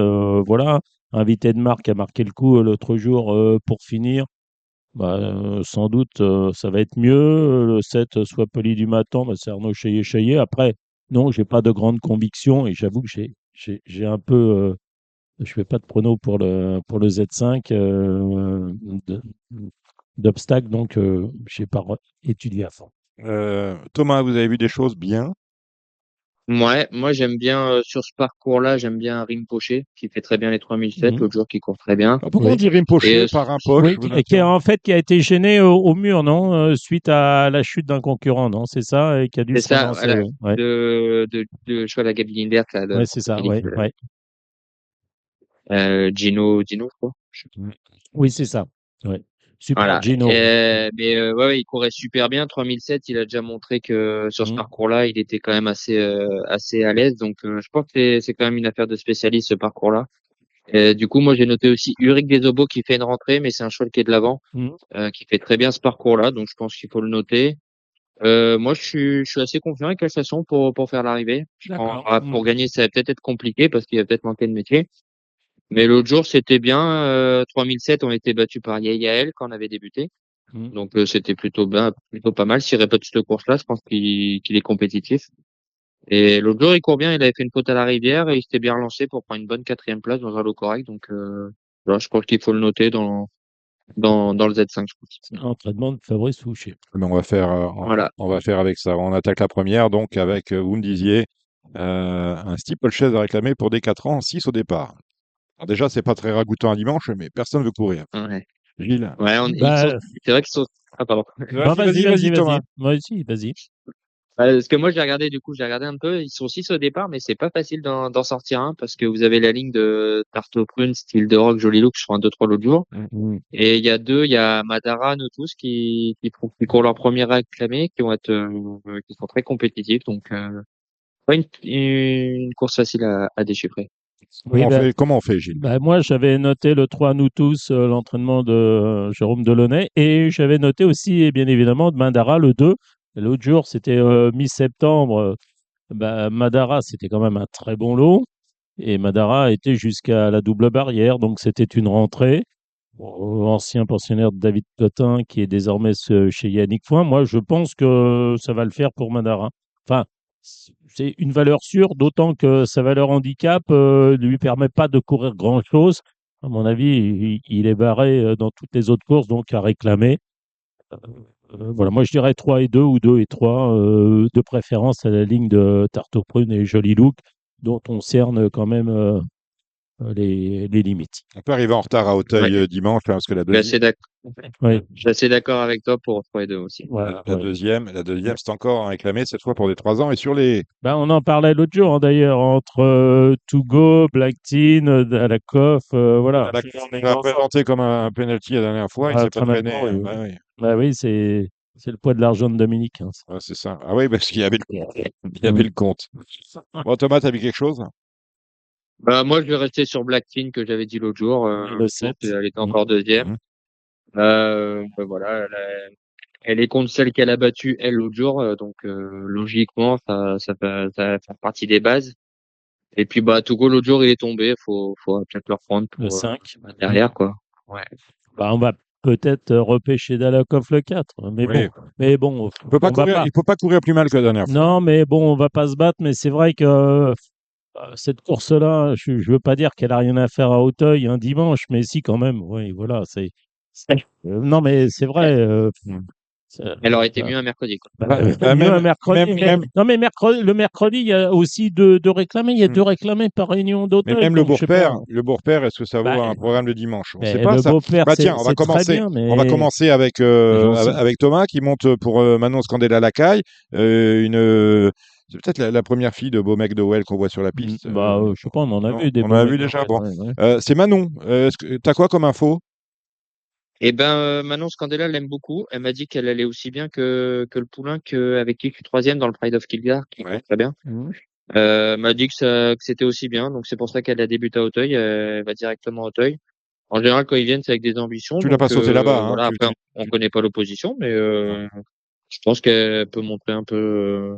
Voilà, invité de marque a marqué le coup l'autre jour pour finir. Bah, sans doute, ça va être mieux. Le 7, soit Poli du Matin, bah, c'est Arnaud Chaillet. Après, non, j'ai pas de grande conviction et j'avoue que j'ai un peu. Je fais pas de prono pour le Z5 de- d'obstacle, donc j'ai pas étudié à fond. Thomas, vous avez vu des choses bien? Ouais, moi j'aime bien sur ce parcours-là, j'aime bien Rinpoché qui fait très bien les 3007, Mhm. l'autre jour qui court très bien. Ah, pourquoi on Oui. dit Et Rinpoché par un poche? Oui, qui a, en fait qui a été gêné au mur, non, suite à la chute d'un concurrent, non, c'est ça, et qui a dû c'est se ça, relancer. voilà, Ouais, ouais, je crois la Gabi Lindert, là, ouais, c'est ça, ouais, ouais. Gino, je crois. Mm. Oui, c'est ça. Ouais. Super Voilà. Gino. Mais ouais, il courait super bien. 3007, il a déjà montré que sur ce Mm. parcours-là, il était quand même assez à l'aise. Donc, je pense que c'est quand même une affaire de spécialiste, ce parcours-là. Du coup, moi, j'ai noté aussi Ulrich Desobo qui fait une rentrée, mais c'est un cheval qui est de l'avant, Mm. qui fait très bien ce parcours-là. Donc, je pense qu'il faut le noter. Moi, je suis assez confiant avec la station pour faire l'arrivée. D'accord. Pour gagner, ça va peut-être être compliqué parce qu'il va peut-être manquer de métier. Mais l'autre jour, c'était bien. 3007, on était battus par Yael quand on avait débuté. Mm. Donc, c'était plutôt pas mal. S'il répète cette course-là, je pense qu'il est compétitif. Et l'autre jour, il court bien. Il avait fait une faute à la rivière et il s'était bien relancé pour prendre une bonne 4e place dans un lot correct. Donc, voilà, je pense qu'il faut le noter dans le Z5, je pense. C'est l'entraînement de Fabrice Souchet. Mais on va faire, Voilà. on va faire avec ça. On attaque la première, donc avec, vous me disiez, un steeplechase à réclamer pour des 4 ans, 6 au départ. Alors déjà, c'est pas très ragoûtant un dimanche, mais personne ne veut courir. Ouais. Gilles. Ouais, Bah, c'est vrai qu'ils sont, ah, pardon. bah, vas-y, Thomas. vas-y, vas-y. Parce que moi, j'ai regardé un peu, ils sont 6 au départ, mais c'est pas facile d'en sortir un parce que vous avez la ligne de Tarte aux prunes, style de rock, joli look, je crois un 2-3 l'autre jour. Mm. Et il y a Madara, nous tous, qui courent leur premier réclamé, qui sont très compétitifs. Donc, pas une course facile à déchiffrer. Oui, Comment on fait, Gilles? bah, moi, j'avais noté le 3 nous tous, l'entraînement de Jérôme Delaunay, et j'avais noté aussi, et bien évidemment, de Mandara le 2. L'autre jour, c'était mi-septembre. Bah, Madara, c'était quand même un très bon lot. Et Madara était jusqu'à la double barrière, donc c'était une rentrée. Ancien pensionnaire de David Totin, qui est désormais chez Yannick Foin. Moi, je pense que ça va le faire pour Madara. Enfin, c'est une valeur sûre, d'autant que sa valeur handicap ne lui permet pas de courir grand-chose. À mon avis, il est barré dans toutes les autres courses, donc à réclamer. Voilà, moi je dirais 3 et 2 ou 2 et 3, de préférence à la ligne de Tarte aux prunes et Joli Look, dont on cerne quand même les limites. On peut arriver en retard à Auteuil Ouais. dimanche, hein, parce que Je suis assez d'accord. Oui, Je suis assez d'accord avec toi pour 3 et 2 aussi. voilà, la ouais. deuxième, c'est encore réclamé cette fois pour des 3 ans. Et sur les, Ben, on en parlait l'autre jour, hein, d'ailleurs, entre To Go, Black Teen, Dalakoff, voilà. on l'a présenté comme un penalty la dernière fois, il Ah, s'est pas très traîné. nettement, oui. Ouais, oui. Bah oui, c'est le poids de l'argent de Dominique, hein. Ouais, c'est ça. Ah oui, parce qu'il y avait il y avait le compte. Bon, Thomas, t'as vu quelque chose? Bah, moi, je vais rester sur Black Teen que j'avais dit l'autre jour. Le 7. Elle était encore deuxième. Mhm. Bah, voilà, elle est contre celle qu'elle a battue elle l'autre jour, donc logiquement ça va faire partie des bases. Et puis bah Togo l'autre jour il est tombé, faut peut-être le reprendre Le pour 5. derrière quoi. Ouais. Bah, on va peut-être repêcher Dalakoff le 4. Oui. Mais bon, Il peut pas on va courir, pas. il peut pas courir plus mal que la dernière fois. Non, mais bon, on va pas se battre. Mais c'est vrai que cette course-là, je veux pas dire qu'elle a rien à faire à Auteuil un dimanche, mais si quand même. Oui, voilà, non, mais c'est vrai. Elle aurait été mieux un mercredi quoi. Mieux un mercredi. Non, mais le mercredi, il y a aussi deux réclamés. Il y a 2 réclamés par réunion Mais d'Auteuil. même le donc je sais pas. beau-père, est-ce que ça vaut Bah, un programme de dimanche? On mais sait pas le ça. beau-père, Bah tiens, c'est très bien, on va mais commencer avec j'en sais. avec Thomas qui monte pour Manon Scandella Lacaille, c'est peut-être la première fille de Beau McDowell qu'on voit sur la piste. Bah, je sais pas, on en a Non, vu des on en beaux a vu mecs déjà. Noël, Bon, ouais, ouais. c'est Manon. T'as quoi comme info? Et ben, Manon Scandella l'aime beaucoup. Elle m'a dit qu'elle allait aussi bien que le poulain avec qui je suis troisième dans le Pride of Kildare, qui court très bien. Mhm. M'a dit que c'était aussi bien. Donc, c'est pour ça qu'elle a débuté à Auteuil. Elle va directement à Auteuil. En général, quand ils viennent, c'est avec des ambitions. Tu l'as pas Donc, sauté là-bas, hein. voilà. Après, on connaît pas l'opposition, mais je pense qu'elle peut montrer un peu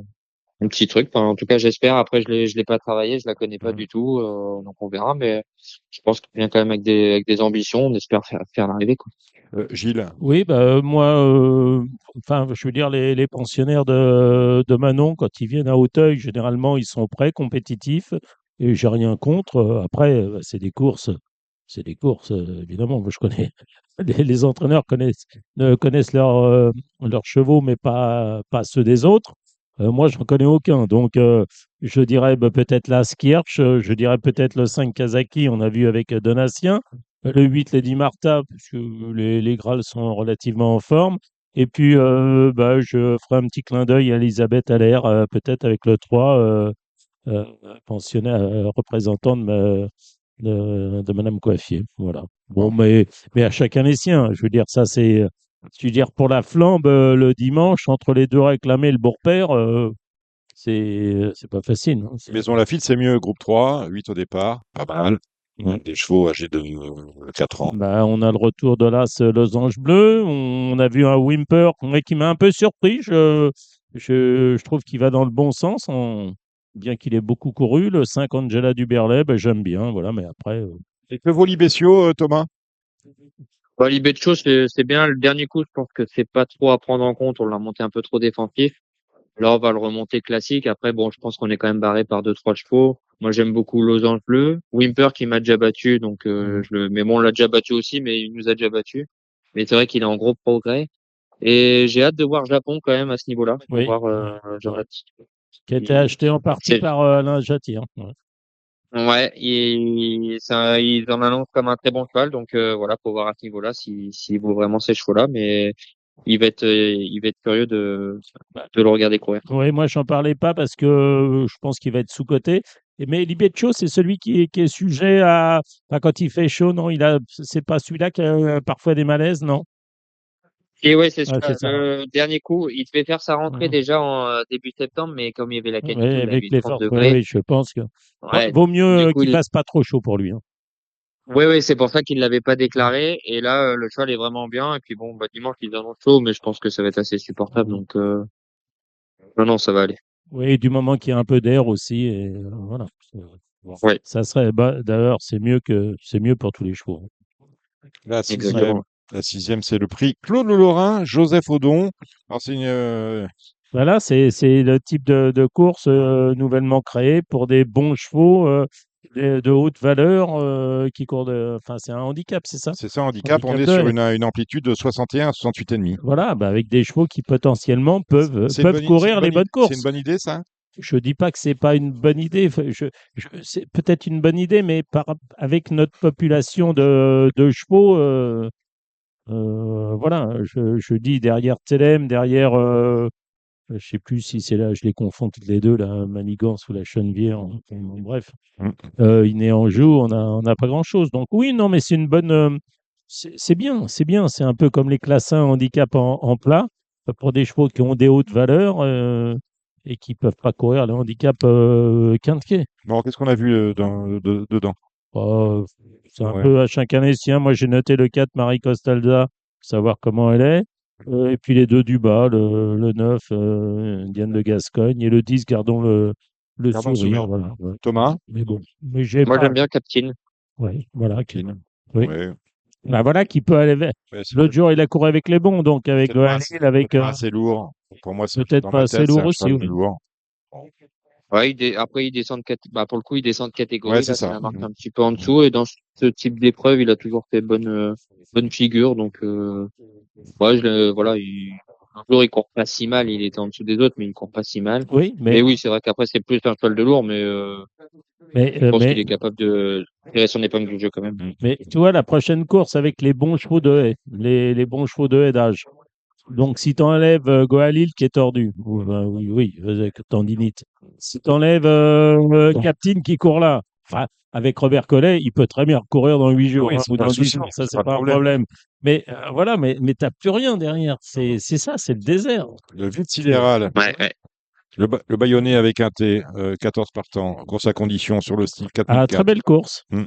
un petit truc. Enfin, en tout cas, j'espère. Après, je l'ai pas travaillé, je la connais pas du tout, donc on verra. Mais je pense qu'il vient quand même avec des ambitions. On espère faire l'arrivée, quoi. Gilles. Oui, bah, moi, enfin, je veux dire, les pensionnaires de Manon, quand ils viennent à Auteuil, généralement, ils sont prêts, compétitifs, et j'ai rien contre. Après, c'est des courses, évidemment. Moi, je connais, les entraîneurs connaissent leurs chevaux, mais pas ceux des autres. Moi, je n'en connais aucun. Donc, je dirais bah, peut-être la Skirch, je dirais peut-être le 5 Kazaki, on a vu avec Donatien. Le 8, Lady Martha, puisque les Grals sont relativement en forme. Et puis, bah, je ferai un petit clin d'œil à Elisabeth Allaire, peut-être avec le 3, pensionnaire, représentant de Madame Coiffier. Voilà. Bon, mais à chacun les siens. Je veux dire, ça, je veux dire, pour la flambe, le dimanche, entre les deux réclamés et le beau-père, c'est pas facile. Hein. Maison Lafitte, c'est mieux. Groupe 3, 8 au départ. Pas mal. Des chevaux âgés de 4 ans. Bah, on a le retour de l'As Losange Bleu. On a vu un Wimper mais qui m'a un peu surpris. Je trouve qu'il va dans le bon sens, bien qu'il ait beaucoup couru. Le 5 Angela Duberlet, bah, j'aime bien. Voilà, mais après. Et que vaut Libesio, Thomas? Bah, Libetcho, c'est bien. Le dernier coup, je pense que c'est pas trop à prendre en compte. On l'a monté un peu trop défensif. Là, on va le remonter classique. Après, bon, je pense qu'on est quand même barré par deux, trois chevaux. Moi, j'aime beaucoup Losange Bleu. Wimper qui m'a déjà battu, donc mais bon, on l'a déjà battu aussi, mais il nous a déjà battu. Mais c'est vrai qu'il est en gros progrès. Et j'ai hâte de voir Japon quand même à ce niveau-là. Pour Oui. voir, genre, Qui a été acheté en partie c'est- par Alain Jatti. Hein. Ouais. ouais, ils en annoncent comme un très bon cheval, donc voilà, faut voir à ce niveau-là s'il vaut vraiment ces chevaux-là. Mais il va être curieux de le regarder courir. Oui, moi, j'en parlais pas parce que je pense qu'il va être sous-coté. Mais Libetcho, c'est celui qui est sujet à. Enfin, quand il fait chaud, non, c'est pas celui-là qui a parfois des malaises, non? Et ouais, c'est ça. Ah, c'est ça. Le dernier coup, il devait faire sa rentrée Mhm. déjà en début septembre, mais comme il y avait la Oui, canicule, là, il avec avait eu les 30 fortes. Oui, degrés. oui, je pense que. Ouais, Vaut mieux du coup, qu'il fasse pas trop chaud pour lui. Hein. ouais, c'est pour ça qu'il l'avait pas déclaré. Et là, le cheval est vraiment bien. Et puis bon, bah, dimanche, ils annoncent chaud, mais je pense que ça va être assez supportable. Mhm. Donc, non, ça va aller. Oui, du moment qu'il y a un peu d'air aussi. Et, voilà. Bon. Ouais, Ça serait. Bah, d'ailleurs, c'est mieux pour tous les chevaux. La sixième, exactement. la sixième, c'est le prix Claude Lorrain, Joseph Audon. Alors, c'est Voilà, c'est le type de course nouvellement créé pour des bons chevaux de haute valeur qui courent Enfin, c'est un handicap, c'est ça? c'est ça, handicap. On Handicap est 2. sur une amplitude de 61 à 68,5. Voilà, bah, avec des chevaux qui potentiellement peuvent courir les bonnes C'est une courses. bonne idée, ça? Je dis pas que c'est pas une bonne idée. Enfin, c'est peut-être une bonne idée, mais avec notre population de chevaux, voilà, je dis derrière Telem, derrière. Je sais plus si c'est là, je les confonds toutes les deux, la Manigance ou la Chenevière. Bref, Mm. Iné Anjou, on n'a pas grand-chose. Donc oui, non, mais c'est une bonne, c'est bien, c'est bien. C'est un peu comme les classes 1 handicap en plat pour des chevaux qui ont des hautes valeurs et qui peuvent pas courir le handicap quinté. Bon, qu'est-ce qu'on a vu dedans? Euh, c'est un Ouais. peu à chacun les siens. Moi, j'ai noté le 4 Marie Costalda, pour savoir comment elle est. Et puis les deux du bas, le 9, Diane de Gascogne, et le 10, gardons le Gardons le sourire. sourire. Voilà, ouais. Thomas? Mais bon, mais j'ai Moi, pas. j'aime bien Captain. Oui, voilà. Keen. Oui. Ouais. Bah, voilà qui peut aller vers. Ouais, c'est L'autre jour, il a couru avec les bons, donc avec peut-être pas, Goanil, avec peut-être pas assez lourd. Pour moi, peut-être dans pas ma assez tête, c'est lourd un aussi. cheval Oui. lourd. Ouais, après, il descend bah, pour le coup, il descend de Ouais, catégorie. c'est Là, c'est ça. la marque un petit peu en dessous. Et dans ce type d'épreuve, il a toujours fait bonne figure. Donc, ouais, voilà, un jour, il court pas si mal. Il était en dessous des autres, mais il court pas si mal. Oui, Mais oui, c'est vrai qu'après, c'est plus un cheval de lourd, mais je pense qu'il mais est capable de tirer son épingle du jeu quand même. Mais tu vois, la prochaine course avec les bons chevaux de haie, les bons chevaux de haie d'âge. Donc, si tu enlèves Goalil qui est tordu, oui, oui, avec tendinite. Si tu enlèves Captain qui court là, enfin, avec Robert Collet, il peut très bien courir dans 8 jours Oui, hein, c'est ou pas dans le 10 souci, jours, ça, c'est c'est pas le pas un problème. problème. Mais voilà, mais t'as plus rien derrière. C'est ça, c'est le désert. Le vide sidéral. Ouais. Le Bayonnais avec un T, 14 partants, course à condition sur le style Ah, 4004. très belle course. Ouais,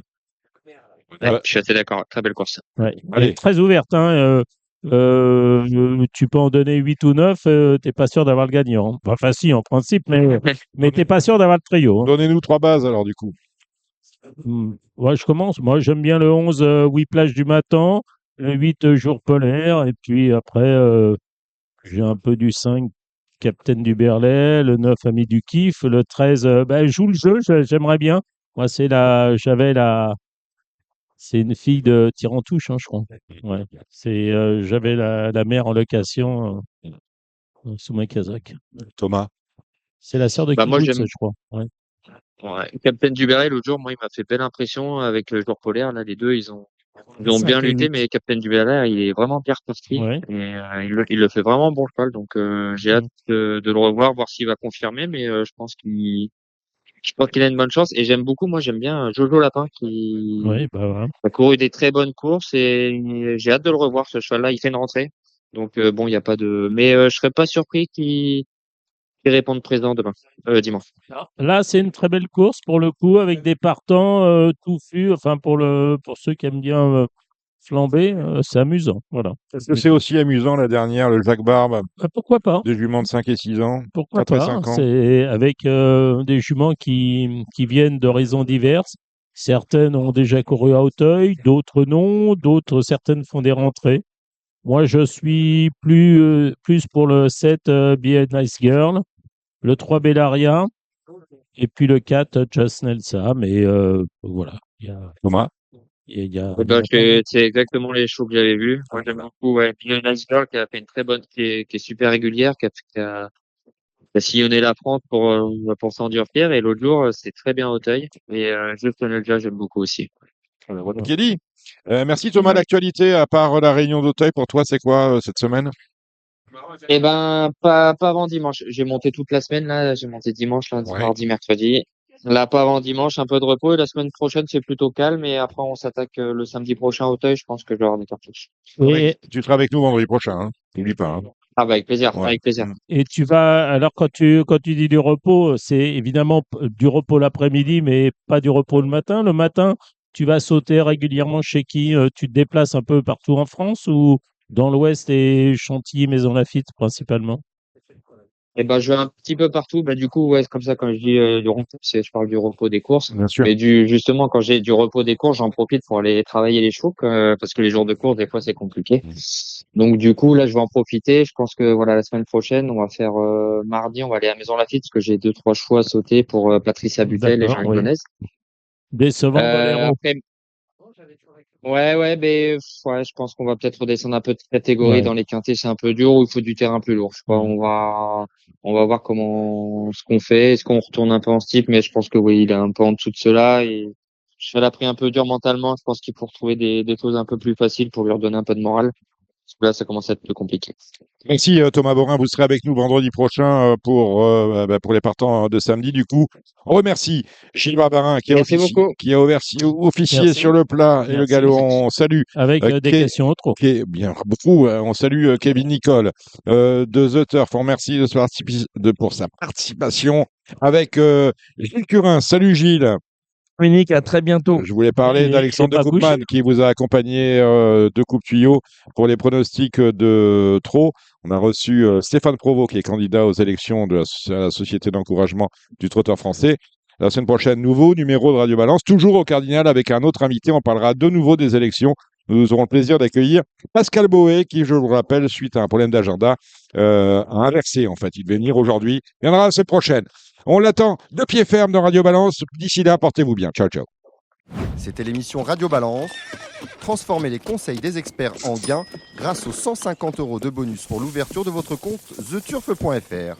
je suis assez d'accord. Très belle course. Ouais. Allez. Elle est très ouverte. Hein. Tu peux en donner 8 ou 9, t'es pas sûr d'avoir le gagnant. Enfin, si, en principe, mais t'es pas sûr d'avoir le trio. Hein. Donnez-nous 3 bases alors du coup. Ouais, je commence. Moi, j'aime bien le 11, Whiplash du matin, le 8, Jour polaire, et puis après, j'ai un peu du 5, Capitaine du Berlay, le 9, Ami du Kiff, le 13, joue le jeu, j'aimerais bien. Moi, c'est une fille de Tirantouche, hein, je crois. Ouais. J'avais la mère en location sous ma casaque. Thomas. C'est la sœur de Bah, moi, Kibbutz, j'aime. je crois. Ouais. Ouais. Captain Duberry, l'autre jour, moi, il m'a fait belle impression avec le jour polaire. Là, les deux, ils ont bien 5 et lutté, 8. mais Captain Duberry, il est vraiment bien reparti. Ouais. Et il le fait vraiment bon cheval. Donc, j'ai hâte de le revoir, voir s'il va confirmer. Mais je pense qu'il a une bonne chance. Et moi, j'aime bien Jojo Lapin qui Oui, bah voilà. a couru des très bonnes courses. Et j'ai hâte de le revoir, ce cheval-là. Il fait une rentrée. Donc, bon, il n'y a pas de. Mais je serais pas surpris qu'il réponde présent dimanche. Là, c'est une très belle course pour le coup, avec des partants touffus. Enfin, pour ceux qui aiment bien flamber, c'est amusant. Voilà. Est-ce que c'est aussi amusant la dernière, le Jacques Barbe, Pourquoi pas? des juments de 5 et 6 ans, Pourquoi 4 et pas? 5 ans? C'est avec des juments qui viennent d'horizons diverses. Certaines ont déjà couru à Auteuil, d'autres non, certaines font des rentrées. Moi, je suis plus pour le 7 Be a Nice Girl, le 3 Bellaria, et puis le 4 Just Nelsa. Mais voilà, Thomas. il y a C'est exactement les shows que j'avais vus. Moi, j'aime beaucoup, ouais. Puis il y a une Nice Girl qui a fait une très bonne, qui est super régulière, qui a sillonné la France pour s'endurcir. Et l'autre jour, c'est très bien Auteuil. Et Just Nelsa, j'aime beaucoup aussi. Voilà. Kelly. Merci Thomas. L'actualité, à part la réunion d'Auteuil, pour toi, c'est quoi cette semaine? Eh ben, pas avant dimanche. J'ai monté toute la semaine, là. J'ai monté dimanche, lundi, Ouais. mardi, mercredi. Là, pas avant dimanche, un peu de repos. Et la semaine prochaine, c'est plutôt calme. Et après, on s'attaque le samedi prochain à Auteuil. Je pense que je vais avoir des cartouches. Et, Tu seras avec nous vendredi prochain, hein. N'oublie pas. Hein. Ah, bah, avec plaisir, Ouais. avec plaisir. et tu vas, alors quand tu dis du repos, c'est évidemment du repos l'après-midi, mais pas du repos le matin. Le matin, tu vas sauter régulièrement chez qui? Tu te déplaces un peu partout en France ou dans l'Ouest et Chantilly, Maison Lafitte principalement? Eh ben, je vais un petit peu partout. Bah, du coup, ouais, comme ça, quand je dis du repos, je parle du repos des courses. Bien sûr. Mais justement, quand j'ai du repos des courses, j'en profite pour aller travailler les chevaux, parce que les jours de course, des fois, c'est compliqué. Donc, du coup, là, je vais en profiter. Je pense que, voilà, la semaine prochaine, on va faire, mardi, on va aller à Maison Lafitte, parce que j'ai 2-3 chevaux à sauter pour Patricia Butel et D'accord, Jean oui. Lyonnaise. Décevant Valero. Après, ouais, je pense qu'on va peut-être redescendre un peu de catégorie Ouais. dans les quintés, c'est un peu dur, ou il faut du terrain plus lourd. Je crois, Mm. on va voir ce qu'on fait, est-ce qu'on retourne un peu en steep, mais je pense que oui, il est un peu en dessous de cela et je l'ai pris un peu dur mentalement. Je pense qu'il faut retrouver des choses un peu plus faciles pour lui redonner un peu de morale. Parce que là, ça commence à être plus compliqué. Merci Thomas Borin, vous serez avec nous vendredi prochain pour les partants de samedi. Du coup, on remercie Gilles Barbarin qui Merci beaucoup. officié Merci. sur le plat et le Merci. galop. On salue Avec des questions au trop. bien beaucoup. On salue Kevin Nicole de The Turf. On remercie pour sa participation avec Gilles Curin. Salut Gilles. Dominique, à très bientôt. Je voulais parler Et d'Alexandre de Babouche. Koopman qui vous a accompagné de Coupe Tuyau pour les pronostics de Trot. On a reçu Stéphane Provost qui est candidat aux élections de la Société d'encouragement du trotteur français. La semaine prochaine, nouveau numéro de Radio Balance, toujours au Cardinal avec un autre invité. On parlera de nouveau des élections. Nous aurons le plaisir d'accueillir Pascal Boé qui, je vous le rappelle, suite à un problème d'agenda, a inversé en fait. Il devait venir aujourd'hui. Il viendra la semaine prochaine. On l'attend de pied ferme dans Radio Balance. D'ici là, portez-vous bien. Ciao, ciao. C'était l'émission Radio Balance. Transformez les conseils des experts en gains grâce aux 150 € de bonus pour l'ouverture de votre compte theturf.fr.